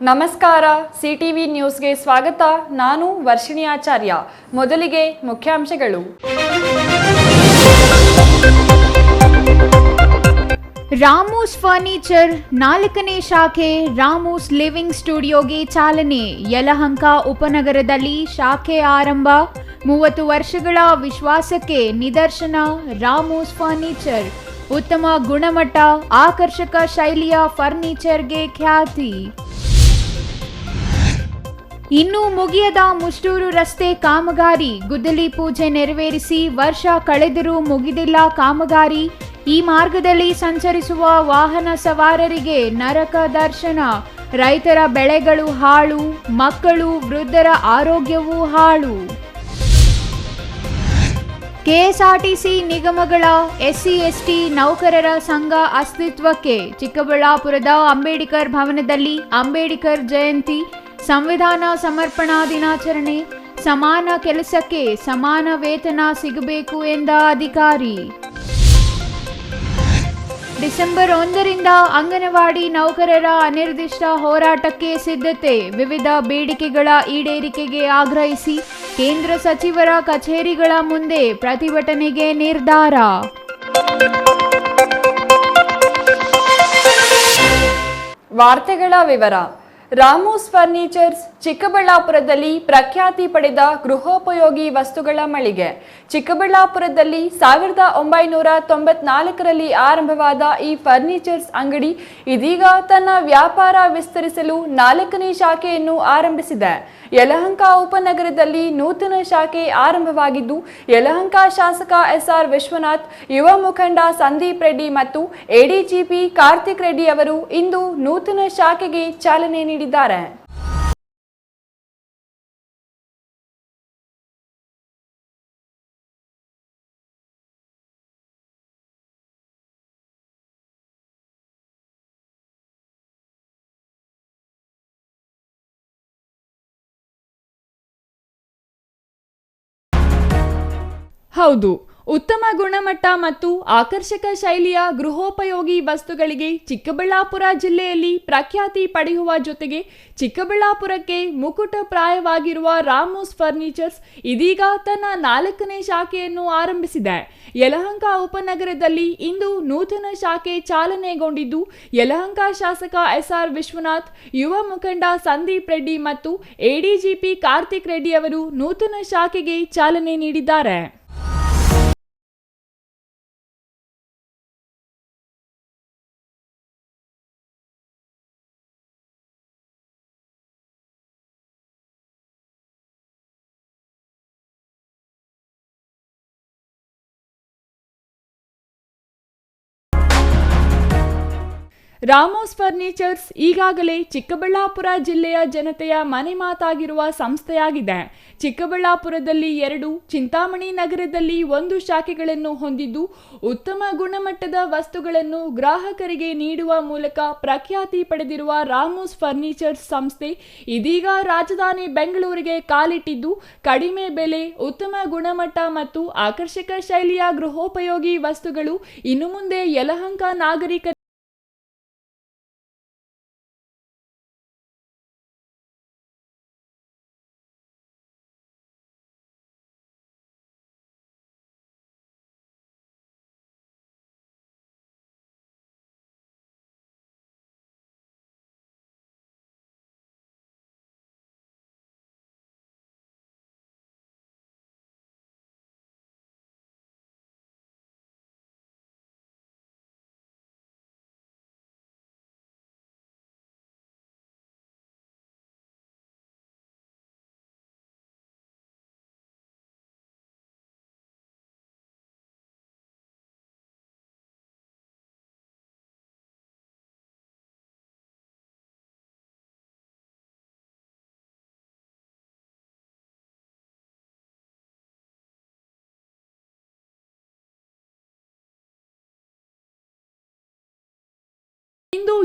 ನಮಸ್ಕಾರ ಸಿಟಿವಿ ನ್ಯೂಸ್ಗೆ ಸ್ವಾಗತ. ನಾನು ವರ್ಷಿಣಿ ಆಚಾರ್ಯ. ಮೊದಲಿಗೆ ಮುಖ್ಯಾಂಶಗಳು. ರಾಮೂಸ್ ಫರ್ನಿಚರ್ 4ನೇ ಶಾಖೆ ರಾಮೂಸ್ ಲಿವಿಂಗ್ ಸ್ಟುಡಿಯೋಗೆ ಚಾಲನೆ. ಯಲಹಂಕ ಉಪನಗರದಲ್ಲಿ ಶಾಖೆ ಆರಂಭ. 30 ವರ್ಷಗಳ ವಿಶ್ವಾಸಕ್ಕೆ ನಿದರ್ಶನ. ರಾಮೂಸ್ ಫರ್ನಿಚರ್ ಉತ್ತಮ ಗುಣಮಟ್ಟ, ಆಕರ್ಷಕ ಶೈಲಿಯ ಫರ್ನಿಚರ್ಗೆ ಖ್ಯಾತಿ. ಇನ್ನೂ ಮುಗಿಯದ ಮುಷ್ಟೂರು ರಸ್ತೆ ಕಾಮಗಾರಿ. ಗುದ್ದಲಿ ಪೂಜೆ ನೆರವೇರಿಸಿ ವರ್ಷ ಕಳೆದರೂ ಮುಗಿದಿಲ್ಲ ಕಾಮಗಾರಿ. ಈ ಮಾರ್ಗದಲ್ಲಿ ಸಂಚರಿಸುವ ವಾಹನ ಸವಾರರಿಗೆ ನರಕ ದರ್ಶನ. ರೈತರ ಬೆಳೆಗಳು ಹಾಳು, ಮಕ್ಕಳು ವೃದ್ಧರ ಆರೋಗ್ಯವೂ ಹಾಳು. ಕೆಎಸ್ಆರ್ಟಿಸಿ ನಿಗಮಗಳ ಎಸ್ಸಿ/ಎಸ್ಟಿ ನೌಕರರ ಸಂಘ ಅಸ್ತಿತ್ವಕ್ಕೆ. ಚಿಕ್ಕಬಳ್ಳಾಪುರದ ಅಂಬೇಡ್ಕರ್ ಭವನದಲ್ಲಿ ಅಂಬೇಡ್ಕರ್ ಜಯಂತಿ, ಸಂವಿಧಾನ ಸಮರ್ಪಣಾ ದಿನಾಚರಣೆ. ಸಮಾನ ಕೆಲಸಕ್ಕೆ ಸಮಾನ ವೇತನ ಸಿಗಬೇಕು ಎಂದ ಅಧಿಕಾರಿ. ಡಿಸೆಂಬರ್ 1ರಿಂದ ಅಂಗನವಾಡಿ ನೌಕರರ ಅನಿರ್ದಿಷ್ಟ ಹೋರಾಟಕ್ಕೆ ಸಿದ್ಧತೆ. ವಿವಿಧ ಬೇಡಿಕೆಗಳ ಈಡೇರಿಕೆಗೆ ಆಗ್ರಹಿಸಿ ಕೇಂದ್ರ ಸಚಿವರ ಕಚೇರಿಗಳ ಮುಂದೆ ಪ್ರತಿಭಟನೆಗೆ ನಿರ್ಧಾರ. ವಾರ್ತೆಗಳ ವಿವರ. ರಾಮೂಸ್ ಫರ್ನಿಚರ್ಸ್ ಚಿಕ್ಕಬಳ್ಳಾಪುರದಲ್ಲಿ ಪ್ರಖ್ಯಾತಿ ಪಡೆದ ಗೃಹೋಪಯೋಗಿ ವಸ್ತುಗಳ ಮಳಿಗೆ. ಚಿಕ್ಕಬಳ್ಳಾಪುರದಲ್ಲಿ 1994ರಲ್ಲಿ ಆರಂಭವಾದ ಈ ಫರ್ನಿಚರ್ಸ್ ಅಂಗಡಿ ಇದೀಗ ತನ್ನ ವ್ಯಾಪಾರ ವಿಸ್ತರಿಸಲು 4ನೇ ಶಾಖೆಯನ್ನು ಆರಂಭಿಸಿದೆ. ಯಲಹಂಕ ಉಪನಗರದಲ್ಲಿ ನೂತನ ಶಾಖೆ ಆರಂಭವಾಗಿದ್ದು, ಯಲಹಂಕ ಶಾಸಕ ಎಸ್ಆರ್ ವಿಶ್ವನಾಥ್, ಯುವ ಮುಖಂಡ ಸಂದೀಪ್ ರೆಡ್ಡಿ ಮತ್ತು ಎಡಿಜಿಪಿ ಕಾರ್ತಿಕ್ ರೆಡ್ಡಿ ಅವರು ಇಂದು ನೂತನ ಶಾಖೆಗೆ ಚಾಲನೆ ನೀಡಿದ್ದಾರೆ. ಹೌದು, ಉತ್ತಮ ಗುಣಮಟ್ಟ ಮತ್ತು ಆಕರ್ಷಕ ಶೈಲಿಯ ಗೃಹೋಪಯೋಗಿ ವಸ್ತುಗಳಿಗೆ ಚಿಕ್ಕಬಳ್ಳಾಪುರ ಜಿಲ್ಲೆಯಲ್ಲಿ ಪ್ರಖ್ಯಾತಿ ಪಡೆಯುವ ಜೊತೆಗೆ ಚಿಕ್ಕಬಳ್ಳಾಪುರಕ್ಕೆ ಮುಕುಟಪ್ರಾಯವಾಗಿರುವ ರಾಮೂಸ್ ಫರ್ನಿಚರ್ಸ್ ಇದೀಗ ತನ್ನ 4ನೇ ಶಾಖೆಯನ್ನು ಆರಂಭಿಸಿದೆ. ಯಲಹಂಕ ಉಪನಗರದಲ್ಲಿ ಇಂದು ನೂತನ ಶಾಖೆ ಚಾಲನೆಗೊಂಡಿದ್ದು, ಯಲಹಂಕ ಶಾಸಕ ಎಸ್ಆರ್ ವಿಶ್ವನಾಥ್, ಯುವ ಮುಖಂಡ ಸಂದೀಪ್ ರೆಡ್ಡಿ ಮತ್ತು ಎಡಿಜಿಪಿ ಕಾರ್ತಿಕ್ ರೆಡ್ಡಿ ಅವರು ನೂತನ ಶಾಖೆಗೆ ಚಾಲನೆ ನೀಡಿದ್ದಾರೆ. ರಾಮೂಸ್ ಫರ್ನಿಚರ್ಸ್ ಈಗಾಗಲೇ ಚಿಕ್ಕಬಳ್ಳಾಪುರ ಜಿಲ್ಲೆಯ ಜನತೆಯ ಮನೆ ಮಾತಾಗಿರುವ ಸಂಸ್ಥೆಯಾಗಿದೆ. ಚಿಕ್ಕಬಳ್ಳಾಪುರದಲ್ಲಿ 2, ಚಿಂತಾಮಣಿ ನಗರದಲ್ಲಿ 1 ಶಾಖೆಗಳನ್ನು ಹೊಂದಿದ್ದು, ಉತ್ತಮ ಗುಣಮಟ್ಟದ ವಸ್ತುಗಳನ್ನು ಗ್ರಾಹಕರಿಗೆ ನೀಡುವ ಮೂಲಕ ಪ್ರಖ್ಯಾತಿ ಪಡೆದಿರುವ ರಾಮೂಸ್ ಫರ್ನಿಚರ್ಸ್ ಸಂಸ್ಥೆ ಇದೀಗ ರಾಜಧಾನಿ ಬೆಂಗಳೂರಿಗೆ ಕಾಲಿಟ್ಟಿದ್ದು, ಕಡಿಮೆ ಬೆಲೆ, ಉತ್ತಮ ಗುಣಮಟ್ಟ ಮತ್ತು ಆಕರ್ಷಕ ಶೈಲಿಯ ಗೃಹೋಪಯೋಗಿ ವಸ್ತುಗಳು ಇನ್ನು ಮುಂದೆ ಯಲಹಂಕ ನಾಗರಿಕ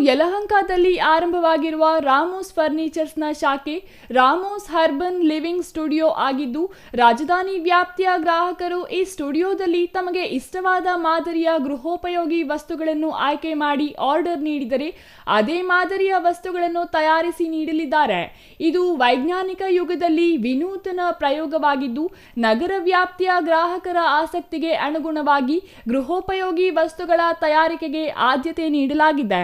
ಯಲಹಂಕದಲ್ಲಿ ಆರಂಭವಾಗಿರುವ ರಾಮೋಸ್ ಫರ್ನಿಚರ್ಸ್ನ ಶಾಖೆ ರಾಮೋಸ್ ಹರ್ಬನ್ ಲಿವಿಂಗ್ ಸ್ಟುಡಿಯೋ ಆಗಿದ್ದು, ರಾಜಧಾನಿ ವ್ಯಾಪ್ತಿಯ ಗ್ರಾಹಕರು ಈ ಸ್ಟುಡಿಯೋದಲ್ಲಿ ತಮಗೆ ಇಷ್ಟವಾದ ಮಾದರಿಯ ಗೃಹೋಪಯೋಗಿ ವಸ್ತುಗಳನ್ನು ಆಯ್ಕೆ ಮಾಡಿ ಆರ್ಡರ್ ನೀಡಿದರೆ ಅದೇ ಮಾದರಿಯ ವಸ್ತುಗಳನ್ನು ತಯಾರಿಸಿ ನೀಡಲಿದ್ದಾರೆ. ಇದು ವೈಜ್ಞಾನಿಕ ಯುಗದಲ್ಲಿ ವಿನೂತನ ಪ್ರಯೋಗವಾಗಿದ್ದು, ನಗರ ವ್ಯಾಪ್ತಿಯ ಗ್ರಾಹಕರ ಆಸಕ್ತಿಗೆ ಅನುಗುಣವಾಗಿ ಗೃಹೋಪಯೋಗಿ ವಸ್ತುಗಳ ತಯಾರಿಕೆಗೆ ಆದ್ಯತೆ ನೀಡಲಾಗಿದೆ.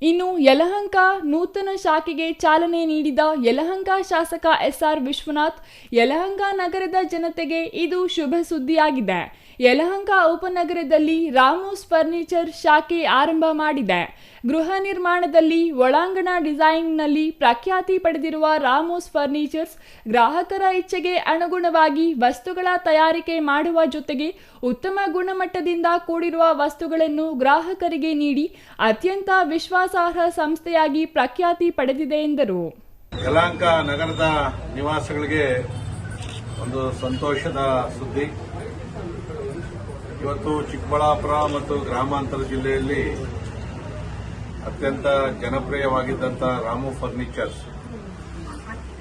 ಇನ್ನು ಯಲಹಂಕ ನೂತನ ಶಾಖೆಗೆ ಚಾಲನೆ ನೀಡಿದ ಯಲಹಂಕ ಶಾಸಕ SR ವಿಶ್ವನಾಥ್, ಯಲಹಂಕ ನಗರದ ಜನತೆಗೆ ಇದು ಶುಭ ಸುದ್ದಿಯಾಗಿದೆ. ಯಲಹಂಕ ಉಪನಗರದಲ್ಲಿ ರಾಮೋಸ್ ಫರ್ನಿಚರ್ ಶಾಖೆ ಆರಂಭ ಮಾಡಿದೆ. ಗೃಹ ನಿರ್ಮಾಣದಲ್ಲಿ ಒಳಾಂಗಣ ಡಿಸೈನ್ನಲ್ಲಿ ಪ್ರಖ್ಯಾತಿ ಪಡೆದಿರುವ ರಾಮೋಸ್ ಫರ್ನಿಚರ್ಸ್ ಗ್ರಾಹಕರ ಇಚ್ಛೆಗೆ ಅನುಗುಣವಾಗಿ ವಸ್ತುಗಳ ತಯಾರಿಕೆ ಮಾಡುವ ಜೊತೆಗೆ ಉತ್ತಮ ಗುಣಮಟ್ಟದಿಂದ ಕೂಡಿರುವ ವಸ್ತುಗಳನ್ನು ಗ್ರಾಹಕರಿಗೆ ನೀಡಿ ಅತ್ಯಂತ ವಿಶ್ವಾಸಾರ್ಹ ಸಂಸ್ಥೆಯಾಗಿ ಪ್ರಖ್ಯಾತಿ ಪಡೆದಿದೆ ಎಂದರು. ಯಲಹಂಕ ನಗರದ ನಿವಾಸಿಗಳಿಗೆ ಒಂದು ಸಂತೋಷದ ಸುದ್ದಿ. ಇವತ್ತು ಚಿಕ್ಕಬಳ್ಳಾಪುರ ಮತ್ತು ಗ್ರಾಮಾಂತರ ಜಿಲ್ಲೆಯಲ್ಲಿ ಅತ್ಯಂತ ಜನಪ್ರಿಯವಾಗಿದ್ದಂಥ ರಾಮು ಫರ್ನಿಚರ್ಸ್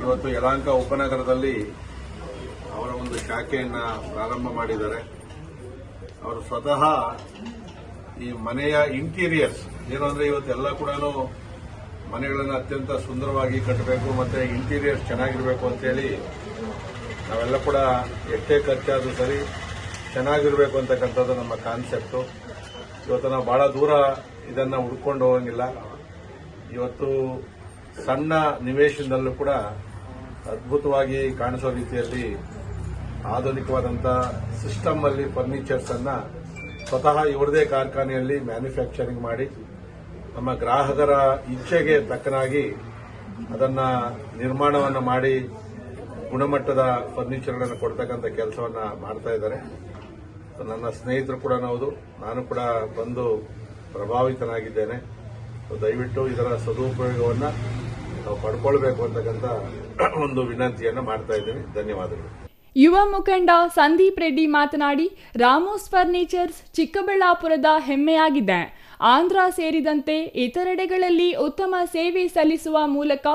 ಇವತ್ತು ಯಲಹಂಕ ಉಪನಗರದಲ್ಲಿ ಅವರ ಒಂದು ಶಾಖೆಯನ್ನು ಪ್ರಾರಂಭ ಮಾಡಿದ್ದಾರೆ. ಅವರು ಸ್ವತಃ ಈ ಮನೆಯ ಇಂಟೀರಿಯರ್ಸ್ ಏನು ಅಂದರೆ ಇವತ್ತೆಲ್ಲ ಕೂಡ ಮನೆಗಳನ್ನು ಅತ್ಯಂತ ಸುಂದರವಾಗಿ ಕಟ್ಟಬೇಕು ಮತ್ತು ಇಂಟೀರಿಯರ್ಸ್ ಚೆನ್ನಾಗಿರಬೇಕು ಅಂತೇಳಿ ನಾವೆಲ್ಲ ಕೂಡ ಎಷ್ಟೇ ಖರ್ಚಾದರೂ ಸರಿ ಚೆನ್ನಾಗಿರಬೇಕು ಅಂತಕ್ಕಂಥದ್ದು ನಮ್ಮ ಕಾನ್ಸೆಪ್ಟು. ಇವತ್ತು ನಾವು ಬಹಳ ದೂರ ಇದನ್ನು ಹುಡ್ಕೊಂಡು ಹೋಗಂಗಿಲ್ಲ. ಇವತ್ತು ಸಣ್ಣ ನಿವೇಶನದಲ್ಲೂ ಕೂಡ ಅದ್ಭುತವಾಗಿ ಕಾಣಿಸೋ ರೀತಿಯಲ್ಲಿ ಆಧುನಿಕವಾದಂಥ ಸಿಸ್ಟಮ್ ಅಲ್ಲಿ ಫರ್ನಿಚರ್ಸ್ ಅನ್ನ ಸ್ವತಃ ಇವರದೇ ಕಾರ್ಖಾನೆಯಲ್ಲಿ ಮ್ಯಾನುಫ್ಯಾಕ್ಚರಿಂಗ್ ಮಾಡಿ ನಮ್ಮ ಗ್ರಾಹಕರ ಇಚ್ಛೆಗೆ ತಕ್ಕನಾಗಿ ಅದನ್ನ ನಿರ್ಮಾಣವನ್ನು ಮಾಡಿ ಗುಣಮಟ್ಟದ ಫರ್ನಿಚರ್ಗಳನ್ನು ಕೊಡ್ತಕ್ಕಂಥ ಕೆಲಸವನ್ನ ಮಾಡ್ತಾ ಇದ್ದಾರೆ. ನನ್ನ ಸ್ನೇಹಿತರು ಕೂಡ ನಾನು ಕೂಡ ಬಂದು ಪ್ರಭಾವಿತನಾಗಿದ್ದೇನೆ. ದಯವಿಟ್ಟು ಇದರ ಸದುಪಯೋಗವನ್ನು ನಾವು ಪಡ್ಕೊಳ್ಬೇಕು ಅಂತಕ್ಕಂಥ ಒಂದು ವಿನಂತಿಯನ್ನು ಮಾಡ್ತಾ ಇದ್ದೀನಿ. ಧನ್ಯವಾದಗಳು. ಯುವ ಮುಖಂಡ ಸಂದೀಪ್ ರೆಡ್ಡಿ ಮಾತನಾಡಿ, ರಾಮೋಸ್ ಫರ್ನಿಚರ್ಸ್ ಚಿಕ್ಕಬಳ್ಳಾಪುರದ ಹೆಮ್ಮೆಯಾಗಿದೆ. ಆಂಧ್ರ ಸೇರಿದಂತೆ ಇತರೆಡೆಗಳಲ್ಲಿ ಉತ್ತಮ ಸೇವೆ ಸಲ್ಲಿಸುವ ಮೂಲಕ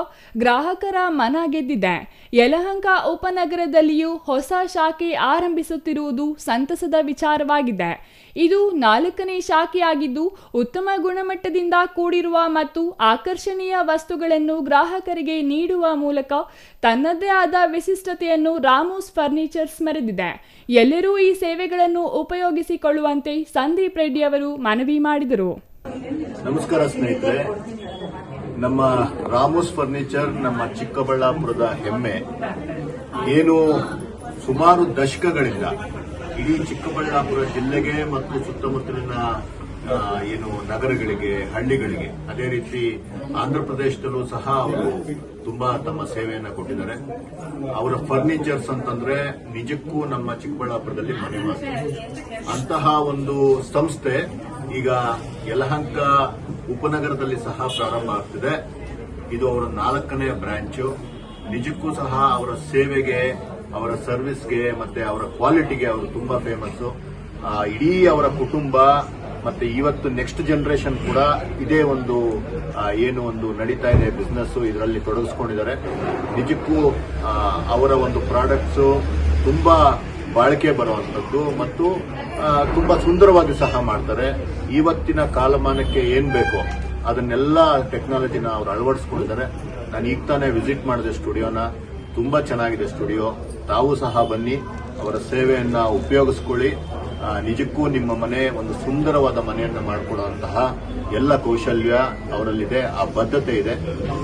ಗ್ರಾಹಕರ ಮನ ಗೆದ್ದಿದೆ. ಯಲಹಂಕ ಉಪನಗರದಲ್ಲಿಯೂ ಹೊಸ ಶಾಖೆ ಆರಂಭಿಸುತ್ತಿರುವುದು ಸಂತಸದ ವಿಚಾರವಾಗಿದೆ. ಇದು 4ನೇ ಶಾಖೆಯಾಗಿದ್ದು, ಉತ್ತಮ ಗುಣಮಟ್ಟದಿಂದ ಕೂಡಿರುವ ಮತ್ತು ಆಕರ್ಷಣೀಯ ವಸ್ತುಗಳನ್ನು ಗ್ರಾಹಕರಿಗೆ ನೀಡುವ ಮೂಲಕ ತನ್ನದೇ ಆದ ವಿಶಿಷ್ಟತೆಯನ್ನು ರಾಮೋಸ್ ಫರ್ನಿಚರ್ಸ್ ಮೆರೆದಿದೆ. ಎಲ್ಲರೂ ಈ ಸೇವೆಗಳನ್ನು ಉಪಯೋಗಿಸಿಕೊಳ್ಳುವಂತೆ ಸಂದೀಪ್ ರೆಡ್ಡಿ ಅವರು ಮನವಿ ಮಾಡಿದರು. ನಮಸ್ಕಾರ ಸ್ನೇಹಿತರೆ, ನಮ್ಮ ರಾಮೋಸ್ ಫರ್ನಿಚರ್ ನಮ್ಮ ಚಿಕ್ಕಬಳ್ಳಾಪುರದ ಹೆಮ್ಮೆ. ಏನು ಸುಮಾರು ದಶಕಗಳಿಂದ ಇಡೀ ಚಿಕ್ಕಬಳ್ಳಾಪುರ ಜಿಲ್ಲೆಗೆ ಮತ್ತು ಸುತ್ತಮುತ್ತಲಿನ ಏನು ನಗರಗಳಿಗೆ, ಹಳ್ಳಿಗಳಿಗೆ, ಅದೇ ರೀತಿ ಆಂಧ್ರ ಪ್ರದೇಶದಲ್ಲೂ ಸಹ ಅವರು ತುಂಬಾ ತಮ್ಮ ಸೇವೆಯನ್ನು ಕೊಟ್ಟಿದ್ದಾರೆ. ಅವರ ಫರ್ನಿಚರ್ಸ್ ಅಂತಂದ್ರೆ ನಿಜಕ್ಕೂ ನಮ್ಮ ಚಿಕ್ಕಬಳ್ಳಾಪುರದಲ್ಲಿ ಮನೆ ಮಾತು. ಅಂತಹ ಒಂದು ಸಂಸ್ಥೆ ಈಗ ಯಲಹಂಕ ಉಪನಗರದಲ್ಲಿ ಸಹ ಪ್ರಾರಂಭ ಆಗ್ತಿದೆ. ಇದು ಅವರ 4ನೇ ಬ್ರಾಂಚು. ನಿಜಕ್ಕೂ ಸಹ ಅವರ ಸೇವೆಗೆ, ಅವರ ಸರ್ವಿಸ್ಗೆ ಮತ್ತೆ ಅವರ ಕ್ವಾಲಿಟಿಗೆ ಅವರು ತುಂಬಾ ಫೇಮಸ್. ಇಡೀ ಅವರ ಕುಟುಂಬ ಮತ್ತೆ ಇವತ್ತು ನೆಕ್ಸ್ಟ್ ಜನರೇಷನ್ ಕೂಡ ಇದೇ ಒಂದು ಏನು ಒಂದು ನಡೀತಾ ಇದೆ ಬಿಸ್ನೆಸ್, ಇದರಲ್ಲಿ ತೊಡಗಿಸ್ಕೊಂಡಿದ್ದಾರೆ. ನಿಜಕ್ಕೂ ಅವರ ಒಂದು ಪ್ರಾಡಕ್ಟ್ಸ್ ತುಂಬಾ ಬಾಳಿಕೆ ಬರುವಂತದ್ದು ಮತ್ತು ತುಂಬಾ ಸುಂದರವಾಗಿ ಸಹ ಮಾಡ್ತಾರೆ. ಇವತ್ತಿನ ಕಾಲಮಾನಕ್ಕೆ ಏನ್ ಬೇಕೋ ಅದನ್ನೆಲ್ಲ ಟೆಕ್ನಾಲಜಿನ ಅವರು ಅಳವಡಿಸ್ಕೊಂಡಿದ್ದಾರೆ. ನಾನು ಈಗ ತಾನೇ ವಿಸಿಟ್ ಮಾಡಿದೆ ಸ್ಟುಡಿಯೋನ. ತುಂಬಾ ಚೆನ್ನಾಗಿದೆ ಸ್ಟುಡಿಯೋ. ತಾವು ಸಹ ಬನ್ನಿ, ಅವರ ಸೇವೆಯನ್ನ ಉಪಯೋಗಿಸ್ಕೊಳ್ಳಿ. ನಿಜಕ್ಕೂ ನಿಮ್ಮ ಮನೆ ಒಂದು ಸುಂದರವಾದ ಮನೆಯನ್ನ ಮಾಡಿಕೊಡುವಂತಹ ಎಲ್ಲ ಕೌಶಲ್ಯ ಅವರಲ್ಲಿದೆ, ಆ ಬದ್ಧತೆ ಇದೆ.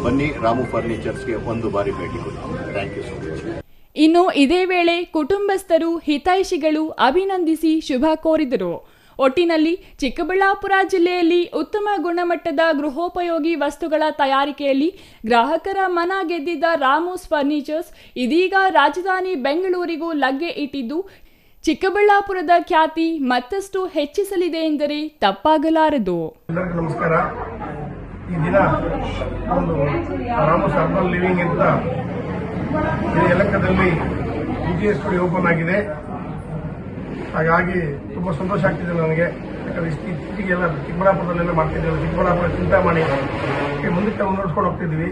ಬನ್ನಿ, ರಾಮು ಫರ್ನಿಚರ್ಸ್ಗೆ ಒಂದು ಬಾರಿ ಭೇಟಿ ಕೊಡಿ. Thank you so much. ಇನ್ನು ಇದೇ ವೇಳೆ ಕುಟುಂಬಸ್ಥರು, ಹಿತೈಷಿಗಳು ಅಭಿನಂದಿಸಿ ಶುಭ ಕೋರಿದರು. ಒಟ್ಟಿನಲ್ಲಿ ಚಿಕ್ಕಬಳ್ಳಾಪುರ ಜಿಲ್ಲೆಯಲ್ಲಿ ಉತ್ತಮ ಗುಣಮಟ್ಟದ ಗೃಹೋಪಯೋಗಿ ವಸ್ತುಗಳ ತಯಾರಿಕೆಯಲ್ಲಿ ಗ್ರಾಹಕರ ಮನ ಗೆದ್ದಿದ್ದ ರಾಮೋಸ್ ಫರ್ನಿಚರ್ಸ್ ಇದೀಗ ರಾಜಧಾನಿ ಬೆಂಗಳೂರಿಗೂ ಲಗ್ಗೆ ಇಟ್ಟಿದ್ದು, ಚಿಕ್ಕಬಳ್ಳಾಪುರದ ಖ್ಯಾತಿ ಮತ್ತಷ್ಟು ಹೆಚ್ಚಿಸಲಿದೆ ಎಂದರೆ ತಪ್ಪಾಗಲಾರದು. ನಮಸ್ಕಾರ. ಈ ದಿನ ಒಂದು ರಾಮೋಸ್ ಹರ್ಬಲ್ ಲಿವಿಂಗ್ ಅಂತ ಯಲಹಂಕದಲ್ಲಿ ಸ್ಟುಡಿಯೋ ಓಪನ್ ಆಗಿದೆ. ಹಾಗಾಗಿ ತುಂಬ ಸಂತೋಷ ಆಗ್ತಿದೆ ನನಗೆ. ಯಾಕಂದರೆ ಇತ್ತೀಚೆಗೆಲ್ಲ ಚಿಕ್ಕಬಳ್ಳಾಪುರದಲ್ಲೆಲ್ಲ ಮಾಡ್ತಿದ್ದೀವಿ, ಚಿಕ್ಕಬಳ್ಳಾಪುರ ಚಿಂತಾಮಣಿ ಮುಂದಕ್ಕೆ ಮುನ್ನಡೆಸ್ಕೊಂಡು ಹೋಗ್ತಿದ್ವಿ.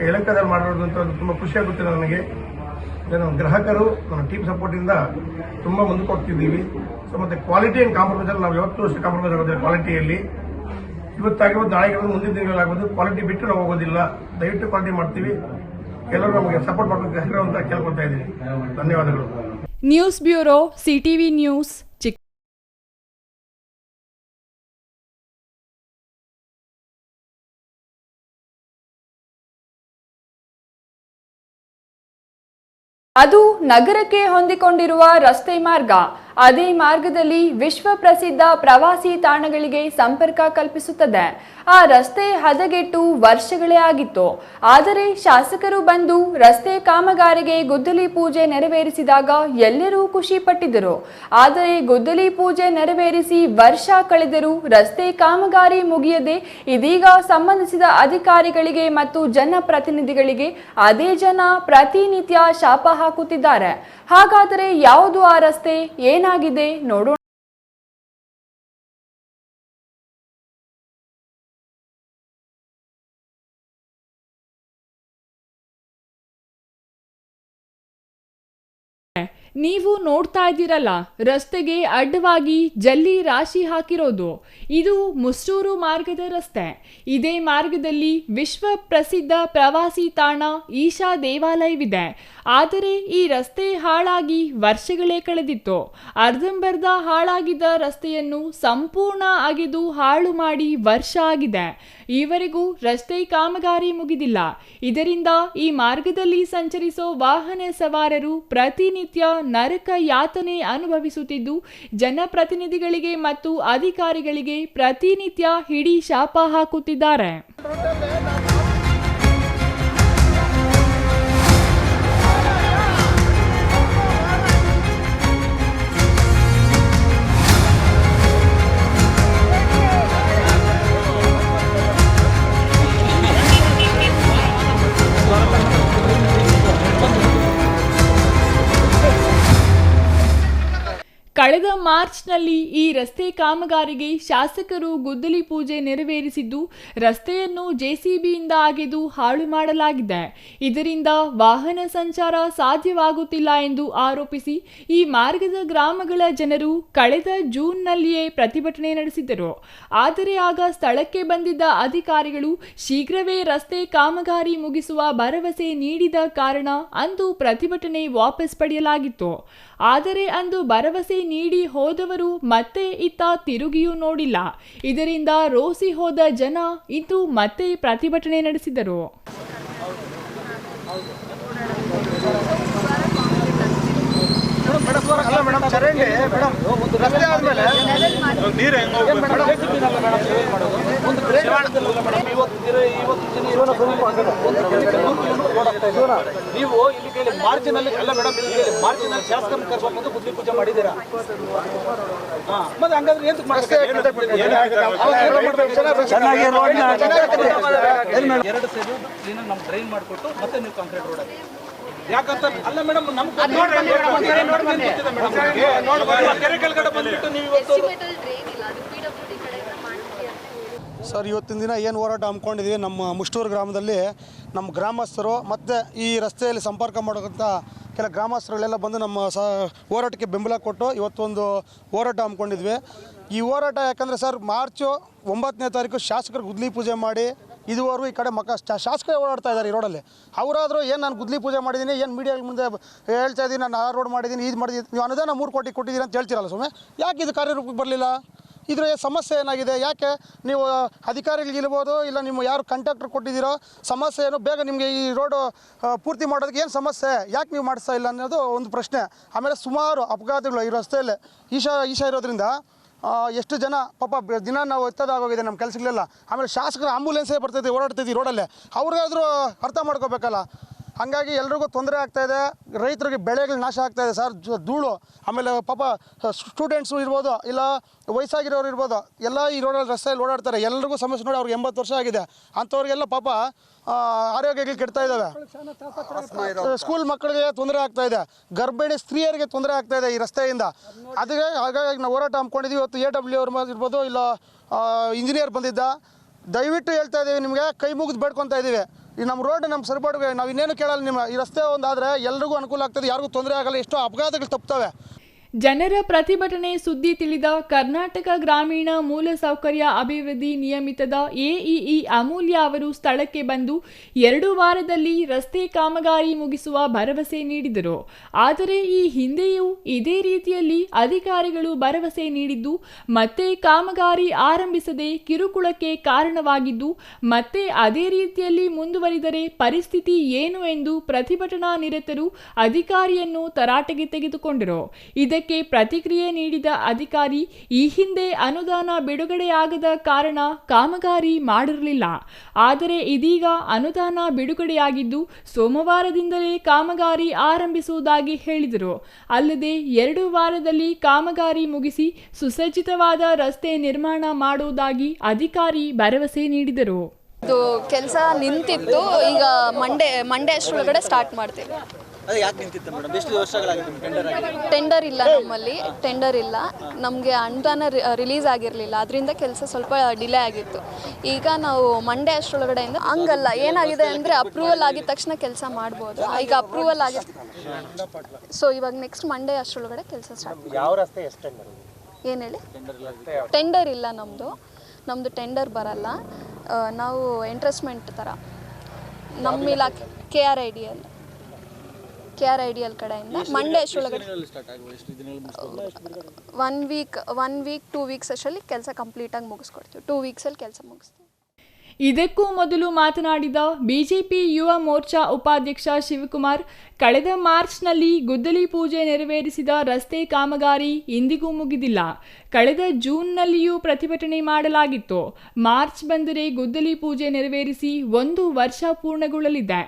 ಯಲಹಂಕದಲ್ಲಿ ಮಾಡಿರೋದು ಅಂತ ತುಂಬ ಖುಷಿಯಾಗುತ್ತೆ ನನಗೆ. ನಮ್ಮ ಗ್ರಾಹಕರು ನಮ್ಮ ಟೀಮ್ ಸಪೋರ್ಟಿಂದ ತುಂಬ ಮುಂದಕ್ಕೆ ಹೋಗ್ತಿದ್ದೀವಿ. ಸೊ ಮತ್ತು ಕ್ವಾಲಿಟಿ ಆ್ಯಂಡ್ ಕಾಂಪ್ರಮೈಸಲ್ಲಿ ನಾವು ಯಾವತ್ತೂ ಅಷ್ಟು ಕಾಂಪ್ರಮೈಸ್ ಆಗೋದಿಲ್ಲ. ಕ್ವಾಲಿಟಿಯಲ್ಲಿ ಇವತ್ತಾಗಿರ್ಬೋದು, ನಾಳೆಗಿರ್ಬೋದು, ಮುಂದಿನ ದಿನಗಳಾಗ್ಬೋದು, ಕ್ವಾಲಿಟಿ ಬಿಟ್ಟು ನಾವು ಹೋಗೋದಿಲ್ಲ. ದಯವಿಟ್ಟು ಕ್ವಾಲಿಟಿ ಮಾಡ್ತೀವಿ. ಎಲ್ಲರೂ ನಮಗೆ ಸಪೋರ್ಟ್ ಮಾಡಬೇಕು ಅಂತ ಕೇಳ್ಕೊತಾ ಇದ್ದೀನಿ. ಧನ್ಯವಾದಗಳು. ನ್ಯೂಸ್ ಬ್ಯೂರೋ, ಸಿಟಿವಿ ನ್ಯೂಸ್, ಅದು ನಗರಕ್ಕೆ ಹೊಂದಿಕೊಂಡಿರುವ ರಸ್ತೆ ಮಾರ್ಗ. ಅದೇ ಮಾರ್ಗದಲ್ಲಿ ವಿಶ್ವ ಪ್ರಸಿದ್ಧ ಪ್ರವಾಸಿ ತಾಣಗಳಿಗೆ ಸಂಪರ್ಕ ಕಲ್ಪಿಸುತ್ತದೆ. ಆ ರಸ್ತೆ ಹದಗೆಟ್ಟು ವರ್ಷಗಳೇ ಆಗಿತ್ತು. ಆದರೆ ಶಾಸಕರು ಬಂದು ರಸ್ತೆ ಕಾಮಗಾರಿಗೆ ಗುದ್ದಲಿ ಪೂಜೆ ನೆರವೇರಿಸಿದಾಗ ಎಲ್ಲರೂ ಖುಷಿ ಪಟ್ಟಿದ್ದರು. ಆದರೆ ಗುದ್ದಲಿ ಪೂಜೆ ನೆರವೇರಿಸಿ ವರ್ಷ ಕಳೆದರೂ ರಸ್ತೆ ಕಾಮಗಾರಿ ಮುಗಿಯದೆ ಇದೀಗ ಸಂಬಂಧಿಸಿದ ಅಧಿಕಾರಿಗಳಿಗೆ ಮತ್ತು ಜನಪ್ರತಿನಿಧಿಗಳಿಗೆ ಅದೇ ಜನ ಪ್ರತಿನಿತ್ಯ ಶಾಪ ಹಾಕುತ್ತಿದ್ದಾರೆ. ಹಾಗಾದರೆ ಯಾವುದು ಆ ರಸ್ತೆ, ಏನಾಗಿದೆ ನೋಡೋಣ. ನೀವು ನೋಡ್ತಾ ಇದ್ದೀರಲ್ಲ, ರಸ್ತೆಗೆ ಅಡ್ಡವಾಗಿ ಜಲ್ಲಿ ರಾಶಿ ಹಾಕಿರೋದು, ಇದು ಮುಸ್ಟೂರು ಮಾರ್ಗದ ರಸ್ತೆ. ಇದೇ ಮಾರ್ಗದಲ್ಲಿ ವಿಶ್ವ ಪ್ರಸಿದ್ಧ ಪ್ರವಾಸಿ ತಾಣ ಈಶಾ ದೇವಾಲಯವಿದೆ. ಆದರೆ ಈ ರಸ್ತೆ ಹಾಳಾಗಿ ವರ್ಷಗಳೇ ಕಳೆದಿತ್ತು. ಅರ್ಧಂಬರ್ಧ ಹಾಳಾಗಿದ್ದ ರಸ್ತೆಯನ್ನು ಸಂಪೂರ್ಣ ಅಗೆದು ಹಾಳು ಮಾಡಿ ವರ್ಷ ಆಗಿದೆ. ಈವರೆಗೂ ರಸ್ತೆ ಕಾಮಗಾರಿ ಮುಗಿದಿಲ್ಲ. ಇದರಿಂದ ಈ ಮಾರ್ಗದಲ್ಲಿ ಸಂಚರಿಸೋ ವಾಹನ ಸವಾರರು ಪ್ರತಿನಿತ್ಯ ನರಕ ಯಾತನೆ ಅನುಭವಿಸುತ್ತಿದ್ದು, ಜನಪ್ರತಿನಿಧಿಗಳಿಗೆ ಮತ್ತು ಅಧಿಕಾರಿಗಳಿಗೆ ಪ್ರತಿನಿತ್ಯ ಹಿಡಿ ಶಾಪ ಹಾಕುತ್ತಿದ್ದಾರೆ. ಕಳೆದ ಮಾರ್ಚ್ನಲ್ಲಿ ಈ ರಸ್ತೆ ಕಾಮಗಾರಿಗೆ ಶಾಸಕರು ಗುದ್ದಲಿ ಪೂಜೆ ನೆರವೇರಿಸಿದ್ದು, ರಸ್ತೆಯನ್ನು ಜೆಸಿಬಿಯಿಂದ ಅಗೆದು ಹಾಳು ಮಾಡಲಾಗಿದೆ. ಇದರಿಂದ ವಾಹನ ಸಂಚಾರ ಸಾಧ್ಯವಾಗುತ್ತಿಲ್ಲ ಎಂದು ಆರೋಪಿಸಿ ಈ ಮಾರ್ಗದ ಗ್ರಾಮಗಳ ಜನರು ಕಳೆದ ಜೂನ್ನಲ್ಲಿಯೇ ಪ್ರತಿಭಟನೆ ನಡೆಸಿದರು. ಆದರೆ ಆಗ ಸ್ಥಳಕ್ಕೆ ಬಂದಿದ್ದ ಅಧಿಕಾರಿಗಳು ಶೀಘ್ರವೇ ರಸ್ತೆ ಕಾಮಗಾರಿ ಮುಗಿಸುವ ಭರವಸೆ ನೀಡಿದ ಕಾರಣ ಅಂದು ಪ್ರತಿಭಟನೆ ವಾಪಸ್ ಪಡೆಯಲಾಗಿತ್ತು. ಆದರೆ ಅಂದು ಭರವಸೆ ನೀಡಿ ಹೋದವರು ಮತ್ತೆ ಇತ್ತ ತಿರುಗಿಯೂ ನೋಡಿಲ್ಲ. ಇದರಿಂದ ರೋಸಿ ಹೋದ ಜನ ಇಂದು ಮತ್ತೆ ಪ್ರತಿಭಟನೆ ನಡೆಸಿದರು. ನೀವು ಇಲ್ಲಿ ಮಾರ್ಚಿನಲ್ಲಿ ಅಲ್ಲ ಮೇಡಮ್, ಮಾರ್ಚಿನಲ್ಲಿ ಶಾಸಕರ ಕರ್ಕೊಂಡು ಗುದ್ದಲಿ ಪೂಜೆ ಮಾಡಿದ್ದೀರಾ? ಮತ್ತೆ ಹಂಗಾದ್ರೆ ಏನು ಎರಡು ಸೈಡು ಕ್ಲೀನಾಗಿ ನಮ್ಗೆ ಡ್ರೈನ್ ಮಾಡಿಕೊಟ್ಟು ಮತ್ತೆ ನೀವು ಕಾಂಕ್ರೀಟ್ ರೋಡ್ ಯಾಕಂತ ಅಲ್ಲ ಮೇಡಮ್, ನಮ್ಮ ಕೆರೆ ಕೆಳಗಡೆ ಬಂದ್ಬಿಟ್ಟು ನೀವು ಇವತ್ತು ಸರ್, ಇವತ್ತಿನ ದಿನ ಏನು ಹೋರಾಟ ಹಮ್ಮಿಕೊಂಡಿದ್ದೀವಿ, ನಮ್ಮ ಮುಷ್ಟೂರು ಗ್ರಾಮದಲ್ಲಿ ನಮ್ಮ ಗ್ರಾಮಸ್ಥರು ಮತ್ತು ಈ ರಸ್ತೆಯಲ್ಲಿ ಸಂಪರ್ಕ ಮಾಡೋಕ್ಕಂಥ ಕೆಲ ಗ್ರಾಮಸ್ಥರುಗಳೆಲ್ಲ ಬಂದು ನಮ್ಮ ಹೋರಾಟಕ್ಕೆ ಬೆಂಬಲ ಕೊಟ್ಟು ಇವತ್ತೊಂದು ಹೋರಾಟ ಹಮ್ಮಿಕೊಂಡಿದ್ವಿ. ಈ ಹೋರಾಟ ಯಾಕಂದರೆ ಸರ್, ಮಾರ್ಚು 9ನೇ ತಾರೀಕು ಶಾಸಕರು ಗುದ್ದಲಿ ಪೂಜೆ ಮಾಡಿ ಇದುವರೆಗೂ ಈ ಕಡೆ ಶಾಸಕರೇ ಓಡಾಡ್ತಾ ಇದ್ದಾರೆ ಈ ರೋಡಲ್ಲಿ. ಅವರಾದರೂ ಏನು ನಾನು ಗುದ್ದಲಿ ಪೂಜೆ ಮಾಡಿದ್ದೀನಿ, ಏನು ಮೀಡಿಯಾಗಳ ಮುಂದೆ ಹೇಳ್ತಾ ಇದ್ದೀನಿ, ನಾನು ಆ ರೋಡ್ ಮಾಡಿದ್ದೀನಿ, ಇದು ಮಾಡಿದ್ದೀನಿ, ನೀವು ಅನುದಾನ 3 ಕೋಟಿ ಕೊಟ್ಟಿದ್ದೀರಿ ಅಂತ ಹೇಳ್ತಿರಲ್ಲ ಸುಮ್ಮನೆ. ಯಾಕೆ ಇದು ಕಾರ್ಯರೂಪಕ್ಕೆ ಬರಲಿಲ್ಲ? ಇದರ ಸಮಸ್ಯೆ ಏನಾಗಿದೆ? ಯಾಕೆ ನೀವು ಅಧಿಕಾರಿಗಳಿರ್ಬೋದು, ಇಲ್ಲ ನಿಮ್ಮ ಯಾರು ಕಾಂಟ್ರಾಕ್ಟರ್ ಕೊಟ್ಟಿದ್ದೀರೋ, ಸಮಸ್ಯೆ ಏನು? ಬೇಗ ನಿಮಗೆ ಈ ರೋಡು ಪೂರ್ತಿ ಮಾಡೋದಕ್ಕೆ ಏನು ಸಮಸ್ಯೆ, ಯಾಕೆ ನೀವು ಮಾಡಿಸ್ತಾ ಇಲ್ಲ ಅನ್ನೋದು ಒಂದು ಪ್ರಶ್ನೆ. ಆಮೇಲೆ ಸುಮಾರು ಅಪಘಾತಗಳು ಈ ರಸ್ತೆಯಲ್ಲಿ ಈಶಾ ಇರೋದ್ರಿಂದ ಎಷ್ಟು ಜನ ಪಾಪ ದಿನ ನಾವು ಎತ್ತದಾಗೋಗಿದೆ ನಮ್ಮ ಕೆಲಸಗಳೆಲ್ಲ. ಆಮೇಲೆ ಶಾಸಕರ ಆಂಬುಲೆನ್ಸೇ ಬರ್ತೈತೆ, ಓಡಾಡ್ತೈತಿ ರೋಡಲ್ಲೇ. ಅವ್ರಿಗಾದ್ರೂ ಅರ್ಥ ಮಾಡ್ಕೋಬೇಕಲ್ಲ. ಹಾಗಾಗಿ ಎಲ್ರಿಗೂ ತೊಂದರೆ ಆಗ್ತಾ ಇದೆ, ರೈತರಿಗೆ ಬೆಳೆಗಳು ನಾಶ ಆಗ್ತಾ ಇದೆ ಸರ್. ಧೂಳು, ಆಮೇಲೆ ಪಾಪ ಸ್ಟೂಡೆಂಟ್ಸು ಇರ್ಬೋದು, ಇಲ್ಲ ವಯಸ್ಸಾಗಿರೋರು ಇರ್ಬೋದು, ಎಲ್ಲ ಈ ರೋಡಲ್ಲಿ ರಸ್ತೆಯಲ್ಲಿ ಓಡಾಡ್ತಾರೆ. ಎಲ್ರಿಗೂ ಸಮಸ್ಯೆ ನೋಡಿ, ಅವ್ರಿಗೆ 80 ವರ್ಷ ಆಗಿದೆ. ಅಂಥವ್ರಿಗೆಲ್ಲ ಪಾಪ ಆರೋಗ್ಯಗಳು ಕೆಡ್ತಾ ಇದ್ದಾವೆ. ಸ್ಕೂಲ್ ಮಕ್ಕಳಿಗೆ ತೊಂದರೆ ಆಗ್ತಾ ಇದೆ, ಗರ್ಭಿಣಿ ಸ್ತ್ರೀಯರಿಗೆ ತೊಂದರೆ ಆಗ್ತಾ ಇದೆ ಈ ರಸ್ತೆಯಿಂದ. ಅದಕ್ಕೆ ಹಾಗಾಗಿ ನಾವು ಹೋರಾಟ ಹಮ್ಮಿಕೊಂಡಿದ್ದೀವಿ. ಇವತ್ತು AW ಅವ್ರು ಇರ್ಬೋದು, ಇಲ್ಲ ಇಂಜಿನಿಯರ್ ಬಂದಿದ್ದ. ದಯವಿಟ್ಟು ಹೇಳ್ತಾ ಇದ್ದೀವಿ, ನಿಮಗೆ ಕೈ ಮುಗಿದು ಬೇಡ್ಕೊತಾ ಇದ್ದೀವಿ, ಈ ನಮ್ಮ ರೋಡ್ ನಮ್ಮ ಸರಿಪಾಡಿಗೆ ನಾವು ಇನ್ನೇನು ಕೇಳಲ್ಲ. ನಿಮ್ಮ ಈ ರಸ್ತೆ ಒಂದಾದರೆ ಎಲ್ರಿಗೂ ಅನುಕೂಲ ಆಗ್ತದೆ, ಯಾರಿಗೂ ತೊಂದರೆ ಆಗಲ್ಲ, ಎಷ್ಟೋ ಅಪಘಾತಗಳು ತಪ್ಪುತ್ತವೆ. ಜನರ ಪ್ರತಿಭಟನೆ ಸುದ್ದಿ ತಿಳಿದ ಕರ್ನಾಟಕ ಗ್ರಾಮೀಣ ಮೂಲಸೌಕರ್ಯ ಅಭಿವೃದ್ಧಿ ನಿಯಮಿತದ AEE ಅಮೂಲ್ಯ ಅವರು ಸ್ಥಳಕ್ಕೆ ಬಂದು 2 ವಾರದಲ್ಲಿ ರಸ್ತೆ ಕಾಮಗಾರಿ ಮುಗಿಸುವ ಭರವಸೆ ನೀಡಿದರು. ಆದರೆ ಈ ಹಿಂದೆಯೂ ಇದೇ ರೀತಿಯಲ್ಲಿ ಅಧಿಕಾರಿಗಳು ಭರವಸೆ ನೀಡಿದ್ದು ಮತ್ತೆ ಕಾಮಗಾರಿ ಆರಂಭಿಸದೆ ಕಿರುಕುಳಕ್ಕೆ ಕಾರಣವಾಗಿದ್ದು, ಮತ್ತೆ ಅದೇ ರೀತಿಯಲ್ಲಿ ಮುಂದುವರಿದರೆ ಪರಿಸ್ಥಿತಿ ಏನು ಎಂದು ಪ್ರತಿಭಟನಾ ನಿರತರು ಅಧಿಕಾರಿಯನ್ನು ತರಾಟೆಗೆ ತೆಗೆದುಕೊಂಡರು. ಇದಕ್ಕೆ ಪ್ರತಿಕ್ರಿಯೆ ನೀಡಿದ ಅಧಿಕಾರಿ, ಈ ಹಿಂದೆ ಅನುದಾನ ಬಿಡುಗಡೆಯಾಗದ ಕಾರಣ ಕಾಮಗಾರಿ ಮಾಡಿರಲಿಲ್ಲ. ಆದರೆ ಇದೀಗ ಅನುದಾನ ಬಿಡುಗಡೆಯಾಗಿದ್ದು ಸೋಮವಾರದಿಂದಲೇ ಕಾಮಗಾರಿ ಆರಂಭಿಸುವುದಾಗಿ ಹೇಳಿದರು. ಅಲ್ಲದೆ 2 ವಾರದಲ್ಲಿ ಕಾಮಗಾರಿ ಮುಗಿಸಿ ಸುಸಜ್ಜಿತವಾದ ರಸ್ತೆ ನಿರ್ಮಾಣ ಮಾಡುವುದಾಗಿ ಅಧಿಕಾರಿ ಭರವಸೆ ನೀಡಿದರು. ಇದು ಕೆಲಸ ನಿಂತಿತ್ತು, ಈಗ ಮಂಡೇ ಅಷ್ಟರೊಳಗಡೆ ಸ್ಟಾರ್ಟ್ ಮಾಡ್ತೀವಿ. ಅದೇ ಯಾಕೆ ನಿಂತಿತ್ತು ಮೇಡಮ್? ಎಷ್ಟು ವರ್ಷಗಳಾಗಿದೆ ಟೆಂಡರ್ ಆಗಿದೆ? ಟೆಂಡರ್ ಇಲ್ಲ, ನಮ್ಮಲ್ಲಿ ಟೆಂಡರ್ ಇಲ್ಲ. ನಮಗೆ ಅನುದಾನ ರಿಲೀಸ್ ಆಗಿರಲಿಲ್ಲ, ಅದರಿಂದ ಕೆಲಸ ಸ್ವಲ್ಪ ಡಿಲೇ ಆಗಿತ್ತು. ಈಗ ನಾವು ಮಂಡೇ ಅಷ್ಟರೊಳಗಡೆಯಿಂದ ಹಂಗಲ್ಲ, ಏನಾಗಿದೆ ಅಂದರೆ ಅಪ್ರೂವಲ್ ಆಗಿದ ತಕ್ಷಣ ಕೆಲಸ ಮಾಡ್ಬೋದು. ಈಗ ಅಪ್ರೂವಲ್ ಆಗಿದೆ, ಸೊ ಇವಾಗ ನೆಕ್ಸ್ಟ್ ಮಂಡೇ ಅಷ್ಟರೊಳಗಡೆ ಕೆಲಸ ಸ್ಟಾರ್ಟ್. ಯಾವ ರಸ್ತೆ ಎಷ್ಟು ಟೆಂಡರ್? ಏನು ಹೇಳಿ? ಟೆಂಡರ್ ಇಲ್ಲ ನಮ್ಮದು ಟೆಂಡರ್ ಬರಲ್ಲ. ನಾವು ಇಂಟ್ರೆಸ್ಟ್ಮೆಂಟ್ ಥರ ನಮ್ಮ ಇಲಾಖೆ KRIDL ಕಡೆಯಿಂದ ಮಂಡೇ ಅಷ್ಟರೊಳಗಡೆ 1 ವೀಕ್ 2 ವೀಕ್ಸ್ ಅಷ್ಟರಲ್ಲಿ ಕೆಲಸ ಕಂಪ್ಲೀಟಾಗಿ ಮುಗಿಸ್ಕೊಡ್ತೀವಿ. 2 ವೀಕ್ಸಲ್ಲಿ ಕೆಲಸ ಮುಗಿಸ್ತೀವಿ. ಇದಕ್ಕೂ ಮೊದಲು ಮಾತನಾಡಿದ ಬಿಜೆಪಿ ಯುವ ಮೋರ್ಚಾ ಉಪಾಧ್ಯಕ್ಷ ಶಿವಕುಮಾರ್, ಕಳೆದ ಮಾರ್ಚ್ನಲ್ಲಿ ಗುದ್ದಲಿ ಪೂಜೆ ನೆರವೇರಿಸಿದ ರಸ್ತೆ ಕಾಮಗಾರಿ ಇಂದಿಗೂ ಮುಗಿದಿಲ್ಲ. ಕಳೆದ ಜೂನ್ನಲ್ಲಿಯೂ ಪ್ರತಿಭಟನೆ ಮಾಡಲಾಗಿತ್ತು. ಮಾರ್ಚ್ ಬಂದರೆ ಗುದ್ದಲಿ ಪೂಜೆ ನೆರವೇರಿಸಿ 1 ವರ್ಷ ಪೂರ್ಣಗೊಳ್ಳಲಿದೆ.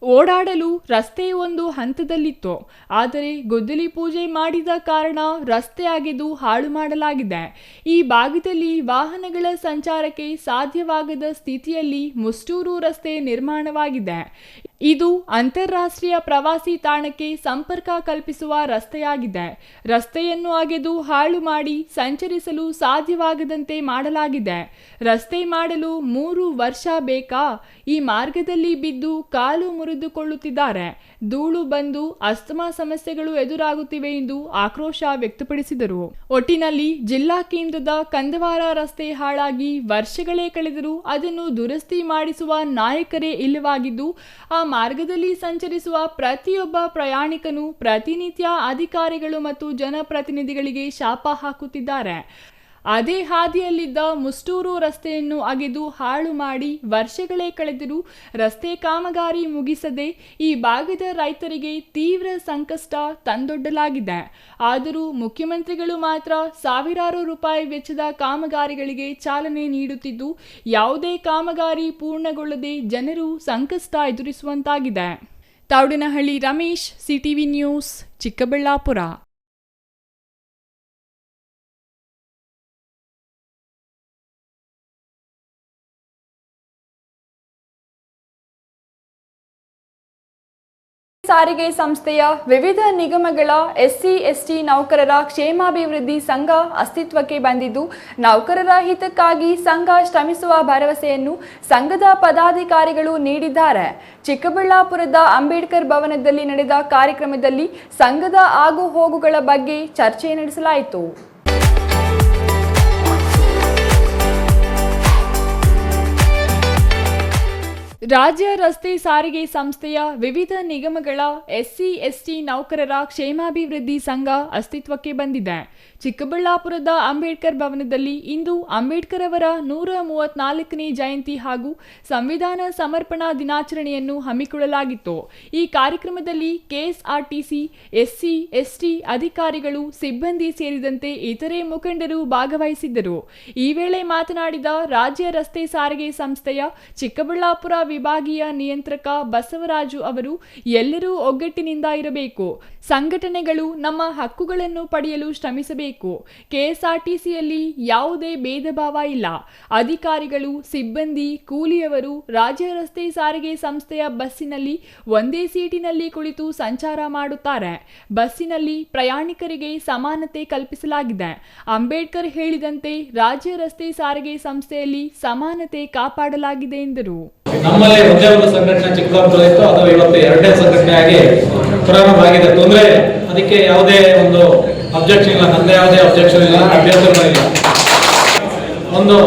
ಓಡಾಡಲು ರಸ್ತೆ ಒಂದು ಹಂತದಲ್ಲಿತ್ತು, ಆದರೆ ಗುದ್ದಲಿ ಪೂಜೆ ಮಾಡಿದ ಕಾರಣ ರಸ್ತೆ ಅಗೆದು ಹಾಳು ಮಾಡಲಾಗಿದೆ. ಈ ಭಾಗದಲ್ಲಿ ವಾಹನಗಳ ಸಂಚಾರಕ್ಕೆ ಸಾಧ್ಯವಾಗದ ಸ್ಥಿತಿಯಲ್ಲಿ ಮುಷ್ಟೂರು ರಸ್ತೆ ನಿರ್ಮಾಣವಾಗಿದೆ. ಇದು ಅಂತಾರಾಷ್ಟ್ರೀಯ ಪ್ರವಾಸಿ ತಾಣಕ್ಕೆ ಸಂಪರ್ಕ ಕಲ್ಪಿಸುವ ರಸ್ತೆಯಾಗಿದೆ. ರಸ್ತೆಯನ್ನು ಅಗೆದು ಹಾಳು ಮಾಡಿ ಸಂಚರಿಸಲು ಸಾಧ್ಯವಾಗದಂತೆ ಮಾಡಲಾಗಿದೆ. ರಸ್ತೆ ಮಾಡಲು 3 ವರ್ಷ ಬೇಕಾ? ಈ ಮಾರ್ಗದಲ್ಲಿ ಬಿದ್ದು ಕಾಲು ಮುರಿದುಕೊಳ್ಳುತ್ತಿದ್ದಾರೆ. ಧೂಳು ಬಂದು ಅಸ್ತಮಾ ಸಮಸ್ಯೆಗಳು ಎದುರಾಗುತ್ತಿವೆ ಎಂದು ಆಕ್ರೋಶ ವ್ಯಕ್ತಪಡಿಸಿದರು. ಒಟ್ಟಿನಲ್ಲಿ ಜಿಲ್ಲಾ ಕೇಂದ್ರದ ಕಂದವಾರ ರಸ್ತೆ ಹಾಳಾಗಿ ವರ್ಷಗಳೇ ಕಳೆದರೂ ಅದನ್ನು ದುರಸ್ತಿ ಮಾಡಿಸುವ ನಾಯಕರೇ ಇಲ್ಲವಾಗಿದ್ದು, ಆ ಮಾರ್ಗದಲ್ಲಿ ಸಂಚರಿಸುವ ಪ್ರತಿಯೊಬ್ಬ ಪ್ರಯಾಣಿಕನು ಪ್ರತಿನಿತ್ಯ ಅಧಿಕಾರಿಗಳು ಮತ್ತು ಜನಪ್ರತಿನಿಧಿಗಳಿಗೆ ಶಾಪ ಹಾಕುತ್ತಿದ್ದಾರೆ. ಅದೇ ಹಾದಿಯಲ್ಲಿದ್ದ ಮುಷ್ಟೂರು ರಸ್ತೆಯನ್ನು ಅಗೆದು ಹಾಳು ಮಾಡಿ ವರ್ಷಗಳೇ ಕಳೆದರೂ ರಸ್ತೆ ಕಾಮಗಾರಿ ಮುಗಿಸದೆ ಈ ಭಾಗದ ರೈತರಿಗೆ ತೀವ್ರ ಸಂಕಷ್ಟ ತಂದೊಡ್ಡಲಾಗಿದೆ. ಆದರೂ ಮುಖ್ಯಮಂತ್ರಿಗಳು ಮಾತ್ರ ಸಾವಿರಾರು ರೂಪಾಯಿ ವೆಚ್ಚದ ಕಾಮಗಾರಿಗಳಿಗೆ ಚಾಲನೆ ನೀಡುತ್ತಿದ್ದು, ಯಾವುದೇ ಕಾಮಗಾರಿ ಪೂರ್ಣಗೊಳ್ಳದೆ ಜನರು ಸಂಕಷ್ಟ ಎದುರಿಸುವಂತಾಗಿದೆ. Thoudanahalli Ramesh, CTV news, Chikkaballapur. ಸಾರಿಗೆ ಸಂಸ್ಥೆಯ ವಿವಿಧ ನಿಗಮಗಳ SC/ST ನೌಕರರ ಕ್ಷೇಮಾಭಿವೃದ್ಧಿ ಸಂಘ ಅಸ್ತಿತ್ವಕ್ಕೆ ಬಂದಿದ್ದು, ನೌಕರರ ಹಿತಕ್ಕಾಗಿ ಸಂಘ ಶ್ರಮಿಸುವ ಭರವಸೆಯನ್ನು ಸಂಘದ ಪದಾಧಿಕಾರಿಗಳು ನೀಡಿದ್ದಾರೆ. ಚಿಕ್ಕಬಳ್ಳಾಪುರದ ಅಂಬೇಡ್ಕರ್ ಭವನದಲ್ಲಿ ನಡೆದ ಕಾರ್ಯಕ್ರಮದಲ್ಲಿ ಸಂಘದ ಆಗು ಹೋಗುಗಳ ಬಗ್ಗೆ ಚರ್ಚೆ ನಡೆಸಲಾಯಿತು. ರಾಜ್ಯ ರಸ್ತೆ ಸಾರಿಗೆ ಸಂಸ್ಥೆಯ ವಿವಿಧ ನಿಗಮಗಳ SC/ST ನೌಕರರ ಕ್ಷೇಮಾಭಿವೃದ್ಧಿ ಸಂಘ ಅಸ್ತಿತ್ವಕ್ಕೆ ಬಂದಿದೆ. ಚಿಕ್ಕಬಳ್ಳಾಪುರದ ಅಂಬೇಡ್ಕರ್ ಭವನದಲ್ಲಿ ಇಂದು ಅಂಬೇಡ್ಕರ್ ಅವರ 134ನೇ ಜಯಂತಿ ಹಾಗೂ ಸಂವಿಧಾನ ಸಮರ್ಪಣಾ ದಿನಾಚರಣೆಯನ್ನು ಹಮ್ಮಿಕೊಳ್ಳಲಾಗಿತ್ತು. ಈ ಕಾರ್ಯಕ್ರಮದಲ್ಲಿ KSRTC, SC/ST ಅಧಿಕಾರಿಗಳು, ಸಿಬ್ಬಂದಿ ಸೇರಿದಂತೆ ಇತರೆ ಮುಖಂಡರು ಭಾಗವಹಿಸಿದ್ದರು. ಈ ವೇಳೆ ಮಾತನಾಡಿದ ರಾಜ್ಯ ರಸ್ತೆ ಸಾರಿಗೆ ಸಂಸ್ಥೆಯ ಚಿಕ್ಕಬಳ್ಳಾಪುರ ವಿಭಾಗೀಯ ನಿಯಂತ್ರಕ ಬಸವರಾಜು ಅವರು ಎಲ್ಲರೂ ಒಗ್ಗಟ್ಟಿನಿಂದ ಇರಬೇಕು. ಸಂಘಟನೆಗಳು ನಮ್ಮ ಹಕ್ಕುಗಳನ್ನು ಪಡೆಯಲು ಶ್ರಮಿಸಬೇಕು. ಕೆಎಸ್ಆರ್ಟಿಸಿಯಲ್ಲಿ ಯಾವುದೇ ಭೇದ ಭಾವ ಇಲ್ಲ. ಅಧಿಕಾರಿಗಳು, ಸಿಬ್ಬಂದಿ, ಕೂಲಿಯವರು ರಾಜ್ಯ ರಸ್ತೆ ಸಾರಿಗೆ ಸಂಸ್ಥೆಯ ಬಸ್ಸಿನಲ್ಲಿ ಒಂದೇ ಸೀಟಿನಲ್ಲಿ ಕುಳಿತು ಸಂಚಾರ ಮಾಡುತ್ತಾರೆ. ಬಸ್ಸಿನಲ್ಲಿ ಪ್ರಯಾಣಿಕರಿಗೆ ಸಮಾನತೆ ಕಲ್ಪಿಸಲಾಗಿದೆ. ಅಂಬೇಡ್ಕರ್ ಹೇಳಿದಂತೆ ರಾಜ್ಯ ರಸ್ತೆ ಸಾರಿಗೆ ಸಂಸ್ಥೆಯಲ್ಲಿ ಸಮಾನತೆ ಕಾಪಾಡಲಾಗಿದೆ ಎಂದರು. ನಮ್ಮಲ್ಲಿ ಒಂದೇ ಒಂದು ಸಂಘಟನೆ ಚಿಕ್ಕಬಳ್ಳಾಪುರ ಇತ್ತು, ಅದು ಇವತ್ತು ಎರಡನೇ ಸಂಘಟನೆಯಾಗಿ ಪ್ರಾರಂಭ ಆಗಿದೆ. ತೊಂದರೆ ಅದಕ್ಕೆ ಯಾವುದೇ ಒಂದು ಅಬ್ಜೆಕ್ಷನ್ ಇಲ್ಲ, ನಂದೇ ಯಾವುದೇ ಅಬ್ಜೆಕ್ಷನ್ ಇಲ್ಲ, ಅಭ್ಯರ್ಥಿಗಳು ಇಲ್ಲ. ಒಂದು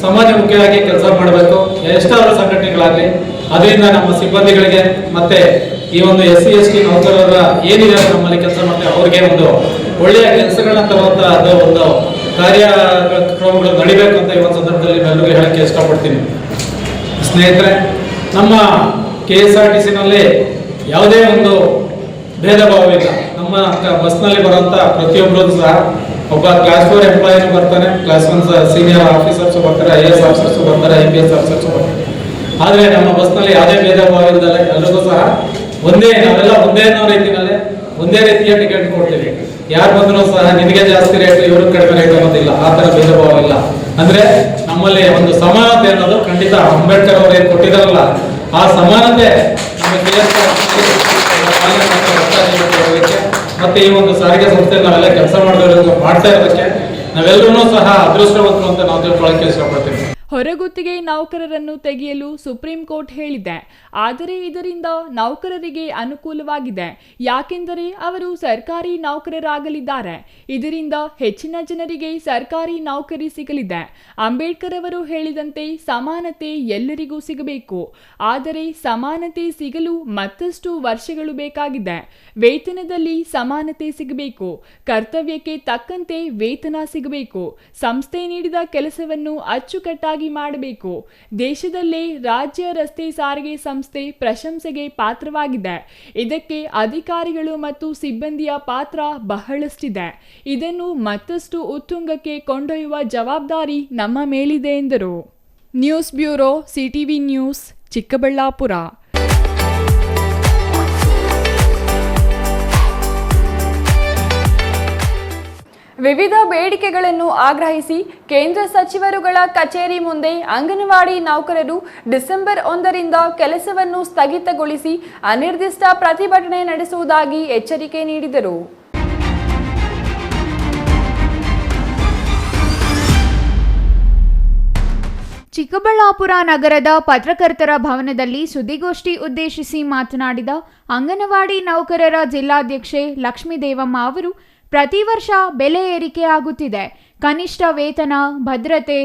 ಸಮಾಜಮುಖಿಯಾಗಿ ಕೆಲಸ ಮಾಡಬೇಕು. ಎಷ್ಟಾದರೂ ಸಂಘಟನೆಗಳಾಗಲಿ ಅದರಿಂದ ನಮ್ಮ ಸಿಬ್ಬಂದಿಗಳಿಗೆ ಮತ್ತೆ ಈ ಒಂದು SC ST ನೌಕರರ ಏನಿದೆ ನಮ್ಮಲ್ಲಿ ಕೆಲಸ ಮಾಡ್ತಾರೆ ಅವ್ರಿಗೆ ಒಂದು ಒಳ್ಳೆಯ ಕೆಲಸಗಳನ್ನ ತರುವಂತಹ ಒಂದು ಕಾರ್ಯಕ್ರಮಗಳು ನಡಿಬೇಕು ಅಂತ ಈ ಒಂದು ಸಂದರ್ಭದಲ್ಲಿ ಎಲ್ಲರಿಗೂ ಹೇಳಕ್ಕೆ ಇಷ್ಟಪಡ್ತೀನಿ. ಸ್ನೇಹಿತರೆ, ನಮ್ಮ KSRTCನಲ್ಲಿ ಯಾವುದೇ ಒಂದು ಭೇದ ಭಾವವಿಲ್ಲ. ನಮ್ಮ ಬಸ್ನಲ್ಲಿ ಬರುವಂತ ಪ್ರತಿಯೊಬ್ಬರು ಸಹ ಒಬ್ಬ ಕ್ಲಾಸ್ 4 ಎಂಪ್ಲಾಯಿನೂ ಬರ್ತಾನೆ, ಕ್ಲಾಸ್ 1 ಸೀನಿಯರ್ ಆಫೀಸರ್ಸು ಬರ್ತಾರೆ, IAS ಆಫೀಸರ್ಸು ಬರ್ತಾರೆ, IPS ಆಫೀಸರ್ಸು ಬರ್ತಾರೆ. ಆದರೆ ನಮ್ಮ ಬಸ್ನಲ್ಲಿ ಯಾವುದೇ ಭೇದ ಭಾವ ಇಲ್ಲದಲ್ಲ ಎಲ್ರಿಗೂ ಸಹ ನಾವೆಲ್ಲ ಒಂದೇ ಅನ್ನೋ ರೀತಿಯಲ್ಲೇ ಒಂದೇ ರೀತಿಯ ಟಿಕೆಟ್ ಕೊಡ್ತೀವಿ. ಯಾರು ಬಂದರೂ ಸಹ ನಿನಗೆ ಜಾಸ್ತಿ ರೇಟ್ ಇವರು ಕಡಿಮೆ ರೇಟ್ ಅನ್ನೋದಿಲ್ಲ, ಆ ತರ ಭೇದ ಭಾವ ಇಲ್ಲ. ಅಂದ್ರೆ ನಮ್ಮಲ್ಲಿ ಒಂದು ಸಮಾನತೆ ಅನ್ನೋದು ಖಂಡಿತ ಅಂಬೇಡ್ಕರ್ ಅವರು ಏನು ಕೊಟ್ಟಿದಾರಲ್ಲ ಆ ಸಮಾನತೆ ಮತ್ತೆ ಈ ಒಂದು ಸಾರಿಗೆ ಸಂಸ್ಥೆ ನಾವೆಲ್ಲ ಕೆಲಸ ಮಾಡ್ತಾ ಇರೋದಕ್ಕೆ ನಾವೆಲ್ಲರೂ ಸಹ ಅದೃಷ್ಟವಂತರು ಅಂತ ನಾವು ತಿಳ್ಕೊಳ್ಳೋಕೆ ಇಷ್ಟಪಡ್ತೀವಿ. ಹೊರಗುತ್ತಿಗೆ ನೌಕರರನ್ನು ತೆಗೆಯಲು ಸುಪ್ರೀಂ ಕೋರ್ಟ್ ಹೇಳಿದೆ. ಆದರೆ ಇದರಿಂದ ನೌಕರರಿಗೆ ಅನುಕೂಲವಾಗಿದೆ. ಯಾಕೆಂದರೆ ಅವರು ಸರ್ಕಾರಿ ನೌಕರರಾಗಲಿದ್ದಾರೆ. ಇದರಿಂದ ಹೆಚ್ಚಿನ ಜನರಿಗೆ ಸರ್ಕಾರಿ ನೌಕರಿ ಸಿಗಲಿದೆ. ಅಂಬೇಡ್ಕರ್ ಅವರು ಹೇಳಿದಂತೆ ಸಮಾನತೆ ಎಲ್ಲರಿಗೂ ಸಿಗಬೇಕು. ಆದರೆ ಸಮಾನತೆ ಸಿಗಲು ಮತ್ತಷ್ಟು ವರ್ಷಗಳು ಬೇಕಾಗಿದೆ. ವೇತನದಲ್ಲಿ ಸಮಾನತೆ ಸಿಗಬೇಕು. ಕರ್ತವ್ಯಕ್ಕೆ ತಕ್ಕಂತೆ ವೇತನ ಸಿಗಬೇಕು. ಸಂಸ್ಥೆ ನೀಡಿದ ಕೆಲಸವನ್ನು ಅಚ್ಚುಕಟ್ಟಾಗಿ ಮಾಡಬೇಕು. ದೇಶದಲ್ಲೇ ರಾಜ್ಯ ರಸ್ತೆ ಸಾರಿಗೆ ಸಂಸ್ಥೆ ಪ್ರಶಂಸೆಗೆ ಪಾತ್ರವಾಗಿದೆ. ಇದಕ್ಕೆ ಅಧಿಕಾರಿಗಳು ಮತ್ತು ಸಿಬ್ಬಂದಿಯ ಪಾತ್ರ ಬಹಳಷ್ಟಿದೆ. ಇದನ್ನು ಮತ್ತಷ್ಟು ಉತ್ತುಂಗಕ್ಕೆ ಕೊಂಡೊಯ್ಯುವ ಜವಾಬ್ದಾರಿ ನಮ್ಮ ಮೇಲಿದೆ ಎಂದರು. News bureau, CTV news, Chikkaballapur. ವಿವಿಧ ಬೇಡಿಕೆಗಳನ್ನು ಆಗ್ರಹಿಸಿ ಕೇಂದ್ರ ಸಚಿವರುಗಳ ಕಚೇರಿ ಮುಂದೆ ಅಂಗನವಾಡಿ ನೌಕರರು ಡಿಸೆಂಬರ್ 1ರಿಂದ ಕೆಲಸವನ್ನು ಸ್ಥಗಿತಗೊಳಿಸಿ ಅನಿರ್ದಿಷ್ಟ ಪ್ರತಿಭಟನೆ ನಡೆಸುವುದಾಗಿ ಎಚ್ಚರಿಕೆ ನೀಡಿದರು. ಚಿಕ್ಕಬಳ್ಳಾಪುರ ನಗರದ ಪತ್ರಕರ್ತರ ಭವನದಲ್ಲಿ ಸುದ್ದಿಗೋಷ್ಠಿ ಉದ್ದೇಶಿಸಿ ಮಾತನಾಡಿದ ಅಂಗನವಾಡಿ ನೌಕರರ ಜಿಲ್ಲಾಧ್ಯಕ್ಷೆ ಲಕ್ಷ್ಮೀದೇವಮ್ಮ ಅವರು, ಪ್ರತಿ ವರ್ಷ ಬೆಲೆ ಏರಿಕೆ ಆಗುತ್ತಿದೆ, ಕನಿಷ್ಠ ವೇತನ, ಭದ್ರತೆ,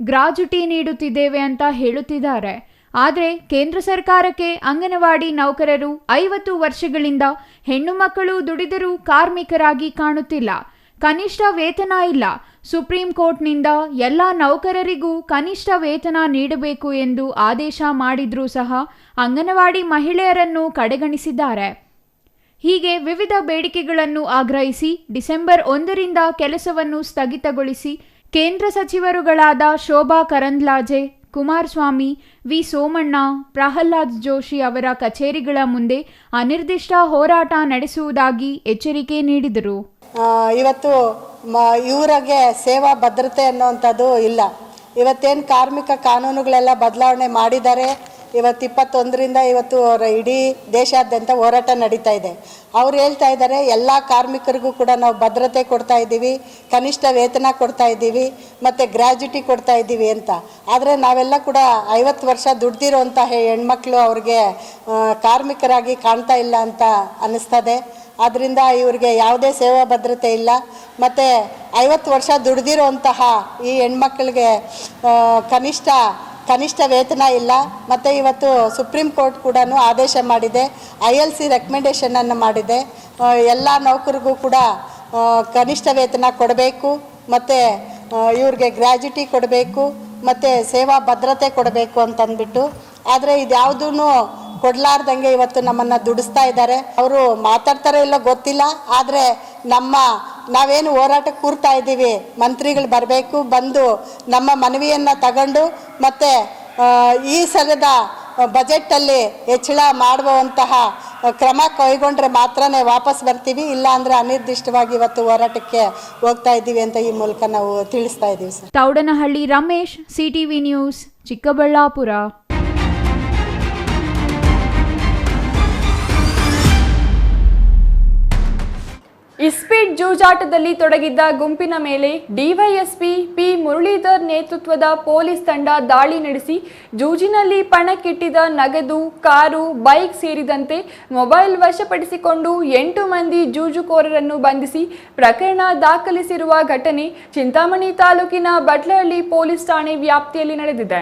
ಗ್ರಾಜ್ಯುಟಿ ನೀಡುತ್ತಿದ್ದೇವೆ ಅಂತ ಹೇಳುತ್ತಿದ್ದಾರೆ. ಆದರೆ ಕೇಂದ್ರ ಸರ್ಕಾರಕ್ಕೆ ಅಂಗನವಾಡಿ ನೌಕರರು 50 ವರ್ಷಗಳಿಂದ ಹೆಣ್ಣು ಮಕ್ಕಳು ದುಡಿದರೂ ಕಾರ್ಮಿಕರಾಗಿ ಕಾಣುತ್ತಿಲ್ಲ. ಕನಿಷ್ಠ ವೇತನ ಇಲ್ಲ. ಸುಪ್ರೀಂ ಕೋರ್ಟ್ನಿಂದ ಎಲ್ಲ ನೌಕರರಿಗೂ ಕನಿಷ್ಠ ವೇತನ ನೀಡಬೇಕು ಎಂದು ಆದೇಶ ಮಾಡಿದ್ರೂ ಸಹ ಅಂಗನವಾಡಿ ಮಹಿಳೆಯರನ್ನು ಕಡೆಗಣಿಸಿದ್ದಾರೆ. ಹೀಗೆ ವಿವಿಧ ಬೇಡಿಕೆಗಳನ್ನು ಆಗ್ರಹಿಸಿ ಡಿಸೆಂಬರ್ 1ರಿಂದ ಕೆಲಸವನ್ನು ಸ್ಥಗಿತಗೊಳಿಸಿ ಕೇಂದ್ರ ಸಚಿವರುಗಳಾದ ಶೋಭಾ ಕರಂದ್ಲಾಜೆ, ಕುಮಾರಸ್ವಾಮಿ, ವಿ ಸೋಮಣ್ಣ, ಪ್ರಹ್ಲಾದ್ ಜೋಶಿ ಅವರ ಕಚೇರಿಗಳ ಮುಂದೆ ಅನಿರ್ದಿಷ್ಟ ಹೋರಾಟ ನಡೆಸುವುದಾಗಿ ಎಚ್ಚರಿಕೆ ನೀಡಿದರು. ಇವತ್ತು ಇವರಿಗೆ ಸೇವಾ ಭದ್ರತೆ ಅನ್ನೋವಂಥದ್ದು ಇಲ್ಲ. ಇವತ್ತೇನು ಕಾರ್ಮಿಕ ಕಾನೂನುಗಳೆಲ್ಲ ಬದಲಾವಣೆ ಮಾಡಿದ್ದಾರೆ. ಇವತ್ತು 21ರಿಂದ ಇವತ್ತು ಇಡೀ ದೇಶಾದ್ಯಂತ ಹೋರಾಟ ನಡೀತಾ ಇದೆ. ಅವ್ರು ಹೇಳ್ತಾ ಇದ್ದಾರೆ ಎಲ್ಲ ಕಾರ್ಮಿಕರಿಗೂ ಕೂಡ ನಾವು ಭದ್ರತೆ ಕೊಡ್ತಾ ಇದ್ದೀವಿ, ಕನಿಷ್ಠ ವೇತನ ಕೊಡ್ತಾ ಇದ್ದೀವಿ, ಮತ್ತು ಗ್ರ್ಯಾಜ್ಯುಟಿ ಕೊಡ್ತಾ ಇದ್ದೀವಿ ಅಂತ. ಆದರೆ ನಾವೆಲ್ಲ ಕೂಡ 50 ವರ್ಷ ದುಡ್ದಿರೋಂಥ ಹೆಣ್ಮಕ್ಳು ಅವ್ರಿಗೆ ಕಾರ್ಮಿಕರಾಗಿ ಕಾಣ್ತಾ ಇಲ್ಲ ಅಂತ ಅನ್ನಿಸ್ತದೆ. ಆದ್ದರಿಂದ ಇವ್ರಿಗೆ ಯಾವುದೇ ಸೇವಾ ಭದ್ರತೆ ಇಲ್ಲ. ಮತ್ತು 50 ವರ್ಷ ದುಡ್ದಿರೋಂತಹ ಈ ಹೆಣ್ಮಕ್ಳಿಗೆ ಕನಿಷ್ಠ ವೇತನ ಇಲ್ಲ. ಮತ್ತು ಇವತ್ತು ಸುಪ್ರೀಂ ಕೋರ್ಟ್ ಕೂಡ ಆದೇಶ ಮಾಡಿದೆ, ILC ರೆಕಮೆಂಡೇಷನನ್ನು ಮಾಡಿದೆ. ಎಲ್ಲ ನೌಕರಿಗೂ ಕೂಡ ಕನಿಷ್ಠ ವೇತನ ಕೊಡಬೇಕು, ಮತ್ತು ಇವ್ರಿಗೆ ಗ್ರ್ಯಾಜ್ಯುಟಿ ಕೊಡಬೇಕು, ಮತ್ತು ಸೇವಾ ಭದ್ರತೆ ಕೊಡಬೇಕು ಅಂತಂದ್ಬಿಟ್ಟು. ಆದರೆ ಇದ್ಯಾವುದೂ ಕೊಡಲಾರ್ದಂಗೆ ಇವತ್ತು ನಮ್ಮನ್ನು ದುಡಿಸ್ತಾ ಇದ್ದಾರೆ. ಅವರು ಮಾತಾಡ್ತಾರೋ ಇಲ್ಲೋ ಗೊತ್ತಿಲ್ಲ. ಆದರೆ ನಾವೇನು ಹೋರಾಟಕ್ಕೆ ಕೂರ್ತಾ ಇದ್ದೀವಿ, ಮಂತ್ರಿಗಳು ಬರಬೇಕು, ಬಂದು ನಮ್ಮ ಮನವಿಯನ್ನು ತಗೊಂಡು ಮತ್ತು ಈ ಸಲದ ಬಜೆಟಲ್ಲಿ ಹೆಚ್ಚಳ ಮಾಡುವಂತಹ ಕ್ರಮ ಕೈಗೊಂಡ್ರೆ ಮಾತ್ರನೇ ವಾಪಸ್ ಬರ್ತೀವಿ, ಇಲ್ಲ ಅಂದರೆ ಅನಿರ್ದಿಷ್ಟವಾಗಿ ಇವತ್ತು ಹೋರಾಟಕ್ಕೆ ಹೋಗ್ತಾ ಇದ್ದೀವಿ ಅಂತ ಈ ಮೂಲಕ ನಾವು ತಿಳಿಸ್ತಾ ಇದ್ದೀವಿ sir. Thoudanahalli Ramesh, CTV news, Chikkaballapura. ಇಸ್ಪೀಟ್ ಜೂಜಾಟದಲ್ಲಿ ತೊಡಗಿದ್ದ ಗುಂಪಿನ ಮೇಲೆ ಡಿವೈಎಸ್ಪಿ ಪಿ ಮುರಳೀಧರ್ ನೇತೃತ್ವದ ಪೊಲೀಸ್ ತಂಡ ದಾಳಿ ನಡೆಸಿ ಜೂಜಿನಲ್ಲಿ ಪಣಕ್ಕಿಟ್ಟಿದ್ದ ನಗದು, ಕಾರು, ಬೈಕ್ ಸೇರಿದಂತೆ ಮೊಬೈಲ್ ವಶಪಡಿಸಿಕೊಂಡು 8 ಮಂದಿ ಜೂಜುಕೋರರನ್ನು ಬಂಧಿಸಿ ಪ್ರಕರಣ ದಾಖಲಿಸಿರುವ ಘಟನೆ ಚಿಂತಾಮಣಿ ತಾಲೂಕಿನ ಬಟ್ಲಹಳ್ಳಿ ಪೊಲೀಸ್ ಠಾಣೆ ವ್ಯಾಪ್ತಿಯಲ್ಲಿ ನಡೆದಿದೆ.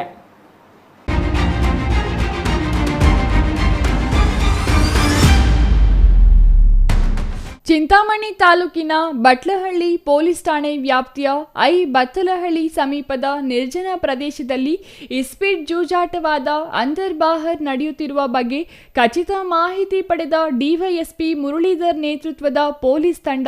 ಚಿಂತಾಮಣಿ ತಾಲೂಕಿನ ಬಟ್ಲಹಳ್ಳಿ ಪೊಲೀಸ್ ಠಾಣೆ ವ್ಯಾಪ್ತಿಯ ಬತ್ತಲಹಳ್ಳಿ ಸಮೀಪದ ನಿರ್ಜನ ಪ್ರದೇಶದಲ್ಲಿ ಇಸ್ಪೀಟ್ ಜೂಜಾಟವಾದ ಅಂದರ್ಬಾಹರ್ ನಡೆಯುತ್ತಿರುವ ಬಗ್ಗೆ ಖಚಿತ ಮಾಹಿತಿ ಪಡೆದ ಡಿವೈಎಸ್ಪಿ ಮುರಳೀಧರ್ ನೇತೃತ್ವದ ಪೊಲೀಸ್ ತಂಡ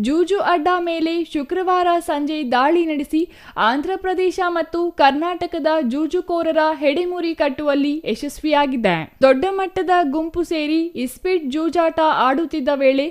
ಜೂಜು ಅಡ್ಡ ಮೇಲೆ ಶುಕ್ರವಾರ ಸಂಜೆ ದಾಳಿ ನಡೆಸಿ ಆಂಧ್ರಪ್ರದೇಶ ಮತ್ತು ಕರ್ನಾಟಕದ ಜೂಜುಕೋರರ ಹೆಡೆಮುರಿ ಕಟ್ಟುವಲ್ಲಿ ಯಶಸ್ವಿಯಾಗಿದೆ. ದೊಡ್ಡ ಮಟ್ಟದ ಗುಂಪು ಸೇರಿ ಇಸ್ಪೀಟ್ ಜೂಜಾಟ ಆಡುತ್ತಿದ್ದ ವೇಳೆ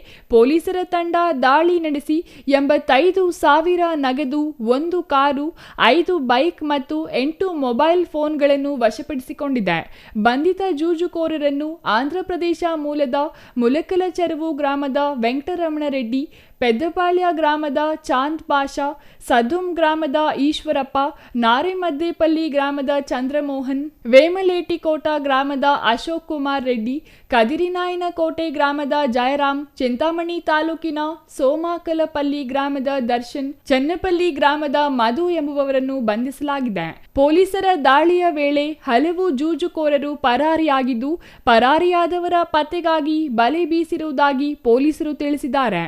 ಪೊಲೀಸರ ತಂಡ ದಾಳಿ ನಡೆಸಿ 85,000 ನಗದು, 1 ಕಾರು, 5 ಬೈಕ್ ಮತ್ತು 8 ಮೊಬೈಲ್ ಫೋನ್ಗಳನ್ನು ವಶಪಡಿಸಿಕೊಂಡಿದೆ. ಬಂಧಿತ ಜೂಜುಕೋರರನ್ನು ಆಂಧ್ರಪ್ರದೇಶ ಮೂಲದ ಮುಲಕಲಚೆರುವು ಗ್ರಾಮದ ವೆಂಕಟರಮಣ ರೆಡ್ಡಿ, ಪೆದ್ದಪಾಳ್ಯ ಗ್ರಾಮದ ಚಾಂದ್ ಪಾಷಾ, ಸದುಂ ಗ್ರಾಮದ ಈಶ್ವರಪ್ಪ, ನಾರೆಮದ್ದೇಪಲ್ಲಿ ಗ್ರಾಮದ ಚಂದ್ರಮೋಹನ್, ವೇಮಲೇಟಿಕೋಟ ಗ್ರಾಮದ ಅಶೋಕ್ ಕುಮಾರ್ ರೆಡ್ಡಿ, ಕದಿರಿನಾಯನಕೋಟೆ ಗ್ರಾಮದ ಜಯರಾಮ್, ಚಿಂತಾಮಣಿ ತಾಲೂಕಿನ ಸೋಮಾಕಲಪಲ್ಲಿ ಗ್ರಾಮದ ದರ್ಶನ್, ಚನ್ನಪಲ್ಲಿ ಗ್ರಾಮದ ಮಧು ಎಂಬುವವರನ್ನು ಬಂಧಿಸಲಾಗಿದೆ. ಪೊಲೀಸರ ದಾಳಿಯ ವೇಳೆ ಹಲವು ಜೂಜುಕೋರರು ಪರಾರಿಯಾಗಿದ್ದು, ಪರಾರಿಯಾದವರ ಪತ್ತೆಗಾಗಿ ಬಲೆ ಬೀಸಿರುವುದಾಗಿ ಪೊಲೀಸರು ತಿಳಿಸಿದ್ದಾರೆ.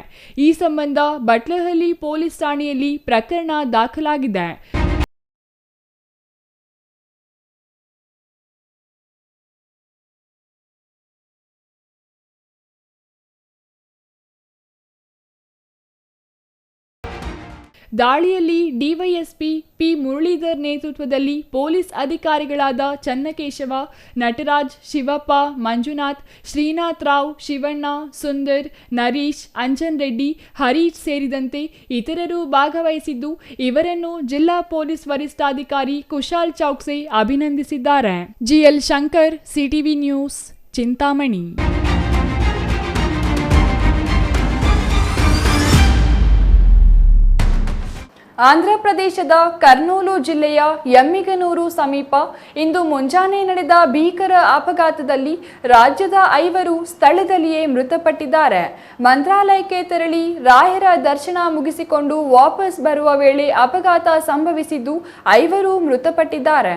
ಈ ಸಂಬಂಧ ಬಟ್ಲಹಳ್ಳಿ ಪೊಲೀಸ್ ಠಾಣೆಯಲ್ಲಿ ಪ್ರಕರಣ ದಾಖಲಾಗಿದೆ. ದಾಳಿಯಲ್ಲಿ ಡಿವೈಎಸ್ಪಿ ಪಿ ಮುರಳೀಧರ್ ನೇತೃತ್ವದಲ್ಲಿ ಪೊಲೀಸ್ ಅಧಿಕಾರಿಗಳಾದ ಚನ್ನಕೇಶವ, ನಟರಾಜ್, ಶಿವಪ್ಪ, ಮಂಜುನಾಥ್, ಶ್ರೀನಾಥ್ ರಾವ್, ಶಿವಣ್ಣ, ಸುಂದರ್, ನರೀಶ್, ಅಂಜನ್ ರೆಡ್ಡಿ, ಹರೀಶ್ ಸೇರಿದಂತೆ ಇತರರು ಭಾಗವಹಿಸಿದ್ದು, ಇವರನ್ನು ಜಿಲ್ಲಾ ಪೊಲೀಸ್ ವರಿಷ್ಠಾಧಿಕಾರಿ ಕುಶಾಲ್ ಚೌಕ್ಸೆ ಅಭಿನಂದಿಸಿದ್ದಾರೆ. GL Shankar, CTV news, Chintamani. ಆಂಧ್ರಪ್ರದೇಶದ ಕರ್ನೂಲು ಜಿಲ್ಲೆಯ ಎಮ್ಮಿಗನೂರು ಸಮೀಪ ಇಂದು ಮುಂಜಾನೆ ನಡೆದ ಭೀಕರ ಅಪಘಾತದಲ್ಲಿ ರಾಜ್ಯದ 5 ಸ್ಥಳದಲ್ಲಿಯೇ ಮೃತಪಟ್ಟಿದ್ದಾರೆ. ಮಂತ್ರಾಲಯಕ್ಕೆ ತೆರಳಿ ರಾಯರ ದರ್ಶನ ಮುಗಿಸಿಕೊಂಡು ವಾಪಸ್ ಬರುವ ವೇಳೆ ಅಪಘಾತ ಸಂಭವಿಸಿದ್ದು 5 ಮೃತಪಟ್ಟಿದ್ದಾರೆ.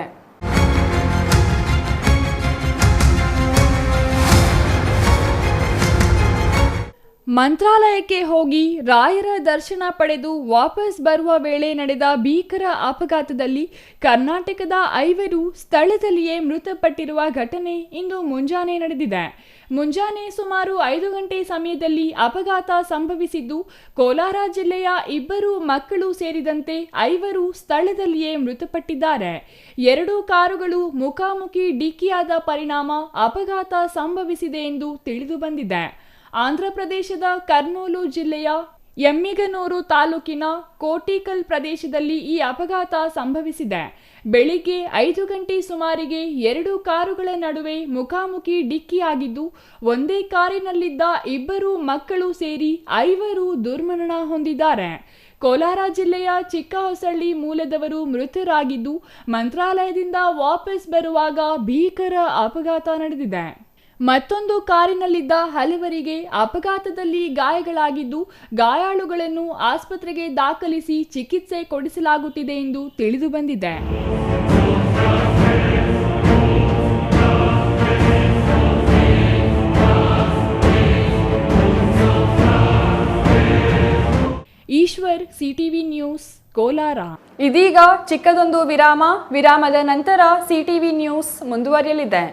ಮಂತ್ರಾಲಯಕ್ಕೆ ಹೋಗಿ ರಾಯರ ದರ್ಶನ ಪಡೆದು ವಾಪಸ್ ಬರುವ ವೇಳೆ ನಡೆದ ಭೀಕರ ಅಪಘಾತದಲ್ಲಿ ಕರ್ನಾಟಕದ 5 ಸ್ಥಳದಲ್ಲಿಯೇ ಮೃತಪಟ್ಟಿರುವ ಘಟನೆ ಇಂದು ಮುಂಜಾನೆ ನಡೆದಿದೆ. ಮುಂಜಾನೆ ಸುಮಾರು 5 ಗಂಟೆ ಸಮಯದಲ್ಲಿ ಅಪಘಾತ ಸಂಭವಿಸಿದ್ದು, ಕೋಲಾರ ಜಿಲ್ಲೆಯ 2 ಮಕ್ಕಳು ಸೇರಿದಂತೆ 5 ಸ್ಥಳದಲ್ಲಿಯೇ ಮೃತಪಟ್ಟಿದ್ದಾರೆ. 2 ಕಾರುಗಳು ಮುಖಾಮುಖಿ ಡಿಕ್ಕಿಯಾದ ಪರಿಣಾಮ ಅಪಘಾತ ಸಂಭವಿಸಿದೆ ಎಂದು ತಿಳಿದು ಬಂದಿದೆ. ಆಂಧ್ರಪ್ರದೇಶದ ಕರ್ನೂಲು ಜಿಲ್ಲೆಯ ಎಮ್ಮಿಗನೂರು ತಾಲೂಕಿನ ಕೋಟಿಕಲ್ ಪ್ರದೇಶದಲ್ಲಿ ಈ ಅಪಘಾತ ಸಂಭವಿಸಿದೆ. ಬೆಳಿಗ್ಗೆ 5 ಗಂಟೆ ಸುಮಾರಿಗೆ 2 ಕಾರುಗಳ ನಡುವೆ ಮುಖಾಮುಖಿ ಡಿಕ್ಕಿಯಾಗಿದ್ದು, ಒಂದೇ ಕಾರಿನಲ್ಲಿದ್ದ 2 ಮಕ್ಕಳು ಸೇರಿ 5 ದುರ್ಮರಣ ಹೊಂದಿದ್ದಾರೆ. ಕೋಲಾರ ಜಿಲ್ಲೆಯ ಚಿಕ್ಕಹೊಸಳ್ಳಿ ಮೂಲದವರು ಮೃತರಾಗಿದ್ದು, ಮಂತ್ರಾಲಯದಿಂದ ವಾಪಸ್ ಬರುವಾಗ ಭೀಕರ ಅಪಘಾತ ನಡೆದಿದೆ. ಮತ್ತೊಂದು ಕಾರಿನಲ್ಲಿದ್ದ ಹಲವರಿಗೆ ಅಪಘಾತದಲ್ಲಿ ಗಾಯಗಳಾಗಿದ್ದು, ಗಾಯಾಳುಗಳನ್ನು ಆಸ್ಪತ್ರೆಗೆ ದಾಖಲಿಸಿ ಚಿಕಿತ್ಸೆ ಕೊಡಿಸಲಾಗುತ್ತಿದೆ ಎಂದು ತಿಳಿದು ಬಂದಿದೆ. Eshwar, CTV news, Kolar. ಇದೀಗ ಚಿಕ್ಕದೊಂದು ವಿರಾಮದ ನಂತರ ಸಿಟಿವಿ ನ್ಯೂಸ್ ಮುಂದುವರಿಯಲಿದೆ.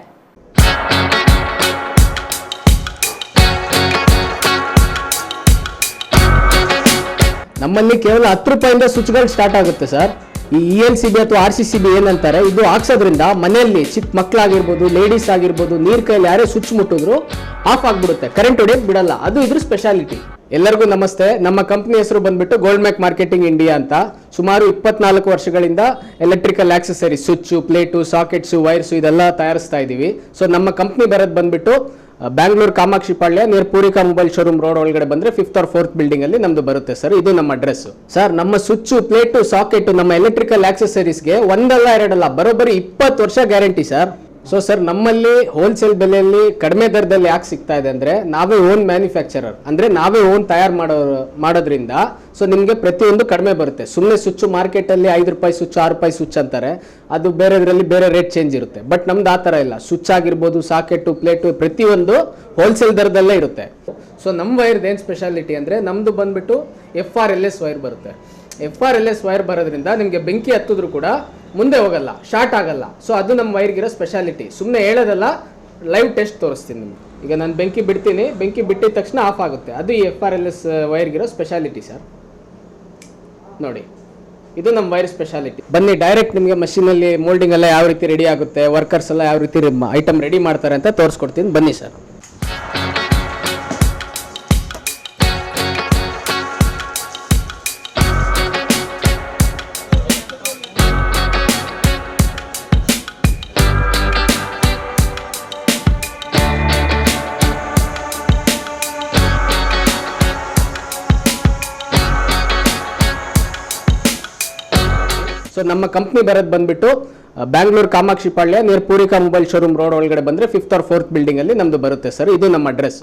ನಮ್ಮಲ್ಲಿ ಕೇವಲ 10 ರೂಪಾಯಿಂದ ಸ್ವಿಚ್ಗಳು ಸ್ಟಾರ್ಟ್ ಆಗುತ್ತೆ ಸರ್. ಈ ELCB ಅಥವಾ RCCB ಏನಂತಾರೆ, ಇದು ಹಾಕ್ಸೋದ್ರಿಂದ ಮನೆಯಲ್ಲಿ ಚಿಕ್ಕ ಮಕ್ಕಳಾಗಿರ್ಬೋದು, ಲೇಡೀಸ್ ಆಗಿರ್ಬೋದು, ನೀರ್ ಕೈಯಲ್ಲಿ ಯಾರೇ ಸ್ವಿಚ್ ಮುಟ್ಟಿದ್ರು ಆಫ್ ಆಗ್ಬಿಡುತ್ತೆ, ಕರೆಂಟ್ ಹೊಡೆಯಕ್ ಬಿಡಲ್ಲ. ಅದು ಇದ್ರ ಸ್ಪೆಷಾಲಿಟಿ. ಎಲ್ಲರಿಗೂ ನಮಸ್ತೆ. ನಮ್ಮ ಕಂಪ್ನಿ ಹೆಸರು ಬಂದ್ಬಿಟ್ಟು ಗೋಲ್ಡ್ ಮ್ಯಾಕ್ ಮಾರ್ಕೆಟಿಂಗ್ ಇಂಡಿಯಾ ಅಂತ. ಸುಮಾರು 24 ವರ್ಷಗಳಿಂದ electrical accessories, switch, plate, sockets, wires ಇದೆಲ್ಲ ತಯಾರಿಸ್ತಾ ಇದೀವಿ. ಸೊ ನಮ್ಮ ಕಂಪ್ನಿ ಬರೋದು ಬಂದ್ಬಿಟ್ಟು ಬ್ಯಾಂಗ್ಳೂರು ಕಾಮಾಕ್ಷಿ ಪಾಳ್ಯ ನಿಯರ್ ಪೂರಿಕಾ ಮೊಬೈಲ್ ಶೋರೂಮ್ ರೋಡ್ ಒಳಗಡೆ ಬಂದ್ರೆ 5th or 4th ಬಿಲ್ಡಿಂಗ್ ಅಲ್ಲಿ ನಮ್ದು ಬರುತ್ತೆ ಸರ್. ಇದು ನಮ್ಮ ಅಡ್ರೆಸ್ ಸರ್. ನಮ್ಮ ಸ್ವಿಚ್, ಪ್ಲೇಟು, ಸಾಕೆಟ್, ನಮ್ಮ ಎಲೆಕ್ಟ್ರಿಕಲ್ ಆಕ್ಸೆಸರೀಸ್ಗೆ ಒಂದಲ್ಲ ಎರಡಲ್ಲ ಬರೋಬ್ಬರಿ 20 ವರ್ಷ ಗ್ಯಾರಂಟಿ ಸರ್. ಸೊ ಸರ್, ನಮ್ಮಲ್ಲಿ ಹೋಲ್ಸೇಲ್ ಬೆಲೆಯಲ್ಲಿ ಕಡಿಮೆ ದರದಲ್ಲಿ ಯಾಕೆ ಸಿಗ್ತಾ ಇದೆ ಅಂದ್ರೆ, ನಾವೇ ಓನ್ ಮ್ಯಾನುಫ್ಯಾಕ್ಚರರ್, ಅಂದ್ರೆ ನಾವೇ ಓನ್ ತಯಾರು ಮಾಡೋದ್ರಿಂದ ಸೊ ನಿಮಗೆ ಪ್ರತಿಯೊಂದು ಕಡಿಮೆ ಬರುತ್ತೆ. ಸುಮ್ಮನೆ ಸ್ವಿಚ್ ಮಾರ್ಕೆಟ್ ಅಲ್ಲಿ 5 ರೂಪಾಯಿ ಸ್ವಿಚ್, 6 ರೂಪಾಯಿ ಸ್ವಿಚ್ ಅಂತಾರೆ, ಅದು ಬೇರೆದ್ರಲ್ಲಿ ಬೇರೆ ರೇಟ್ ಚೇಂಜ್ ಇರುತ್ತೆ. ಬಟ್ ನಮ್ದು ಆ ಥರ ಇಲ್ಲ. ಸ್ವಿಚ್ ಆಗಿರ್ಬೋದು, ಸಾಕೆಟು, ಪ್ಲೇಟು ಪ್ರತಿಯೊಂದು ಹೋಲ್ಸೇಲ್ ದರದಲ್ಲೇ ಇರುತ್ತೆ. ಸೊ ನಮ್ಮ ವೈರ್ದು ಏನು ಸ್ಪೆಷಾಲಿಟಿ ಅಂದರೆ, ನಮ್ಮದು ಬಂದ್ಬಿಟ್ಟು FRLS ವೈರ್ ಬರುತ್ತೆ. FRLS ವೈರ್ ಬರೋದ್ರಿಂದ ನಿಮಗೆ ಬೆಂಕಿ ಹತ್ತಿದ್ರು ಕೂಡ ಮುಂದೆ ಹೋಗಲ್ಲ, ಶಾರ್ಟ್ ಆಗಲ್ಲ. ಸೊ ಅದು ನಮ್ಮ ವೈರ್ಗಿರೋ ಸ್ಪೆಷಾಲಿಟಿ. ಸುಮ್ಮನೆ ಹೇಳೋದಲ್ಲ, ಲೈವ್ ಟೆಸ್ಟ್ ತೋರಿಸ್ತೀನಿ ನಿಮ್ಗೆ. ಈಗ ನಾನು ಬೆಂಕಿ ಬಿಡ್ತೀನಿ, ಬೆಂಕಿ ಬಿಟ್ಟಿದ ತಕ್ಷಣ ಆಫ್ ಆಗುತ್ತೆ. ಅದು ಈ FRLS ವೈರ್ಗಿರೋ ಸ್ಪೆಷಾಲಿಟಿ ಸರ್. ನೋಡಿ, ಇದು ನಮ್ಮ ವೈರ್ ಸ್ಪೆಷಾಲಿಟಿ. ಬನ್ನಿ ಡೈರೆಕ್ಟ್ ನಿಮಗೆ ಮಷೀನಲ್ಲಿ ಮೋಲ್ಡಿಂಗ್ ಎಲ್ಲ ಯಾವ ರೀತಿ ರೆಡಿ ಆಗುತ್ತೆ, ವರ್ಕರ್ಸ್ ಎಲ್ಲ ಯಾವ ರೀತಿ ಐಟಮ್ ರೆಡಿ ಮಾಡ್ತಾರೆ ಅಂತ ತೋರಿಸ್ಕೊಡ್ತೀನಿ. ಬನ್ನಿ ಸರ್. ಸೊ ನಮ್ಮ ಕಂಪ್ನಿ ಬರೋದು ಬಂದ್ಬಿಟ್ಟು ಬ್ಯಾಂಗ್ಳೂರು ಕಾಮಾಕ್ಷಿ ಪಾಳ್ಯ ನಿಯರ್ ಪೂರಿಕಾ ಮೊಬೈಲ್ ಶೋರೂಮ್ ರೋಡ್ ಒಳಗಡೆ ಬಂದ್ರೆ 5th or 4th ಬಿಲ್ಡಿಂಗ್ ಅಲ್ಲಿ ನಮ್ದು ಬರುತ್ತೆ ಸರ್. ಇದು ನಮ್ಮ ಅಡ್ರೆಸ್.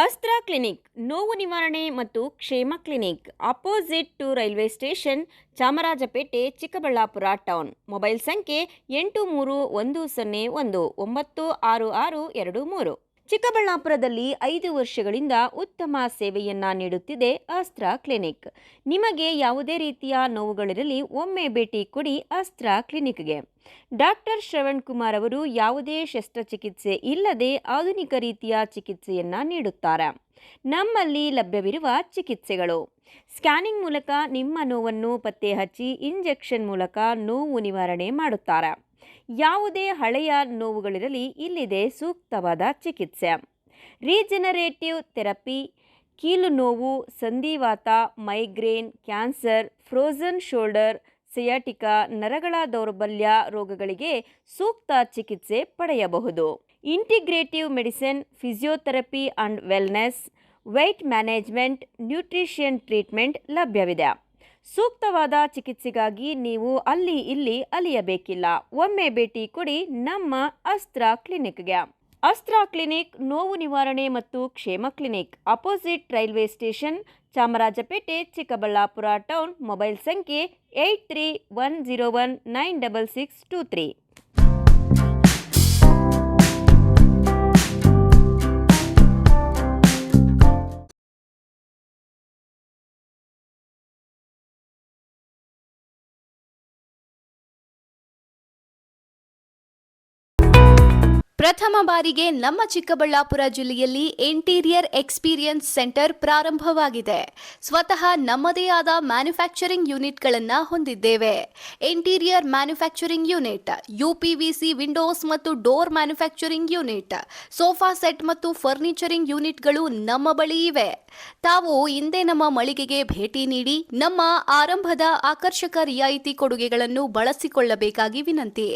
ಅಸ್ತ್ರ ಕ್ಲಿನಿಕ್, ನೋವು ನಿವಾರಣೆ ಮತ್ತು ಕ್ಷೇಮ clinic, opposite to railway station, Chamarajpet, Chikkaballapur town. Mobile ಸಂಖ್ಯೆ 8311966623. ಚಿಕ್ಕಬಳ್ಳಾಪುರದಲ್ಲಿ 5 ವರ್ಷಗಳಿಂದ ಉತ್ತಮ ಸೇವೆಯನ್ನ ನೀಡುತ್ತಿದೆ ಅಸ್ತ್ರ ಕ್ಲಿನಿಕ್. ನಿಮಗೆ ಯಾವುದೇ ರೀತಿಯ ನೋವುಗಳಿರಲಿ ಒಮ್ಮೆ ಭೇಟಿ ಕೊಡಿ ಅಸ್ತ್ರ ಕ್ಲಿನಿಕ್ಗೆ. ಡಾಕ್ಟರ್ ಶ್ರವಣ್ ಕುಮಾರ್ ಅವರು ಯಾವುದೇ ಶಸ್ತ್ರಚಿಕಿತ್ಸೆ ಇಲ್ಲದೆ ಆಧುನಿಕ ರೀತಿಯ ಚಿಕಿತ್ಸೆಯನ್ನ ನೀಡುತ್ತಾರೆ. ನಮ್ಮಲ್ಲಿ ಲಭ್ಯವಿರುವ ಚಿಕಿತ್ಸೆಗಳು: ಸ್ಕ್ಯಾನಿಂಗ್ ಮೂಲಕ ನಿಮ್ಮ ನೋವನ್ನು ಪತ್ತೆ ಹಚ್ಚಿ ಇಂಜೆಕ್ಷನ್ ಮೂಲಕ ನೋವು ನಿವಾರಣೆ ಮಾಡುತ್ತಾರೆ. ಯಾವುದೇ ಹಳೆಯ ನೋವುಗಳಿರಲಿ ಇಲ್ಲಿದೆ ಸೂಕ್ತವಾದ ಚಿಕಿತ್ಸೆ. ರೀಜನರೇಟಿವ್ ಥೆರಪಿ, ಕೀಲು ನೋವು, ಸಂಧಿವಾತ, migraine, cancer, frozen shoulder, sciatica, ನರಗಳ ದೌರ್ಬಲ್ಯ ರೋಗಗಳಿಗೆ ಸೂಕ್ತ ಚಿಕಿತ್ಸೆ ಪಡೆಯಬಹುದು. Integrative medicine, physiotherapy and wellness, weight management, nutrition treatment ಲಭ್ಯವಿದೆ. ಸೂಕ್ತವಾದ ಚಿಕಿತ್ಸೆಗಾಗಿ ನೀವು ಅಲ್ಲಿ ಇಲ್ಲಿ ಅಲಿಯಬೇಕಿಲ್ಲ. ಒಮ್ಮೆ ಭೇಟಿ ಕೊಡಿ ನಮ್ಮ ಅಸ್ತ್ರ ಕ್ಲಿನಿಕ್ಗೆ. ಅಸ್ತ್ರ ಕ್ಲಿನಿಕ್ ನೋವು ನಿವಾರಣೆ ಮತ್ತು ಕ್ಷೇಮ clinic, opposite railway station, Chamarajpet, Chikkaballapur town. Mobile ಸಂಖ್ಯೆ 8310196623. ಪ್ರಥಮ ಬಾರಿಗೆ ನಮ್ಮ ಚಿಕ್ಕಬಳ್ಳಾಪುರ ಜಿಲ್ಲೆಯಲ್ಲಿ ಇಂಟೀರಿಯರ್ ಎಕ್ಸ್ಪೀರಿಯನ್ಸ್ ಸೆಂಟರ್ ಪ್ರಾರಂಭವಾಗಿದೆ. ಸ್ವತಃ ನಮ್ಮದೇ ಆದ ಮ್ಯಾನುಫ್ಯಾಕ್ಚರಿಂಗ್ ಯೂನಿಟ್ಗಳನ್ನು ಹೊಂದಿದ್ದೇವೆ. Interior manufacturing unit, UPVC windows ಮತ್ತು door manufacturing unit, sofa set ಮತ್ತು ಫರ್ನಿಚರಿಂಗ್ ಯೂನಿಟ್ಗಳು ನಮ್ಮ ಬಳಿ ಇವೆ. ತಾವು ಹಿಂದೆ ನಮ್ಮ ಮಳಿಗೆಗೆ ಭೇಟಿ ನೀಡಿ ನಮ್ಮ ಆರಂಭದ ಆಕರ್ಷಕ ರಿಯಾಯಿತಿ ಕೊಡುಗೆಗಳನ್ನು ಬಳಸಿಕೊಳ್ಳಬೇಕಾಗಿ ವಿನಂತಿ.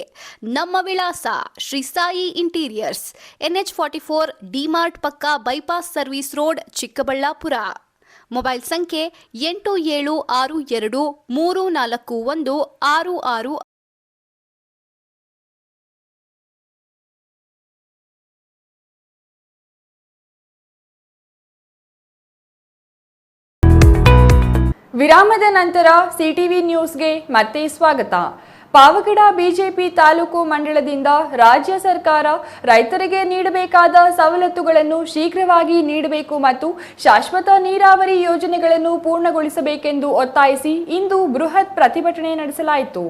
ನಮ್ಮ ವಿಳಾಸ ಶ್ರೀ ಸಾಯಿ ಇಂಟೀರಿಯರ್ಸ್, NH44, ಡಿಮಾರ್ಟ್ ಪಕ್ಕ, bypass service road, Chikkaballapur. Mobile ಸಂಖ್ಯೆ 8762341666. ವಿರಾಮದ ನಂತರ CTV ನ್ಯೂಸ್ಗೆ ಮತ್ತೆ ಸ್ವಾಗತ. ಪಾವಗಡ ಬಿಜೆಪಿ ತಾಲೂಕು ಮಂಡಳದಿಂದ ರಾಜ್ಯ ಸರ್ಕಾರ ರೈತರಿಗೆ ನೀಡಬೇಕಾದ ಸವಲತ್ತುಗಳನ್ನು ಶೀಘ್ರವಾಗಿ ನೀಡಬೇಕು ಮತ್ತು ಶಾಶ್ವತ ನೀರಾವರಿ ಯೋಜನೆಗಳನ್ನು ಪೂರ್ಣಗೊಳಿಸಬೇಕೆಂದು ಒತ್ತಾಯಿಸಿ ಇಂದು ಬೃಹತ್ ಪ್ರತಿಭಟನೆ ನಡೆಸಲಾಯಿತು.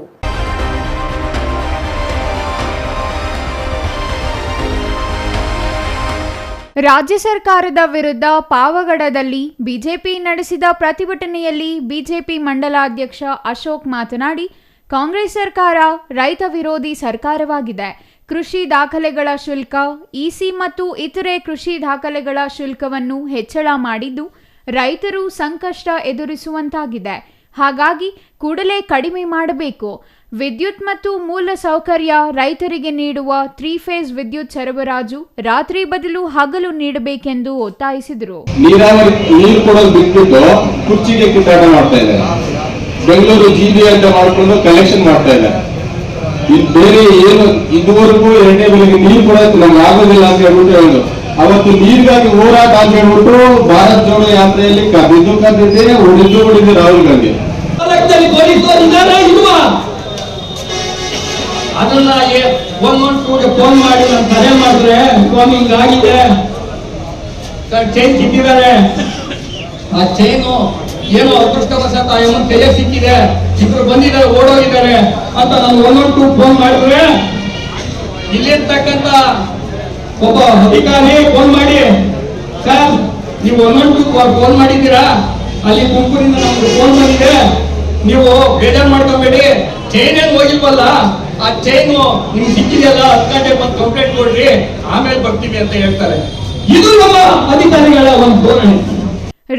ರಾಜ್ಯ ಸರ್ಕಾರದ ವಿರುದ್ಧ ಪಾವಗಡದಲ್ಲಿ ಬಿಜೆಪಿ ನಡೆಸಿದ ಪ್ರತಿಭಟನೆಯಲ್ಲಿ ಬಿಜೆಪಿ ಮಂಡಲಾಧ್ಯಕ್ಷ ಅಶೋಕ್ ಮಾತನಾಡಿ, ಕಾಂಗ್ರೆಸ್ ಸರ್ಕಾರ ರೈತ ವಿರೋಧಿ ಸರ್ಕಾರವಾಗಿದೆ. ಕೃಷಿ ದಾಖಲೆಗಳ ಶುಲ್ಕ, ಇಸಿ ಮತ್ತು ಇತರೆ ಕೃಷಿ ದಾಖಲೆಗಳ ಶುಲ್ಕವನ್ನು ಹೆಚ್ಚಳ ಮಾಡಿದ್ದು ರೈತರು ಸಂಕಷ್ಟ ಎದುರಿಸುವಂತಾಗಿದೆ. ಹಾಗಾಗಿ ಕೂಡಲೇ ಕಡಿಮೆ ಮಾಡಬೇಕು. ವಿದ್ಯುತ್ ಮತ್ತು ಮೂಲ ಸೌಕರ್ಯ ರೈತರಿಗೆ ನೀಡುವ 3 ಫೇಸ್ ವಿದ್ಯುತ್ ಸರಬರಾಜು ರಾತ್ರಿ ಬದಲು ಹಗಲು ನೀಡಬೇಕೆಂದು ಒತ್ತಾಯಿಸಿದರು. ನೀರಾವರಿ ನೀರು ಕೊಡೋದು ಬಿಟ್ಬಿಟ್ಟು ಕುರ್ಚಿಗೆ ಕಿತ್ತಾಟ ಮಾಡ್ತಾ ಇದ್ದಾರೆ. ಬೆಂಗಳೂರು ಜಿಬಿ ಅಂತ ಮಾಡಿಕೊಂಡು ಕಲೆಕ್ಷನ್ ಮಾಡ್ತಾ ಇದ್ದಾರೆ. ಇದು ಬೇರೆ ಏನು ಇದುವರೆಗೂ 2ನೇ ಬೆಲೆಗೆ ನೀರು ಕೊಡೋಕೆ ನಮ್ಗೆ ಆಗೋದಿಲ್ಲ ಅಂತ ಹೇಳ್ಬಿಟ್ಟು ಹೇಳುದು. ಅವತ್ತು ನೀರಿಗಾಗಿ ಹೋರಾಟ ಅಂತ ಹೇಳ್ಬಿಟ್ಟು ಭಾರತ್ ಜೋಡೋ ಯಾತ್ರೆಯಲ್ಲಿ ಬಿದ್ದು ಕದ್ದಿದ್ದೆ ಉಳಿದು ರಾಹುಲ್ ಗಾಂಧಿ ಅದನ್ನ 112ಗೆ ಫೋನ್ ಮಾಡಿ ನಾನು ಕರೆ ಮಾಡಿದ್ರೆ ಸ್ವಾಮಿ ಹಿಂಗಾಗಿದೆ, ಚೈನ್ ಸಿಕ್ಕಿದ್ದಾರೆ, ಆ ಚೈನು ಏನೋ ಅದೃಷ್ಟವಶಾತ್ ಕೈಯ ಸಿಕ್ಕಿದೆ, ಇಬ್ರು ಬಂದಿದ್ದಾರೆ ಓಡೋಗಿದ್ದಾರೆ ಅಂತ ನಾನು 112 ಫೋನ್ ಮಾಡಿದ್ರೆ ಇಲ್ಲಿರ್ತಕ್ಕಂಥ ಒಬ್ಬ ಅಧಿಕಾರಿ ಫೋನ್ ಮಾಡಿ, ಸರ್ ನೀವು 112 ಫೋನ್ ಮಾಡಿದ್ದೀರಾ, ಅಲ್ಲಿ ತುಮಕೂರಿಂದ ನಮ್ಗೆ ಫೋನ್ ಬಂದಿದೆ, ನೀವು ಬೇಜಾರು ಮಾಡ್ಕೊಬೇಡಿ, ಚೈನ್ ಏನು ಹೋಗಿಲ್ವಲ್ಲ, ಆ ಚೈನು ನಿಮ್ಗೆ ಸಿಕ್ಕಿದೆಯಲ್ಲ 10 ಗಂಟೆಗೆ ಬಂದು ಕಂಪ್ಲೇಂಟ್ ಕೊಡ್ರಿ, ಆಮೇಲೆ ಬರ್ತೀವಿ ಅಂತ ಹೇಳ್ತಾರೆ. ಇದು ನಮ್ಮ ಅಧಿಕಾರಿಗಳ ಒಂದು ಧೋರಣೆ.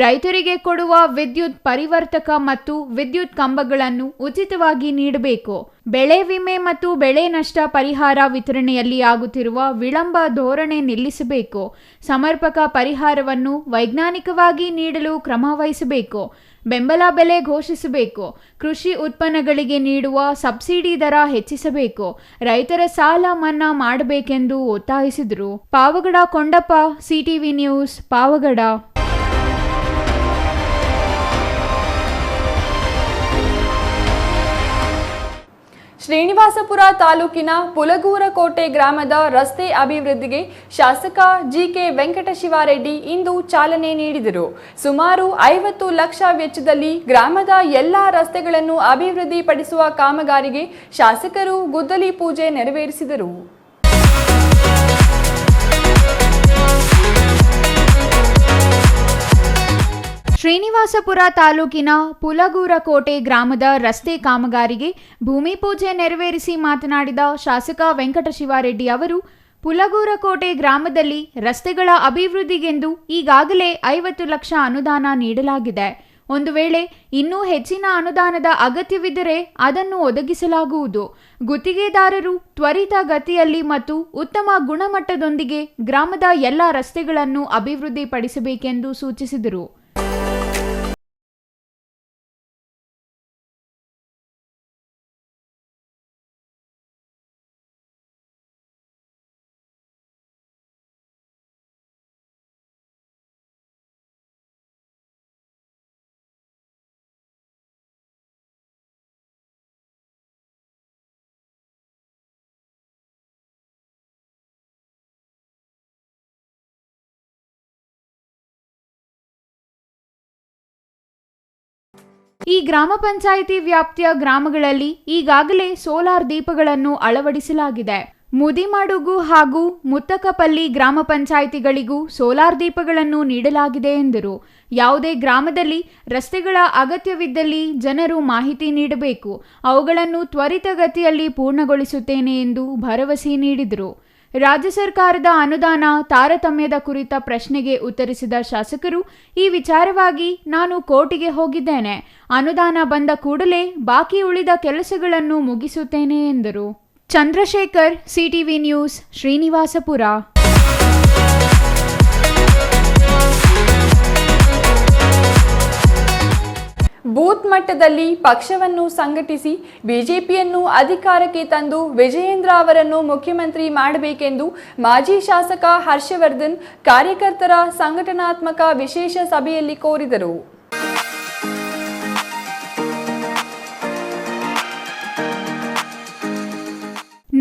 ರೈತರಿಗೆ ಕೊಡುವ ವಿದ್ಯುತ್ ಪರಿವರ್ತಕ ಮತ್ತು ವಿದ್ಯುತ್ ಕಂಬಗಳನ್ನು ಉಚಿತವಾಗಿ ನೀಡಬೇಕು. ಬೆಳೆ ವಿಮೆ ಮತ್ತು ಬೆಳೆ ನಷ್ಟ ಪರಿಹಾರ ವಿತರಣೆಯಲ್ಲಿ ಆಗುತ್ತಿರುವ ವಿಳಂಬ ಧೋರಣೆ ನಿಲ್ಲಿಸಬೇಕು. ಸಮರ್ಪಕ ಪರಿಹಾರವನ್ನು ವೈಜ್ಞಾನಿಕವಾಗಿ ನೀಡಲು ಕ್ರಮ ವಹಿಸಬೇಕು. ಬೆಂಬಲ ಬೆಲೆ ಘೋಷಿಸಬೇಕು. ಕೃಷಿ ಉತ್ಪನ್ನಗಳಿಗೆ ನೀಡುವ ಸಬ್ಸಿಡಿ ದರ ಹೆಚ್ಚಿಸಬೇಕು. ರೈತರ ಸಾಲ ಮನ್ನಾ ಮಾಡಬೇಕೆಂದು ಒತ್ತಾಯಿಸಿದರು. Pavagada Kondappa, CTV news, Pavagada. ಶ್ರೀನಿವಾಸಪುರ ತಾಲೂಕಿನ ಪುಲಗೂರಕೋಟೆ ಗ್ರಾಮದ ರಸ್ತೆ ಅಭಿವೃದ್ಧಿಗೆ ಶಾಸಕ ಜಿಕೆ ವೆಂಕಟಶಿವಾರೆಡ್ಡಿ ಇಂದು ಚಾಲನೆ ನೀಡಿದರು. ಸುಮಾರು 50 ಲಕ್ಷ ವೆಚ್ಚದಲ್ಲಿ ಗ್ರಾಮದ ಎಲ್ಲಾ ರಸ್ತೆಗಳನ್ನು ಅಭಿವೃದ್ಧಿಪಡಿಸುವ ಕಾಮಗಾರಿಗೆ ಶಾಸಕರು ಗುದ್ದಲಿ ಪೂಜೆ ನೆರವೇರಿಸಿದರು. ಶ್ರೀನಿವಾಸಪುರ ತಾಲೂಕಿನ ಪುಲಗೂರಕೋಟೆ ಗ್ರಾಮದ ರಸ್ತೆ ಕಾಮಗಾರಿಗೆ ಭೂಮಿ ಪೂಜೆ ನೆರವೇರಿಸಿ ಮಾತನಾಡಿದ ಶಾಸಕ ವೆಂಕಟಶಿವಾರೆಡ್ಡಿ ಅವರು, ಪುಲಗೂರಕೋಟೆ ಗ್ರಾಮದಲ್ಲಿ ರಸ್ತೆಗಳ ಅಭಿವೃದ್ಧಿಗೆಂದು ಈಗಾಗಲೇ 50 ಲಕ್ಷ ಅನುದಾನ ನೀಡಲಾಗಿದೆ. ಒಂದು ವೇಳೆ ಇನ್ನೂ ಹೆಚ್ಚಿನ ಅನುದಾನದ ಅಗತ್ಯವಿದ್ದರೆ ಅದನ್ನು ಒದಗಿಸಲಾಗುವುದು. ಗುತ್ತಿಗೆದಾರರು ತ್ವರಿತ ಗತಿಯಲ್ಲಿ ಮತ್ತು ಉತ್ತಮ ಗುಣಮಟ್ಟದೊಂದಿಗೆ ಗ್ರಾಮದ ಎಲ್ಲ ರಸ್ತೆಗಳನ್ನು ಅಭಿವೃದ್ಧಿಪಡಿಸಬೇಕೆಂದು ಸೂಚಿಸಿದರು. ಈ ಗ್ರಾಮ ಪಂಚಾಯಿತಿ ವ್ಯಾಪ್ತಿಯ ಗ್ರಾಮಗಳಲ್ಲಿ ಈಗಾಗಲೇ ಸೋಲಾರ್ ದೀಪಗಳನ್ನು ಅಳವಡಿಸಲಾಗಿದೆ. ಮುದಿಮಡುಗು ಹಾಗೂ ಮುತ್ತಕಪಲ್ಲಿ ಗ್ರಾಮ ಪಂಚಾಯಿತಿಗಳಿಗೂ ಸೋಲಾರ್ ದೀಪಗಳನ್ನು ನೀಡಲಾಗಿದೆ ಎಂದರು. ಯಾವುದೇ ಗ್ರಾಮದಲ್ಲಿ ರಸ್ತೆಗಳ ಅಗತ್ಯವಿದ್ದಲ್ಲಿ ಜನರು ಮಾಹಿತಿ ನೀಡಬೇಕು. ಅವುಗಳನ್ನು ತ್ವರಿತಗತಿಯಲ್ಲಿ ಪೂರ್ಣಗೊಳಿಸುತ್ತೇನೆ ಎಂದು ಭರವಸೆ ನೀಡಿದರು. ರಾಜ್ಯ ಸರ್ಕಾರದ ಅನುದಾನ ತಾರತಮ್ಯದ ಕುರಿತ ಪ್ರಶ್ನೆಗೆ ಉತ್ತರಿಸಿದ ಶಾಸಕರು, ಈ ವಿಚಾರವಾಗಿ ನಾನು ಕೋರ್ಟಿಗೆ ಹೋಗಿದ್ದೇನೆ. ಅನುದಾನ ಬಂದ ಕೂಡಲೇ ಬಾಕಿ ಉಳಿದ ಕೆಲಸಗಳನ್ನು ಮುಗಿಸುತ್ತೇನೆ ಎಂದರು. Chandrashekar, CTV news, Srinivaspur. Booth ಮಟ್ಟದಲ್ಲಿ ಪಕ್ಷವನ್ನು ಸಂಘಟಿಸಿ ಬಿಜೆಪಿಯನ್ನು ಅಧಿಕಾರಕ್ಕೆ ತಂದು ವಿಜಯೇಂದ್ರ ಅವರನ್ನು ಮುಖ್ಯಮಂತ್ರಿ ಮಾಡಬೇಕೆಂದು ಮಾಜಿ ಶಾಸಕ ಹರ್ಷವರ್ಧನ್ ಕಾರ್ಯಕರ್ತರ ಸಂಘಟನಾತ್ಮಕ ವಿಶೇಷ ಸಭೆಯಲ್ಲಿ ಕೋರಿದರು.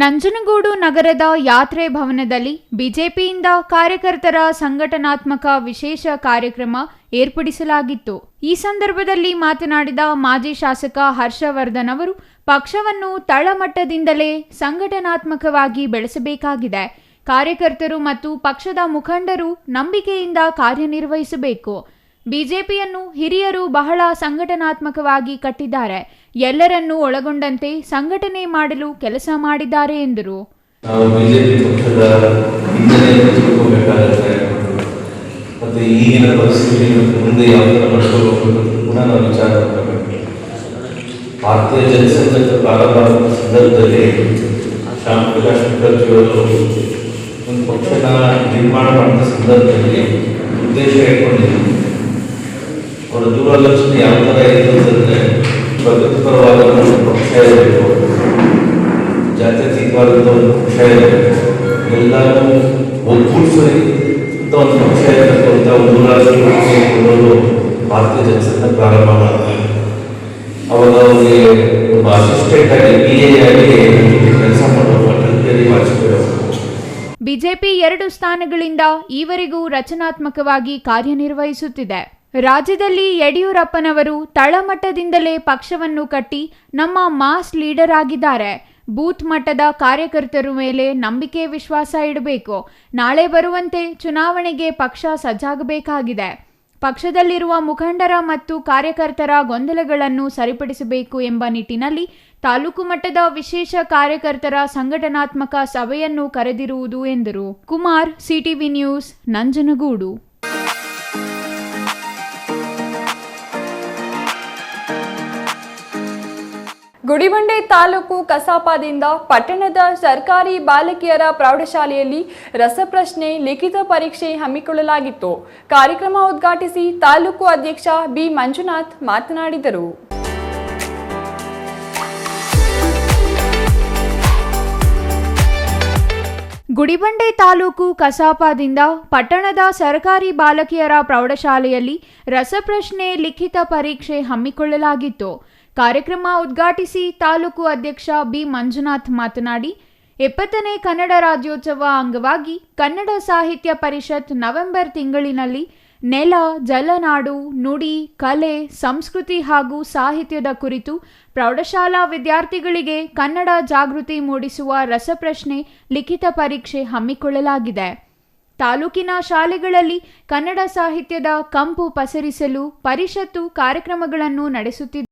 ನಂಜನಗೂಡು ನಗರದ ಯಾತ್ರೆ ಭವನದಲ್ಲಿ ಬಿಜೆಪಿಯಿಂದ ಕಾರ್ಯಕರ್ತರ ಸಂಘಟನಾತ್ಮಕ ವಿಶೇಷ ಕಾರ್ಯಕ್ರಮ ಏರ್ಪಡಿಸಲಾಗಿತ್ತು. ಈ ಸಂದರ್ಭದಲ್ಲಿ ಮಾತನಾಡಿದ ಮಾಜಿ ಶಾಸಕ ಹರ್ಷವರ್ಧನ್ ಅವರು, ಪಕ್ಷವನ್ನು ತಳಮಟ್ಟದಿಂದಲೇ ಸಂಘಟನಾತ್ಮಕವಾಗಿ ಬೆಳೆಸಬೇಕಾಗಿದೆ. ಕಾರ್ಯಕರ್ತರು ಮತ್ತು ಪಕ್ಷದ ಮುಖಂಡರು ನಂಬಿಕೆಯಿಂದ ಕಾರ್ಯನಿರ್ವಹಿಸಬೇಕು. ಬಿಜೆಪಿಯನ್ನು ಹಿರಿಯರು ಬಹಳ ಸಂಘಟನಾತ್ಮಕವಾಗಿ ಕಟ್ಟಿದ್ದಾರೆ. ಎಲ್ಲರನ್ನೂ ಒಳಗೊಂಡಂತೆ ಸಂಘಟನೆ ಮಾಡಲು ಕೆಲಸ ಮಾಡಿದ್ದಾರೆ ಎಂದರು. ನಾವು ಬಿಜೆಪಿ ಪಕ್ಷದ ಹಿನ್ನೆಲೆಯನ್ನು ತಿಳ್ಕೋಬೇಕಾಗುತ್ತೆ ಮತ್ತು ಈಗಿನ ಪರಿಸ್ಥಿತಿ ಮತ್ತು ಮುಂದೆ ಯಾವ ಥರ ನಡ್ಕೋಬೇಕು ಕೂಡ ನಾವು ವಿಚಾರ ಮಾಡಬೇಕು. ಭಾರತೀಯ ಜನಸಂಘ ಪ್ರಾರಂಭ ಸಂದರ್ಭದಲ್ಲಿ ಶ್ಯಾಮ್ ಪ್ರಕಾಶ್ ಮುಖರ್ಜಿಯವರು ಒಂದು ಪಕ್ಷನ ನಿರ್ಮಾಣ ಮಾಡಿದ ಸಂದರ್ಭದಲ್ಲಿ ಉದ್ದೇಶ ಇಟ್ಕೊಂಡಿದ್ರು. ಅವರ ದೂರದರ್ಶನ ಯಾವ ಥರ ಇತ್ತು ಅಂತಂದರೆ ಪ್ರಗತಿಪರವಾದ ಒಂದು ಪಕ್ಷ ಇರಬೇಕು, ಜಾತ್ಯತೀತವಾದಂಥ ಒಂದು ಪಕ್ಷ ಇರಬೇಕು, ಎಲ್ಲರೂ ಒಗ್ಗೂಡಿಸಿ ಅಂತ ಒಂದು ಪಕ್ಷ ಇರಬೇಕು ಅಂತ ಒಂದು ದೂರದರ್ಶನ ಭಾರತೀಯ ಜನಸಂಘ ಪ್ರಾರಂಭ ಮಾಡ್ತಾರೆ. ಅವಾಗ ಅವರಿಗೆ ಒಬ್ಬ ಅಸಿಸ್ಟೆಂಟ್ ಆಗಿ BA ಆಗಿ ಕೆಲಸ ಮಾಡುವ ಅಟಲ್ ಬಿಹಾರಿ ವಾಜಪೇಯಿ ಅವರು. ಬಿಜೆಪಿ 2 ಸ್ಥಾನಗಳಿಂದ ಈವರೆಗೂ ರಚನಾತ್ಮಕವಾಗಿ ಕಾರ್ಯನಿರ್ವಹಿಸುತ್ತಿದೆ. ರಾಜ್ಯದಲ್ಲಿ ಯಡಿಯೂರಪ್ಪನವರು ತಳಮಟ್ಟದಿಂದಲೇ ಪಕ್ಷವನ್ನು ಕಟ್ಟಿ ನಮ್ಮ ಮಾಸ್ ಲೀಡರ್ ಆಗಿದ್ದಾರೆ. ಬೂತ್ ಮಟ್ಟದ ಕಾರ್ಯಕರ್ತರ ಮೇಲೆ ನಂಬಿಕೆ ವಿಶ್ವಾಸ ಇಡಬೇಕು. ನಾಳೆ ಬರುವಂತೆ ಚುನಾವಣೆಗೆ ಪಕ್ಷ ಸಜ್ಜಾಗಬೇಕಾಗಿದೆ. ಪಕ್ಷದಲ್ಲಿರುವ ಮುಖಂಡರ ಮತ್ತು ಕಾರ್ಯಕರ್ತರ ಗೊಂದಲಗಳನ್ನು ಸರಿಪಡಿಸಬೇಕು ಎಂಬ ನಿಟ್ಟಿನಲ್ಲಿ ತಾಲೂಕು ಮಟ್ಟದ ವಿಶೇಷ ಕಾರ್ಯಕರ್ತರ ಸಂಘಟನಾತ್ಮಕ ಸಭೆಯನ್ನು ಕರೆದಿರುವುದು ಎಂದರು. Kumar, CTV news, Nanjangud. ಗುಡಿಬಂಡೆ ತಾಲೂಕು ಕಸಾಪದಿಂದ ಪಟ್ಟಣದ ಸರ್ಕಾರಿ ಬಾಲಕಿಯರ ಪ್ರೌಢಶಾಲೆಯಲ್ಲಿ ರಸಪ್ರಶ್ನೆ ಲಿಖಿತ ಪರೀಕ್ಷೆ ಹಮ್ಮಿಕೊಳ್ಳಲಾಗಿತ್ತು. ಕಾರ್ಯಕ್ರಮ ಉದ್ಘಾಟಿಸಿ ತಾಲೂಕು ಅಧ್ಯಕ್ಷ ಬಿ ಮಂಜುನಾಥ್ ಮಾತನಾಡಿದರು. ಗುಡಿಬಂಡೆ ತಾಲೂಕು ಕಸಾಪದಿಂದ ಪಟ್ಟಣದ ಸರ್ಕಾರಿ ಬಾಲಕಿಯರ ಪ್ರೌಢಶಾಲೆಯಲ್ಲಿ ರಸಪ್ರಶ್ನೆ ಲಿಖಿತ ಪರೀಕ್ಷೆ ಹಮ್ಮಿಕೊಳ್ಳಲಾಗಿತ್ತು. ಕಾರ್ಯಕ್ರಮ ಉದ್ಘಾಟಿಸಿ ತಾಲೂಕು ಅಧ್ಯಕ್ಷ ಬಿ ಮಂಜುನಾಥ್ ಮಾತನಾಡಿ, 70ನೇ ಕನ್ನಡ ರಾಜ್ಯೋತ್ಸವ ಅಂಗವಾಗಿ ಕನ್ನಡ ಸಾಹಿತ್ಯ ಪರಿಷತ್ ನವೆಂಬರ್ ತಿಂಗಳಿನಲ್ಲಿ ನೆಲ, ಜಲನಾಡು, ನುಡಿ, ಕಲೆ, ಸಂಸ್ಕೃತಿ ಹಾಗೂ ಸಾಹಿತ್ಯದ ಕುರಿತು ಪ್ರೌಢಶಾಲಾ ವಿದ್ಯಾರ್ಥಿಗಳಿಗೆ ಕನ್ನಡ ಜಾಗೃತಿ ಮೂಡಿಸುವ ರಸಪ್ರಶ್ನೆ ಲಿಖಿತ ಪರೀಕ್ಷೆ ಹಮ್ಮಿಕೊಳ್ಳಲಾಗಿದೆ. ತಾಲೂಕಿನ ಶಾಲೆಗಳಲ್ಲಿ ಕನ್ನಡ ಸಾಹಿತ್ಯದ ಕಂಪು ಪಸರಿಸಲು ಪರಿಷತ್ತು ಕಾರ್ಯಕ್ರಮಗಳನ್ನು ನಡೆಸುತ್ತಿದೆ.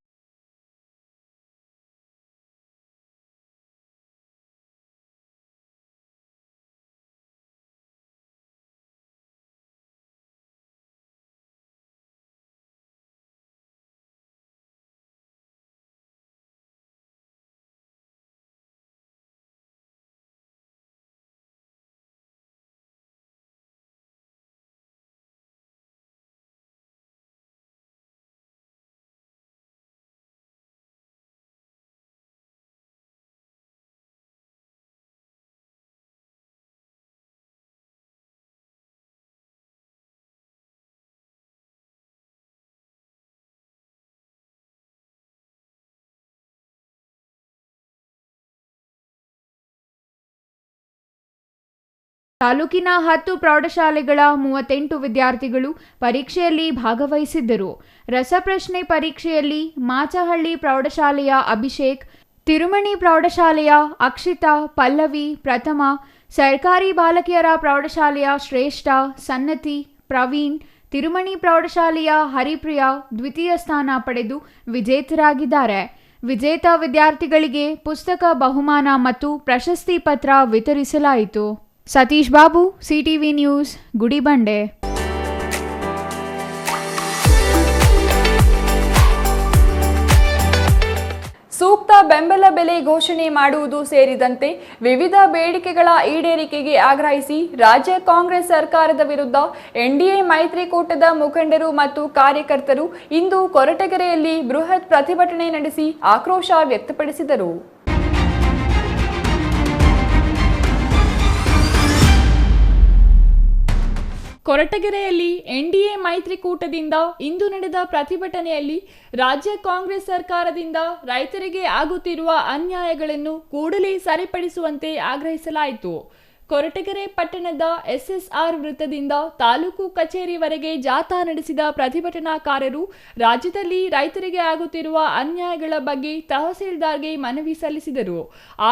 ತಾಲೂಕಿನ 10 ಪ್ರೌಢಶಾಲೆಗಳ 38 ವಿದ್ಯಾರ್ಥಿಗಳು ಪರೀಕ್ಷೆಯಲ್ಲಿ ಭಾಗವಹಿಸಿದ್ದರು. ರಸಪ್ರಶ್ನೆ ಪರೀಕ್ಷೆಯಲ್ಲಿ ಮಾಚಹಳ್ಳಿ ಪ್ರೌಢಶಾಲೆಯ ಅಭಿಷೇಕ್, ತಿರುಮಣಿ ಪ್ರೌಢಶಾಲೆಯ ಅಕ್ಷಿತಾ, ಪಲ್ಲವಿ ಪ್ರಥಮ, ಸರ್ಕಾರಿ ಬಾಲಕಿಯರ ಪ್ರೌಢಶಾಲೆಯ ಶ್ರೇಷ್ಠ, ಸನ್ನತಿ, ಪ್ರವೀಣ್, ತಿರುಮಣಿ ಪ್ರೌಢಶಾಲೆಯ ಹರಿಪ್ರಿಯಾ ದ್ವಿತೀಯ ಸ್ಥಾನ ಪಡೆದು ವಿಜೇತರಾಗಿದ್ದಾರೆ. ವಿಜೇತ ವಿದ್ಯಾರ್ಥಿಗಳಿಗೆ ಪುಸ್ತಕ ಬಹುಮಾನ ಮತ್ತು ಪ್ರಶಸ್ತಿ ಪತ್ರ ವಿತರಿಸಲಾಯಿತು. Satish Babu, CTV news, Gudibande. ಸೂಕ್ತ ಬೆಂಬಲ ಬೆಲೆ ಘೋಷಣೆ ಮಾಡುವುದು ಸೇರಿದಂತೆ ವಿವಿಧ ಬೇಡಿಕೆಗಳ ಈಡೇರಿಕೆಗೆ ಆಗ್ರಹಿಸಿ ರಾಜ್ಯ ಕಾಂಗ್ರೆಸ್ ಸರ್ಕಾರದ ವಿರುದ್ಧ ಎನ್ಡಿಎ ಮೈತ್ರಿಕೂಟದ ಮುಖಂಡರು ಮತ್ತು ಕಾರ್ಯಕರ್ತರು ಇಂದು ಕೊರಟಗೆರೆಯಲ್ಲಿ ಬೃಹತ್ ಪ್ರತಿಭಟನೆ ನಡೆಸಿ ಆಕ್ರೋಶ ವ್ಯಕ್ತಪಡಿಸಿದರು. ಕೊರಟಗೆರೆಯಲ್ಲಿ ಎನ್ಡಿಎ ಮೈತ್ರಿಕೂಟದಿಂದ ಇಂದು ನಡೆದ ಪ್ರತಿಭಟನೆಯಲ್ಲಿ ರಾಜ್ಯ ಕಾಂಗ್ರೆಸ್ ಸರ್ಕಾರದಿಂದ ರೈತರಿಗೆ ಆಗುತ್ತಿರುವ ಅನ್ಯಾಯಗಳನ್ನು ಕೂಡಲೇ ಸರಿಪಡಿಸುವಂತೆ ಆಗ್ರಹಿಸಲಾಯಿತು. ಕೊರಟಗೆರೆ ಪಟ್ಟಣದ SSR ವೃತ್ತದಿಂದ ತಾಲೂಕು ಕಚೇರಿವರೆಗೆ ಜಾಥಾ ನಡೆಸಿದ ಪ್ರತಿಭಟನಾಕಾರರು ರಾಜ್ಯದಲ್ಲಿ ರೈತರಿಗೆ ಆಗುತ್ತಿರುವ ಅನ್ಯಾಯಗಳ ಬಗ್ಗೆ ತಹಸೀಲ್ದಾರ್ಗೆ ಮನವಿ ಸಲ್ಲಿಸಿದರು.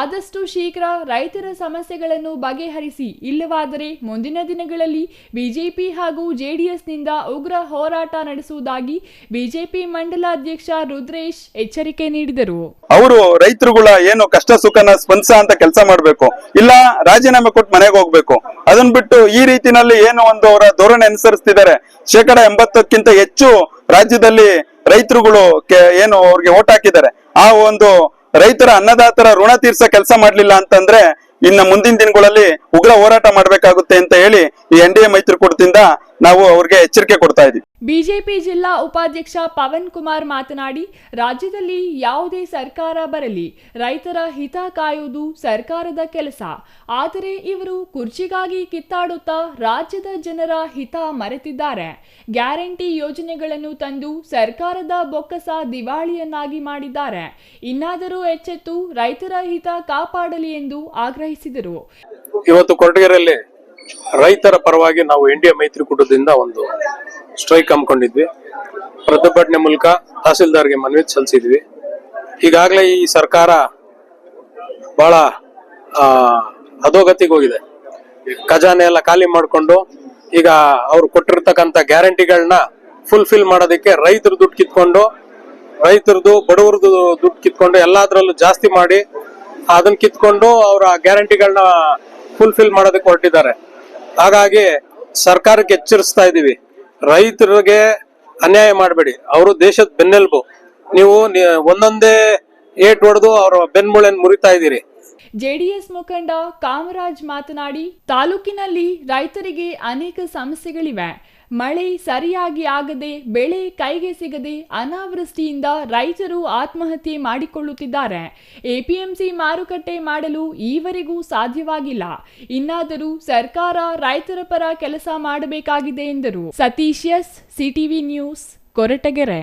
ಆದಷ್ಟು ಶೀಘ್ರ ರೈತರ ಸಮಸ್ಯೆಗಳನ್ನು ಬಗೆಹರಿಸಿ, ಇಲ್ಲವಾದರೆ ಮುಂದಿನ ದಿನಗಳಲ್ಲಿ ಬಿಜೆಪಿ ಹಾಗೂ ಜೆಡಿಎಸ್ನಿಂದ ಉಗ್ರ ಹೋರಾಟ ನಡೆಸುವುದಾಗಿ ಬಿಜೆಪಿ ಮಂಡಲಾಧ್ಯಕ್ಷ ರುದ್ರೇಶ್ ಎಚ್ಚರಿಕೆ ನೀಡಿದರು. ಅವರು ರೈತರುಗಳ ಏನು ಕಷ್ಟ ಸುಖನ ಸ್ಪಂದಿಸ ಅಂತ ಕೆಲಸ ಮಾಡಬೇಕು, ಇಲ್ಲ ರಾಜೀನಾಮೆ ಕೊಟ್ಟು ಮನೆಗೆ ಹೋಗ್ಬೇಕು. ಅದನ್ನ ಬಿಟ್ಟು ಈ ರೀತಿನಲ್ಲಿ ಏನು ಒಂದು ಅವರ ಧೋರಣೆ ಅನುಸರಿಸ್ತಿದ್ದಾರೆ. 80%ಕ್ಕಿಂತ ಹೆಚ್ಚು ರಾಜ್ಯದಲ್ಲಿ ರೈತರುಗಳು ಏನು ಅವ್ರಿಗೆ ಓಟ್ ಹಾಕಿದ್ದಾರೆ. ಆ ಒಂದು ರೈತರ ಅನ್ನದಾತರ ಋಣ ತೀರ್ಸ ಕೆಲಸ ಮಾಡ್ಲಿಲ್ಲ ಅಂತಂದ್ರೆ ಇನ್ನು ಮುಂದಿನ ದಿನಗಳಲ್ಲಿ ಉಗ್ರ ಹೋರಾಟ ಮಾಡಬೇಕಾಗುತ್ತೆ ಅಂತ ಹೇಳಿ ಈ NDA ಮೈತ್ರಿಕೂಟದಿಂದ ನಾವು ಅವ್ರಿಗೆ ಎಚ್ಚರಿಕೆ ಕೊಡ್ತಾ ಇದ್ದೀವಿ. ಬಿಜೆಪಿ ಜಿಲ್ಲಾ ಉಪಾಧ್ಯಕ್ಷ ಪವನ್ ಕುಮಾರ್ ಮಾತನಾಡಿ, ರಾಜ್ಯದಲ್ಲಿ ಯಾವುದೇ ಸರ್ಕಾರ ಬರಲಿ, ರೈತರ ಹಿತ ಕಾಯುವುದು ಸರ್ಕಾರದ ಕೆಲಸ. ಆದರೆ ಇವರು ಕುರ್ಚಿಗಾಗಿ ಕಿತ್ತಾಡುತ್ತಾ ರಾಜ್ಯದ ಜನರ ಹಿತ ಮರೆತಿದ್ದಾರೆ. ಗ್ಯಾರಂಟಿ ಯೋಜನೆಗಳನ್ನು ತಂದು ಸರ್ಕಾರದ ಬೊಕ್ಕಸ ದಿವಾಳಿಯನ್ನಾಗಿ ಮಾಡಿದ್ದಾರೆ. ಇನ್ನಾದರೂ ಎಚ್ಚೆತ್ತು ರೈತರ ಹಿತ ಕಾಪಾಡಲಿ ಎಂದು ಆಗ್ರಹಿಸಿದರು. ಇವತ್ತು ಕೊರಟಗೆರೆಯಲ್ಲಿ ರೈತರ ಪರವಾಗಿ ನಾವು NDA ಮೈತ್ರಿಕೂಟದಿಂದ ಒಂದು ಸ್ಟ್ರೈಕ್ ಹಮ್ಮಿಕೊಂಡಿದ್ವಿ. ಪ್ರತಿಭಟನೆ ಮೂಲಕ ತಹಸೀಲ್ದಾರ್ಗೆ ಮನವಿ ಸಲ್ಲಿಸಿದ್ವಿ. ಈಗಾಗಲೇ ಈ ಸರ್ಕಾರ ಬಹಳ ಅಧೋಗತಿಗೆ ಹೋಗಿದೆ. ಖಜಾನೆ ಎಲ್ಲ ಖಾಲಿ ಮಾಡಿಕೊಂಡು ಈಗ ಅವ್ರು ಕೊಟ್ಟಿರ್ತಕ್ಕಂಥ ಗ್ಯಾರಂಟಿಗಳನ್ನ ಫುಲ್ಫಿಲ್ ಮಾಡೋದಕ್ಕೆ ರೈತರ ದುಡ್ಡು ಕಿತ್ಕೊಂಡು, ರೈತರದು ಬಡವರದು ದುಡ್ಡು ಕಿತ್ಕೊಂಡು ಎಲ್ಲಾದ್ರಲ್ಲೂ ಜಾಸ್ತಿ ಮಾಡಿ ಅದನ್ನ ಕಿತ್ಕೊಂಡು ಅವರ ಗ್ಯಾರಂಟಿಗಳನ್ನ ಫುಲ್ಫಿಲ್ ಮಾಡೋದಕ್ಕೆ ಹೊರಟಿದ್ದಾರೆ. ಹಾಗಾಗಿ ಸರ್ಕಾರಕ್ಕೆ ಎಚ್ಚರಿಸ್ತಾ ಇದೀವಿ, ರೈತರಿಗೆ ಅನ್ಯಾಯ ಮಾಡಬೇಡಿ. ಅವರು ದೇಶದ ಬೆನ್ನೆಲುಬು. ನೀವು ಒಂದೊಂದೇ ಏಟ್ ಹೊಡೆದು ಅವರ ಬೆನ್ಮೂಳೆಯನ್ನು ಮುರಿತಾ ಇದ್ದೀರಿ. ಜೆಡಿಎಸ್ ಮುಖಂಡ ಕಾಮರಾಜ್ ಮಾತನಾಡಿ, ತಾಲೂಕಿನಲ್ಲಿ ರೈತರಿಗೆ ಅನೇಕ ಸಮಸ್ಯೆಗಳಿವೆ. ಮಳೆ ಸರಿಯಾಗಿ ಆಗದೆ, ಬೆಳೆ ಕೈಗೆ ಸಿಗದೆ, ಅನಾವೃಷ್ಟಿಯಿಂದ ರೈತರು ಆತ್ಮಹತ್ಯೆ ಮಾಡಿಕೊಳ್ಳುತ್ತಿದ್ದಾರೆ. APMC ಮಾರುಕಟ್ಟೆ ಮಾಡಲು ಈವರೆಗೂ ಸಾಧ್ಯವಾಗಿಲ್ಲ. ಇನ್ನಾದರೂ ಸರ್ಕಾರ ರೈತರ ಪರ ಕೆಲಸ ಮಾಡಬೇಕಾಗಿದೆ ಎಂದರು. Satish S, CTV news, Koratagere.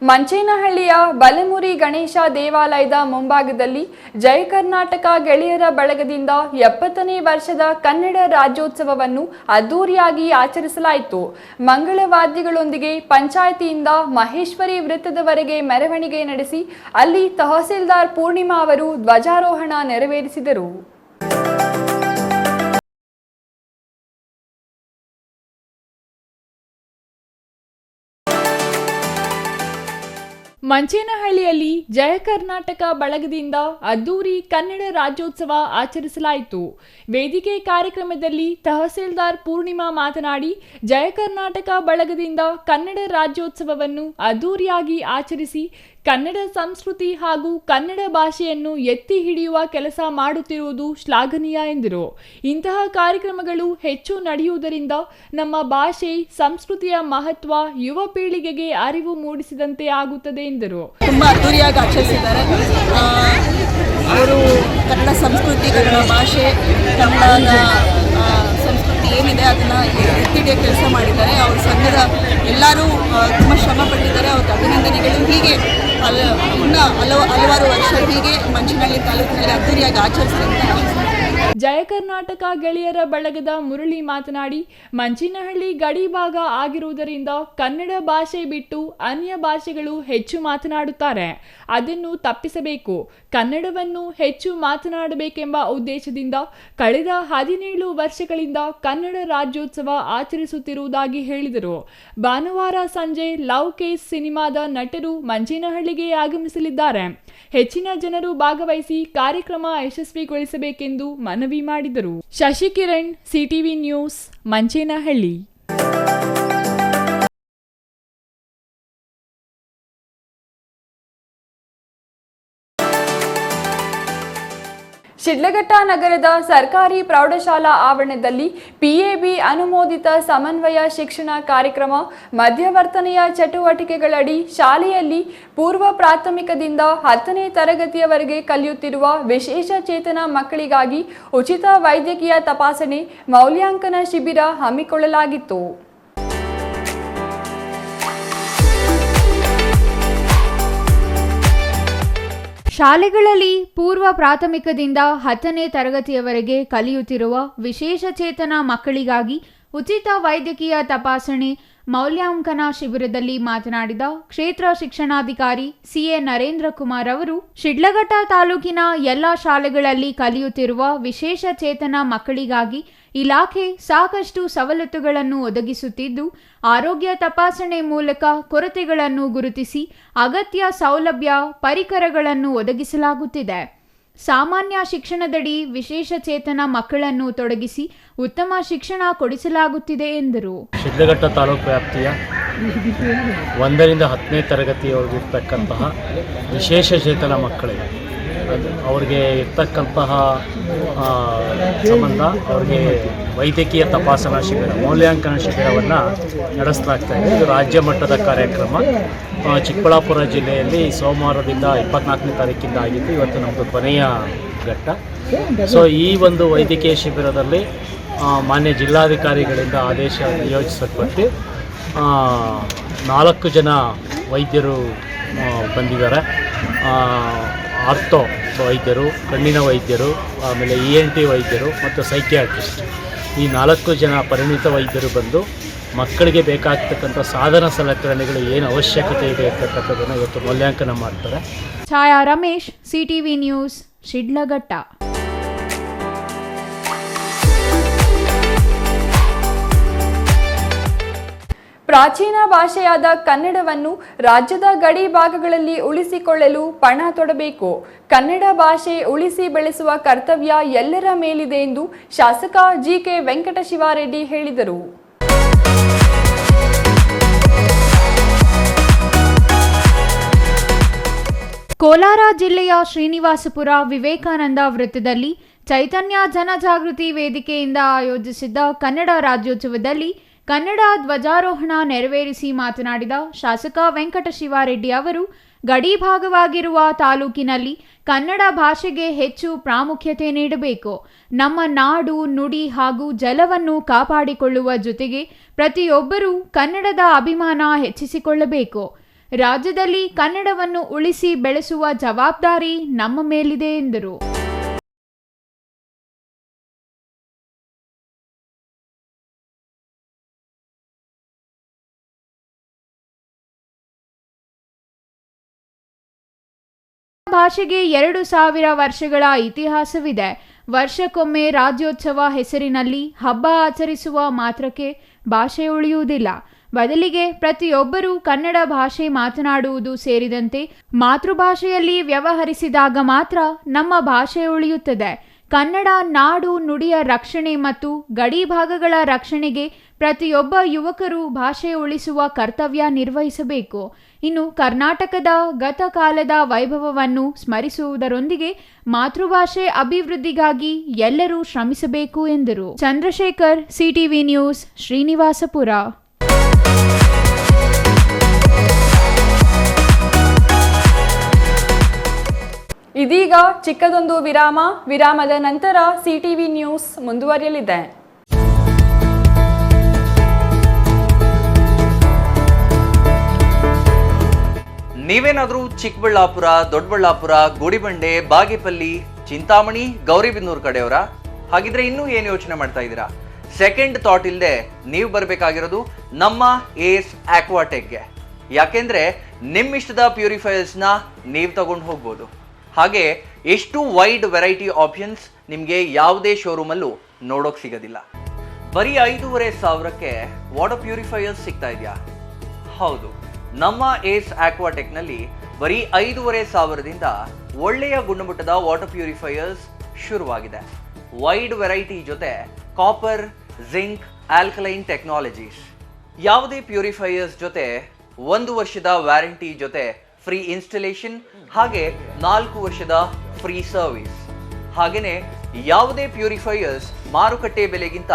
ಮಂಚೇನಹಳ್ಳಿಯ ಬಲಮುರಿ ಗಣೇಶ ದೇವಾಲಯದ ಮುಂಭಾಗದಲ್ಲಿ ಜಯ ಕರ್ನಾಟಕ ಗೆಳೆಯರ ಬಳಗದಿಂದ 70ನೇ ವರ್ಷದ ಕನ್ನಡ ರಾಜ್ಯೋತ್ಸವವನ್ನು ಅದ್ದೂರಿಯಾಗಿ ಆಚರಿಸಲಾಯಿತು. ಮಂಗಳವಾದ್ಯಗಳೊಂದಿಗೆ ಪಂಚಾಯಿತಿಯಿಂದ ಮಹೇಶ್ವರಿ ವೃತ್ತದವರೆಗೆ ಮೆರವಣಿಗೆ ನಡೆಸಿ ಅಲ್ಲಿ ತಹಸೀಲ್ದಾರ್ ಪೂರ್ಣಿಮಾ ಅವರು ಧ್ವಜಾರೋಹಣ ನೆರವೇರಿಸಿದರು. ಮಂಚೇನಹಳ್ಳಿಯಲ್ಲಿ ಜಯ ಕರ್ನಾಟಕ ಬಳಗದಿಂದ ಅದ್ದೂರಿ ಕನ್ನಡ ರಾಜ್ಯೋತ್ಸವ ಆಚರಿಸಲಾಯಿತು. ವೇದಿಕೆ ಕಾರ್ಯಕ್ರಮದಲ್ಲಿ ತಹಸೀಲ್ದಾರ್ ಪೂರ್ಣಿಮಾ ಮಾತನಾಡಿ, ಜಯ ಕರ್ನಾಟಕ ಬಳಗದಿಂದ ಕನ್ನಡ ರಾಜ್ಯೋತ್ಸವವನ್ನು ಅದ್ದೂರಿಯಾಗಿ ಆಚರಿಸಿ ಕನ್ನಡ ಸಂಸ್ಕೃತಿ ಹಾಗೂ ಕನ್ನಡ ಭಾಷೆಯನ್ನು ಎತ್ತಿ ಹಿಡಿಯುವ ಕೆಲಸ ಮಾಡುತ್ತಿರುವುದು ಶ್ಲಾಘನೀಯ ಎಂದರು. ಇಂತಹ ಕಾರ್ಯಕ್ರಮಗಳು ಹೆಚ್ಚು ನಡೆಯುವುದರಿಂದ ನಮ್ಮ ಭಾಷೆ ಸಂಸ್ಕೃತಿಯ ಮಹತ್ವ ಯುವ ಪೀಳಿಗೆಗೆ ಅರಿವು ಮೂಡಿಸಿದಂತೆ ಆಗುತ್ತದೆ ಎಂದರು. ತುಂಬ ಅದ್ದೂರಿಯಾಗಿ ಆಚರಿಸಿದ್ದಾರೆ. ಅವರು ಕನ್ನಡ ಸಂಸ್ಕೃತಿ, ಕನ್ನಡ ಭಾಷೆ, ಕನ್ನಡದ ಸಂಸ್ಕೃತಿ ಏನಿದೆ ಅದನ್ನು ಎತ್ತಿಡಿಯೋ ಕೆಲಸ ಮಾಡಿದ್ದಾರೆ. ಅವ್ರ ಸಂಘದ ಎಲ್ಲರೂ ತುಂಬ ಶ್ರಮ ಪಟ್ಟಿದ್ದಾರೆ. ಅವ್ರಿಗೆ ಅಭಿನಂದನೆಗಳು. ಹೀಗೆ ಇನ್ನೂ ಹಲವಾರು ವರ್ಷ ಹೀಗೆ ಮಂಚೇನಹಳ್ಳಿ ತಾಲೂಕಿನಲ್ಲಿ ಅದ್ದೂರಿಯಾಗಿ ಆಚರಿಸಿದ್ದಾರೆ. ಜಯ ಕರ್ನಾಟಕ ಗೆಳೆಯರ ಬಳಗದ ಮುರಳಿ ಮಾತನಾಡಿ, ಮಂಚೇನಹಳ್ಳಿ ಗಡಿ ಭಾಗ ಆಗಿರುವುದರಿಂದ ಕನ್ನಡ ಭಾಷೆ ಬಿಟ್ಟು ಅನ್ಯ ಭಾಷೆಗಳು ಹೆಚ್ಚು ಮಾತನಾಡುತ್ತಾರೆ. ಅದನ್ನು ತಪ್ಪಿಸಬೇಕು. ಕನ್ನಡವನ್ನು ಹೆಚ್ಚು ಮಾತನಾಡಬೇಕೆಂಬ ಉದ್ದೇಶದಿಂದ ಕಳೆದ 17 ವರ್ಷಗಳಿಂದ ಕನ್ನಡ ರಾಜ್ಯೋತ್ಸವ ಆಚರಿಸುತ್ತಿರುವುದಾಗಿ ಹೇಳಿದರು. ಭಾನುವಾರ ಸಂಜೆ ಲವ್ ಕೇಸ್ ಸಿನಿಮಾದ ನಟರು ಮಂಚೇನಹಳ್ಳಿಗೆ ಆಗಮಿಸಲಿದ್ದಾರೆ. ಹೆಚ್ಚಿನ ಜನರು ಭಾಗವಹಿಸಿ ಕಾರ್ಯಕ್ರಮ ಯಶಸ್ವಿಗೊಳಿಸಬೇಕೆಂದು ಮನವಿ ಮಾಡಿದರು. Shashikiran, CTV news, Manchenahalli. ಶಿಡ್ಲಘಟ್ಟ ನಗರದ ಸರ್ಕಾರಿ ಪ್ರೌಢಶಾಲಾ ಆವರಣದಲ್ಲಿ PAB ಅನುಮೋದಿತ ಸಮನ್ವಯ ಶಿಕ್ಷಣ ಕಾರ್ಯಕ್ರಮ ಮಧ್ಯವರ್ತನೆಯ ಚಟುವಟಿಕೆಗಳಡಿ ಶಾಲೆಯಲ್ಲಿ ಪೂರ್ವ ಪ್ರಾಥಮಿಕದಿಂದ 10ನೇ ತರಗತಿಯವರೆಗೆ ಕಲಿಯುತ್ತಿರುವ ವಿಶೇಷ ಚೇತನ ಮಕ್ಕಳಿಗಾಗಿ ಉಚಿತ ವೈದ್ಯಕೀಯ ತಪಾಸಣೆ ಮೌಲ್ಯಾಂಕನ ಶಿಬಿರ ಹಮ್ಮಿಕೊಳ್ಳಲಾಗಿತ್ತು. ಶಾಲೆಗಳಲ್ಲಿ ಪೂರ್ವ ಪ್ರಾಥಮಿಕದಿಂದ 10ನೇ ತರಗತಿಯವರೆಗೆ ಕಲಿಯುತ್ತಿರುವ ವಿಶೇಷ ಚೇತನ ಮಕ್ಕಳಿಗಾಗಿ ಉಚಿತ ವೈದ್ಯಕೀಯ ತಪಾಸಣೆ ಮೌಲ್ಯಾಂಕನ ಶಿಬಿರದಲ್ಲಿ ಮಾತನಾಡಿದ ಕ್ಷೇತ್ರ ಶಿಕ್ಷಣಾಧಿಕಾರಿ ಸಿಎ ನರೇಂದ್ರ ಕುಮಾರ್ ಅವರು, ಶಿಡ್ಲಘಟ್ಟ ತಾಲೂಕಿನ ಎಲ್ಲ ಶಾಲೆಗಳಲ್ಲಿ ಕಲಿಯುತ್ತಿರುವ ವಿಶೇಷ ಚೇತನ ಮಕ್ಕಳಿಗಾಗಿ ಇಲಾಖೆ ಸಾಕಷ್ಟು ಸವಲತ್ತುಗಳನ್ನು ಒದಗಿಸುತ್ತಿದ್ದು, ಆರೋಗ್ಯ ತಪಾಸಣೆ ಮೂಲಕ ಕೊರತೆಗಳನ್ನು ಗುರುತಿಸಿ ಅಗತ್ಯ ಸೌಲಭ್ಯ ಪರಿಕರಗಳನ್ನು ಒದಗಿಸಲಾಗುತ್ತಿದೆ. ಸಾಮಾನ್ಯ ಶಿಕ್ಷಣದಡಿ ವಿಶೇಷ ಚೇತನ ಮಕ್ಕಳನ್ನು ತೊಡಗಿಸಿ ಉತ್ತಮ ಶಿಕ್ಷಣ ಕೊಡಿಸಲಾಗುತ್ತಿದೆ ಎಂದರು. ಶಿಡ್ಲಘಟ್ಟ ತಾಲೂಕು ವ್ಯಾಪ್ತಿಯ 1ರಿಂದ 10ನೇ ತರಗತಿಯವರೆಗಿರ್ತಕ್ಕಂತಹ ವಿಶೇಷ ಚೇತನ ಮಕ್ಕಳಿಗೆ ಅವ್ರಿಗೆ ಇರ್ತಕ್ಕಂತಹ ಸಂಬಂಧ ಅವ್ರಿಗೆ ವೈದ್ಯಕೀಯ ತಪಾಸಣಾ ಶಿಬಿರ ಮೌಲ್ಯಾಂಕನ ಶಿಬಿರವನ್ನು ನಡೆಸಲಾಗ್ತಾ ಇದೆ. ಇದು ರಾಜ್ಯ ಮಟ್ಟದ ಕಾರ್ಯಕ್ರಮ. ಚಿಕ್ಕಬಳ್ಳಾಪುರ ಜಿಲ್ಲೆಯಲ್ಲಿ ಸೋಮವಾರದಿಂದ 24ನೇ ತಾರೀಕಿಂದ ಆಗಿದ್ದು, ಇವತ್ತು ನಮ್ಮದು ಕೊನೆಯ ಘಟ್ಟ. ಸೊ ಈ ಒಂದು ವೈದ್ಯಕೀಯ ಶಿಬಿರದಲ್ಲಿ ಮಾನ್ಯ ಜಿಲ್ಲಾಧಿಕಾರಿಗಳಿಂದ ಆದೇಶ ನಿಯೋಜಿಸಲ್ಪಟ್ಟು 4 ಜನ ವೈದ್ಯರು ಬಂದಿದ್ದಾರೆ. ಆರ್ಥೋ ವೈದ್ಯರು, ಕಣ್ಣಿನ ವೈದ್ಯರು, ಆಮೇಲೆ ENT ವೈದ್ಯರು ಮತ್ತು ಸೈಕಿಯಾಟ್ರಿಸ್ಟ್, ಈ 4 ಜನ ಪರಿಣಿತ ವೈದ್ಯರು ಬಂದು ಮಕ್ಕಳಿಗೆ ಬೇಕಾಗ್ತಕ್ಕಂಥ ಸಾಧನ ಸಲಕರಣೆಗಳು ಏನು ಅವಶ್ಯಕತೆ ಇದೆ ಅಂತಕ್ಕಂಥದ್ದನ್ನು ಇವತ್ತು ಮೌಲ್ಯಾಂಕನ ಮಾಡ್ತಾರೆ. ಛಾಯಾ ರಮೇಶ್, ಸಿಟಿವಿ ನ್ಯೂಸ್, ಶಿಡ್ಲಘಟ್ಟ. ಪ್ರಾಚೀನ ಭಾಷೆಯಾದ ಕನ್ನಡವನ್ನು ರಾಜ್ಯದ ಗಡಿ ಭಾಗಗಳಲ್ಲಿ ಉಳಿಸಿಕೊಳ್ಳಲು ಪಣ ತೊಡಬೇಕು. ಕನ್ನಡ ಭಾಷೆ ಉಳಿಸಿ ಬೆಳೆಸುವ ಕರ್ತವ್ಯ ಎಲ್ಲರ ಮೇಲಿದೆ ಎಂದು ಶಾಸಕ ಜಿಕೆ ವೆಂಕಟಶಿವಾರೆಡ್ಡಿ ಹೇಳಿದರು. ಕೋಲಾರ ಜಿಲ್ಲೆಯ ಶ್ರೀನಿವಾಸಪುರ ವಿವೇಕಾನಂದ ವೃತ್ತದಲ್ಲಿ ಚೈತನ್ಯ ಜನಜಾಗೃತಿ ವೇದಿಕೆಯಿಂದ ಆಯೋಜಿಸಿದ್ದ ಕನ್ನಡ ರಾಜ್ಯೋತ್ಸವದಲ್ಲಿ ಕನ್ನಡ ಧ್ವಜಾರೋಹಣ ನೆರವೇರಿಸಿ ಮಾತನಾಡಿದ ಶಾಸಕ ವೆಂಕಟಶಿವಾರೆಡ್ಡಿ ಅವರು, ಗಡಿ ಭಾಗವಾಗಿರುವ ತಾಲೂಕಿನಲ್ಲಿ ಕನ್ನಡ ಭಾಷೆಗೆ ಹೆಚ್ಚು ಪ್ರಾಮುಖ್ಯತೆ ನೀಡಬೇಕು. ನಮ್ಮ ನಾಡು, ನುಡಿ ಹಾಗೂ ಜಲವನ್ನು ಕಾಪಾಡಿಕೊಳ್ಳುವ ಜೊತೆಗೆ ಪ್ರತಿಯೊಬ್ಬರೂ ಕನ್ನಡದ ಅಭಿಮಾನ ಹೆಚ್ಚಿಸಿಕೊಳ್ಳಬೇಕು. ರಾಜ್ಯದಲ್ಲಿ ಕನ್ನಡವನ್ನು ಉಳಿಸಿ ಬೆಳೆಸುವ ಜವಾಬ್ದಾರಿ ನಮ್ಮ ಮೇಲಿದೆ ಎಂದರು. ಭಾಷೆಗೆ 2000 ವರ್ಷಗಳ ಇತಿಹಾಸವಿದೆ. ವರ್ಷಕ್ಕೊಮ್ಮೆ ರಾಜ್ಯೋತ್ಸವ ಹೆಸರಿನಲ್ಲಿ ಹಬ್ಬ ಆಚರಿಸುವ ಮಾತ್ರಕ್ಕೆ ಭಾಷೆ ಉಳಿಯುವುದಿಲ್ಲ. ಬದಲಿಗೆ ಪ್ರತಿಯೊಬ್ಬರೂ ಕನ್ನಡ ಭಾಷೆ ಮಾತನಾಡುವುದು ಸೇರಿದಂತೆ ಮಾತೃಭಾಷೆಯಲ್ಲಿ ವ್ಯವಹರಿಸಿದಾಗ ಮಾತ್ರ ನಮ್ಮ ಭಾಷೆ ಉಳಿಯುತ್ತದೆ. ಕನ್ನಡ ನಾಡು ನುಡಿಯ ರಕ್ಷಣೆ ಮತ್ತು ಗಡಿ ಭಾಗಗಳ ರಕ್ಷಣೆಗೆ ಪ್ರತಿಯೊಬ್ಬ ಯುವಕರು ಭಾಷೆ ಉಳಿಸುವ ಕರ್ತವ್ಯ ನಿರ್ವಹಿಸಬೇಕು. ಇನ್ನು ಕರ್ನಾಟಕದ ಗತಕಾಲದ ವೈಭವವನ್ನು ಸ್ಮರಿಸುವುದರೊಂದಿಗೆ ಮಾತೃಭಾಷೆ ಅಭಿವೃದ್ಧಿಗಾಗಿ ಎಲ್ಲರೂ ಶ್ರಮಿಸಬೇಕು ಎಂದರು. Chandrashekar, CTV news, Srinivaspur. ಇದೀಗ ಚಿಕ್ಕದೊಂದು ವಿರಾಮದ ನಂತರ ಸಿಟಿವಿ ನ್ಯೂಸ್ ಮುಂದುವರಿಯಲಿದೆ. ನೀವೇನಾದರೂ ಚಿಕ್ಕಬಳ್ಳಾಪುರ, ದೊಡ್ಡಬಳ್ಳಾಪುರ, ಗುಡಿಬಂಡೆ, ಬಾಗೇಪಲ್ಲಿ, ಚಿಂತಾಮಣಿ, ಗೌರಿಬಿದನೂರು ಕಡೆಯವರ? ಹಾಗಿದ್ರೆ ಇನ್ನೂ ಏನು ಯೋಚನೆ ಮಾಡ್ತಾ ಇದ್ದೀರಾ? ಸೆಕೆಂಡ್ ಥಾಟ್ ಇಲ್ಲದೆ ನೀವು ಬರಬೇಕಾಗಿರೋದು ನಮ್ಮ ಏಸ್ ಆಕ್ವಾಟೆಕ್ಗೆ. ಯಾಕೆಂದ್ರೆ ನಿಮ್ಮಿಷ್ಟದ ಪ್ಯೂರಿಫೈಯರ್ಸ್ನ ನೀವು ತಗೊಂಡು ಹೋಗ್ಬೋದು. ಹಾಗೆ ಎಷ್ಟು ವೈಡ್ ವೆರೈಟಿ ಆಪ್ಷನ್ಸ್ ನಿಮಗೆ ಯಾವುದೇ ಶೋರೂಮಲ್ಲೂ ನೋಡೋಕೆ ಸಿಗೋದಿಲ್ಲ. ಬರೀ 5,500ಕ್ಕೆ ವಾಟರ್ ಪ್ಯೂರಿಫೈಯರ್ಸ್ ಸಿಗ್ತಾ ಇದೆಯಾ? ಹೌದು, ನಮ್ಮ ಏಸ್ ಆಕ್ವಾಟೆಕ್ನಲ್ಲಿ ಬರೀ 5,500ದಿಂದ ಒಳ್ಳೆಯ ಗುಣಮಟ್ಟದ ವಾಟರ್ ಪ್ಯೂರಿಫೈಯರ್ಸ್ ಶುರುವಾಗಿದೆ. ವೈಡ್ ವೆರೈಟಿ ಜೊತೆ ಕಾಪರ್, ಜಿಂಕ್, ಆಲ್ಕಲೈನ್ ಟೆಕ್ನಾಲಜೀಸ್. ಯಾವುದೇ ಪ್ಯೂರಿಫೈಯರ್ಸ್ ಜೊತೆ 1 ವರ್ಷದ ವ್ಯಾರಂಟಿ ಜೊತೆ ಫ್ರೀ ಇನ್ಸ್ಟಾಲೇಷನ್, ಹಾಗೆ 4 ವರ್ಷದ ಫ್ರೀ ಸರ್ವಿಸ್. ಹಾಗೆಯೇ ಯಾವುದೇ ಪ್ಯೂರಿಫೈಯರ್ಸ್ ಮಾರುಕಟ್ಟೆ ಬೆಲೆಗಿಂತ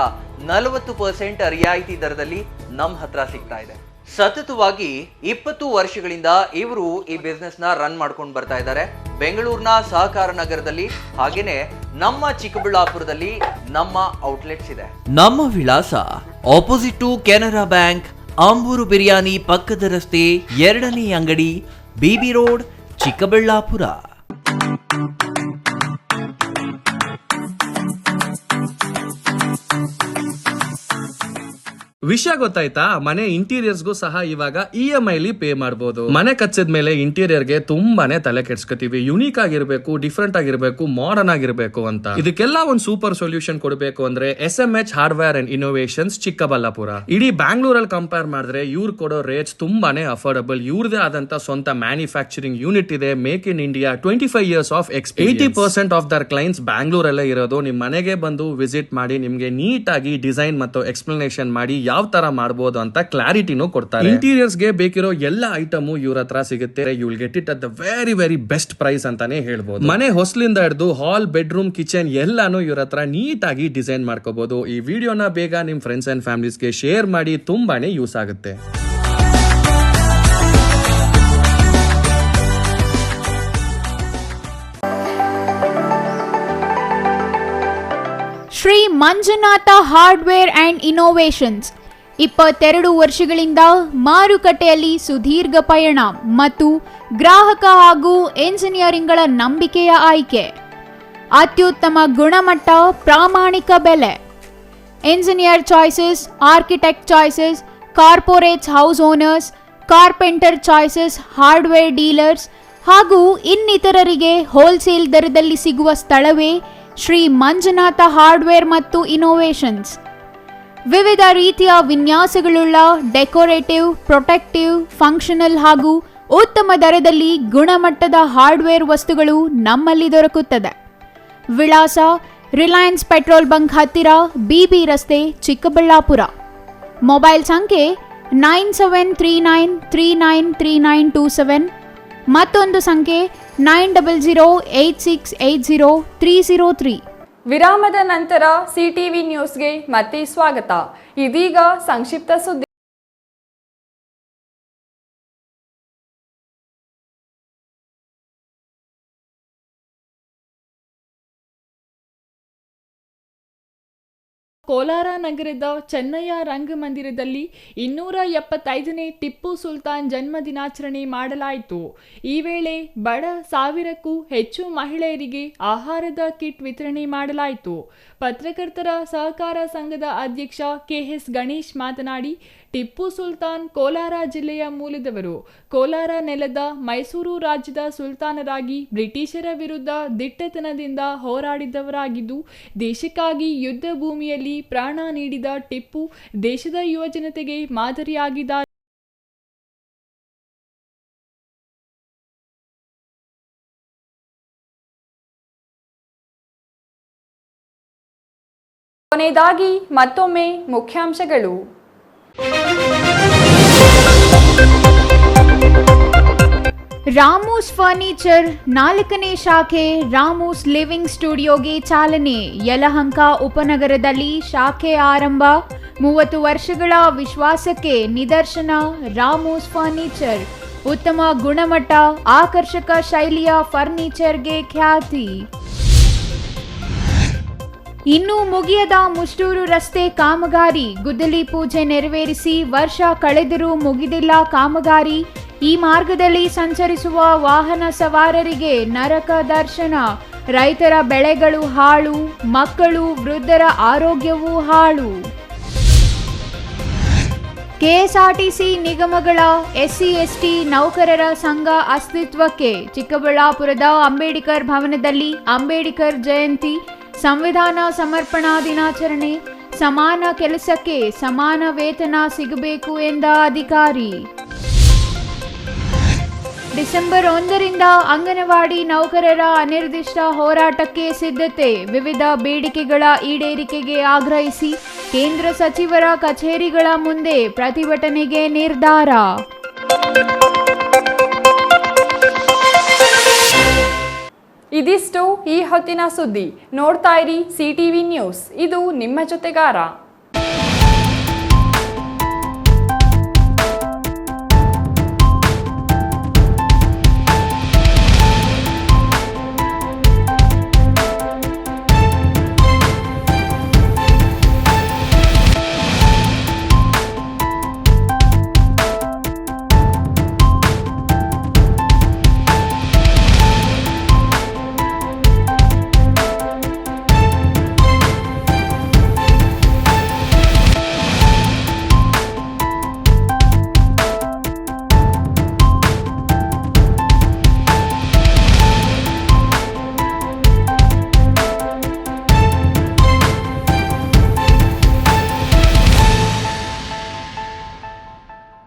40% ರಿಯಾಯಿತಿ ದರದಲ್ಲಿ ನಮ್ಮ ಹತ್ರ ಸಿಗ್ತಾ ಇದೆ. ಸತತವಾಗಿ 20 ವರ್ಷಗಳಿಂದ ಇವರು ಈ ಬಿಸ್ನೆಸ್ ನ ರನ್ ಮಾಡ್ಕೊಂಡು ಬರ್ತಾ ಇದ್ದಾರೆ. ಬೆಂಗಳೂರಿನ ಸಹಕಾರ ನಗರದಲ್ಲಿ, ಹಾಗೇನೆ ನಮ್ಮ ಚಿಕ್ಕಬಳ್ಳಾಪುರದಲ್ಲಿ ನಮ್ಮ ಔಟ್ಲೆಟ್ಸ್ ಇದೆ. ನಮ್ಮ ವಿಳಾಸ opposite to Canara Bank, Ambur biryani ಪಕ್ಕದ ರಸ್ತೆ, 2ನೇ ಅಂಗಡಿ, BB ರೋಡ್, ಚಿಕ್ಕಬಳ್ಳಾಪುರ. ವಿಷಯ ಗೊತ್ತಾಯ್ತಾ? ಮನೆ ಇಂಟೀರಿಯರ್ಸ್ಗೂ ಸಹ ಇವಾಗ EMI ಲಿ ಪೇ ಮಾಡಬಹುದು. ಮನೆ ಕಚ್ಚಿದ ಮೇಲೆ ಇಂಟೀರಿಯರ್ ಗೆ ತುಂಬಾನೇ ತಲೆ ಕೆಡ್ಸ್ಕೊತೀವಿ. ಯುನೀಕ್ ಆಗಿರ್ಬೇಕು, ಡಿಫ್ರೆಂಟ್ ಆಗಿರ್ಬೇಕು, ಮಾಡರ್ನ್ ಆಗಿರ್ಬೇಕು ಅಂತ. ಇದಕ್ಕೆಲ್ಲ ಒಂದು ಸೂಪರ್ ಸೊಲ್ಯೂಷನ್ ಕೊಡಬೇಕು ಅಂದ್ರೆ SMH hardware and innovations Chikkaballapur. ಇಡೀ ಬ್ಯಾಂಗ್ಳೂರಲ್ಲಿ ಕಂಪೇರ್ ಮಾಡಿದ್ರೆ ಇವ್ರು ಕೊಡೋ ರೇಟ್ಸ್ ತುಂಬಾನೇ ಅಫೋರ್ಡಬಲ್. ಇವ್ರದೇ ಆದಂತ ಸ್ವಂತ ಮ್ಯಾನುಫ್ಯಾಕ್ಚರಿಂಗ್ ಯೂನಿಟ್ ಇದೆ. Make in India 25 years of experience. 80% of their clients ಬ್ಯಾಂಗ್ಳೂರಲ್ಲೇ ಇರೋದು. ನಿಮ್ ಮನೆಗೆ ಬಂದು ವಿಸಿಟ್ ಮಾಡಿ ನಿಮ್ಗೆ ನೀಟ್ ಆಗಿ ಡಿಸೈನ್ ಮತ್ತು ಎಕ್ಸ್ಪ್ಲನೇಷನ್ ಮಾಡಿ ಯಾವ ತರ ಮಾಡಬಹುದು ಅಂತ ಕ್ಲಾರಿಟಿನೂ ಕೊಡ್ತಾರೆ. ಇಂಟೀರಿಯರ್ಸ್ ಗೆ ಬೇಕಿರೋ ಎಲ್ಲ ಐಟಮ್ ಇವ್ರ ಹತ್ರ ಸಿಗುತ್ತೆ. You will get it at the very best price ಅಂತಾನೆ ಹೇಳ್ಬೋದು. ಮನೆ ಹೊಸ್ಲಿಂದ ಹಿಡಿದು ಹಾಲ್, ಬೆಡ್ರೂಮ್, ಕಿಚನ್ ಎಲ್ಲಾನು ಇವ್ರ ಹತ್ರ ನೀಟ್ ಆಗಿ ಡಿಸೈನ್ ಮಾಡ್ಕೋಬಹುದು. ಈ ವಿಡಿಯೋನ ಬೇಗ ನಿಮ್ ಫ್ರೆಂಡ್ಸ್ ಅಂಡ್ ಫ್ಯಾಮಿಲೀಸ್ಗೆ ಶೇರ್ ಮಾಡಿ, ತುಂಬಾನೇ ಯೂಸ್ ಆಗುತ್ತೆ. Shri Manjunatha hardware and innovations 22 ವರ್ಷಗಳಿಂದ ಮಾರುಕಟ್ಟೆಯಲ್ಲಿ ಸುದೀರ್ಘ ಪಯಣ ಮತ್ತು ಗ್ರಾಹಕ ಹಾಗೂ ಎಂಜಿನಿಯರಿಂಗ್ಗಳ ನಂಬಿಕೆಯ ಆಯ್ಕೆ. ಅತ್ಯುತ್ತಮ ಗುಣಮಟ್ಟ, ಪ್ರಾಮಾಣಿಕ ಬೆಲೆ. Engineer choices, architect choices, corporates, house owners, carpenter choices, hardware dealers ಹಾಗೂ ಇನ್ನಿತರರಿಗೆ ಹೋಲ್ಸೇಲ್ ದರದಲ್ಲಿ ಸಿಗುವ ಸ್ಥಳವೇ ಶ್ರೀ ಮಂಜುನಾಥ ಹಾರ್ಡ್ವೇರ್ ಮತ್ತು ಇನ್ನೋವೇಷನ್ಸ್. ವಿವಿಧ ರೀತಿಯ ವಿನ್ಯಾಸಗಳುಳ್ಳ ಡೆಕೋರೇಟಿವ್, ಪ್ರೊಟೆಕ್ಟಿವ್, ಫಂಕ್ಷನಲ್ ಹಾಗೂ ಉತ್ತಮ ದರದಲ್ಲಿ ಗುಣಮಟ್ಟದ ಹಾರ್ಡ್ವೇರ್ ವಸ್ತುಗಳು ನಮ್ಮಲ್ಲಿ ದೊರಕುತ್ತದೆ. ವಿಳಾಸ: ರಿಲಯನ್ಸ್ ಪೆಟ್ರೋಲ್ ಬಂಕ್ ಹತ್ತಿರ, BB ರಸ್ತೆ, ಚಿಕ್ಕಬಳ್ಳಾಪುರ. ಮೊಬೈಲ್ ಸಂಖ್ಯೆ 9739393927. ಮತ್ತೊಂದು ಸಂಖ್ಯೆ 9008680303. ವಿರಾಮದ ನಂತರ CTV ನ್ಯೂಸ್ಗೆ ಮತ್ತೆ ಸ್ವಾಗತ. ಇದೀಗ ಸಂಕ್ಷಿಪ್ತ ಸುದ್ದಿ. ಕೋಲಾರ ನಗರದ ಚೆನ್ನಯ್ಯ ರಂಗಮಂದಿರದಲ್ಲಿ 275ನೇ ಟಿಪ್ಪು ಸುಲ್ತಾನ್ ಜನ್ಮ ದಿನಾಚರಣೆ ಮಾಡಲಾಯಿತು. ಈ ವೇಳೆ ಬಡ 1000ಕ್ಕೂ ಹೆಚ್ಚು ಮಹಿಳೆಯರಿಗೆ ಆಹಾರದ ಕಿಟ್ ವಿತರಣೆ ಮಾಡಲಾಯಿತು. ಪತ್ರಕರ್ತರ ಸಹಕಾರ ಸಂಘದ ಅಧ್ಯಕ್ಷ KS ಗಣೇಶ್ ಮಾತನಾಡಿ, ಟಿಪ್ಪು ಸುಲ್ತಾನ್ ಕೋಲಾರ ಜಿಲ್ಲೆಯ ಮೂಲದವರು. ಕೋಲಾರ ನೆಲದ ಮೈಸೂರು ರಾಜ್ಯದ ಸುಲ್ತಾನರಾಗಿ ಬ್ರಿಟಿಷರ ವಿರುದ್ಧ ದಿಟ್ಟತನದಿಂದ ಹೋರಾಡಿದವರಾಗಿದ್ದು, ದೇಶಕ್ಕಾಗಿ ಯುದ್ಧ ಭೂಮಿಯಲ್ಲಿ ಪ್ರಾಣ ನೀಡಿದ ಟಿಪ್ಪು ದೇಶದ ಯುವಜನತೆಗೆ ಮಾದರಿಯಾಗಿದ್ದಾರೆ. ಕೊನೆಯದಾಗಿ ಮತ್ತೊಮ್ಮೆ ಮುಖ್ಯಾಂಶಗಳು. ರಾಮೂಸ್ ಫರ್ನಿಚರ್ 4ನೇ ಶಾಖೆ ರಾಮೂಸ್ ಲಿವಿಂಗ್ ಸ್ಟುಡಿಯೋಗೆ ಚಾಲನೆ. ಯಲಹಂಕ ಉಪನಗರದಲ್ಲಿ ಶಾಖೆ ಆರಂಭ. 30 ವರ್ಷಗಳ ವಿಶ್ವಾಸಕ್ಕೆ ನಿದರ್ಶನ ರಾಮೂಸ್ ಫರ್ನಿಚರ್. ಉತ್ತಮ ಗುಣಮಟ್ಟ, ಆಕರ್ಷಕ ಶೈಲಿಯ ಫರ್ನಿಚರ್ಗೆ ಖ್ಯಾತಿ. ಇನ್ನೂ ಮುಗಿಯದ ಮುಷ್ಟೂರು ರಸ್ತೆ ಕಾಮಗಾರಿ. ಗುದ್ದಲಿ ಪೂಜೆ ನೆರವೇರಿಸಿ ವರ್ಷ ಕಳೆದರೂ ಮುಗಿದಿಲ್ಲ ಕಾಮಗಾರಿ. ಈ ಮಾರ್ಗದಲ್ಲಿ ಸಂಚರಿಸುವ ವಾಹನ ಸವಾರರಿಗೆ ನರಕ ದರ್ಶನ. ರೈತರ ಬೆಳೆಗಳು ಹಾಳು, ಮಕ್ಕಳು, ವೃದ್ಧರ ಆರೋಗ್ಯವೂ ಹಾಳು. KSRTC ನಿಗಮಗಳ SC/ST ನೌಕರರ ಸಂಘ ಅಸ್ತಿತ್ವಕ್ಕೆ. ಚಿಕ್ಕಬಳ್ಳಾಪುರದ ಅಂಬೇಡ್ಕರ್ ಭವನದಲ್ಲಿ ಅಂಬೇಡ್ಕರ್ ಜಯಂತಿ, ಸಂವಿಧಾನ ಸಮರ್ಪಣಾ ದಿನಾಚರಣೆ. ಸಮಾನ ಕೆಲಸಕ್ಕೆ ಸಮಾನ ವೇತನ ಸಿಗಬೇಕು ಎಂದ ಅಧಿಕಾರಿ. ಡಿಸೆಂಬರ್ 1ರಿಂದ ಅಂಗನವಾಡಿ ನೌಕರರ ಅನಿರ್ದಿಷ್ಟ ಹೋರಾಟಕ್ಕೆ ಸಿದ್ಧತೆ. ವಿವಿಧ ಬೇಡಿಕೆಗಳ ಈಡೇರಿಕೆಗೆ ಆಗ್ರಹಿಸಿ ಕೇಂದ್ರ ಸಚಿವರ ಕಚೇರಿಗಳ ಮುಂದೆ ಪ್ರತಿಭಟನೆಗೆ ನಿರ್ಧಾರ. ಇದಿಷ್ಟು ಈ ಹೊತ್ತಿನ ಸುದ್ದಿ. ನೋಡ್ತಾ ಇರಿ CTV ನ್ಯೂಸ್, ಇದು ನಿಮ್ಮ ಜೊತೆಗಾರ.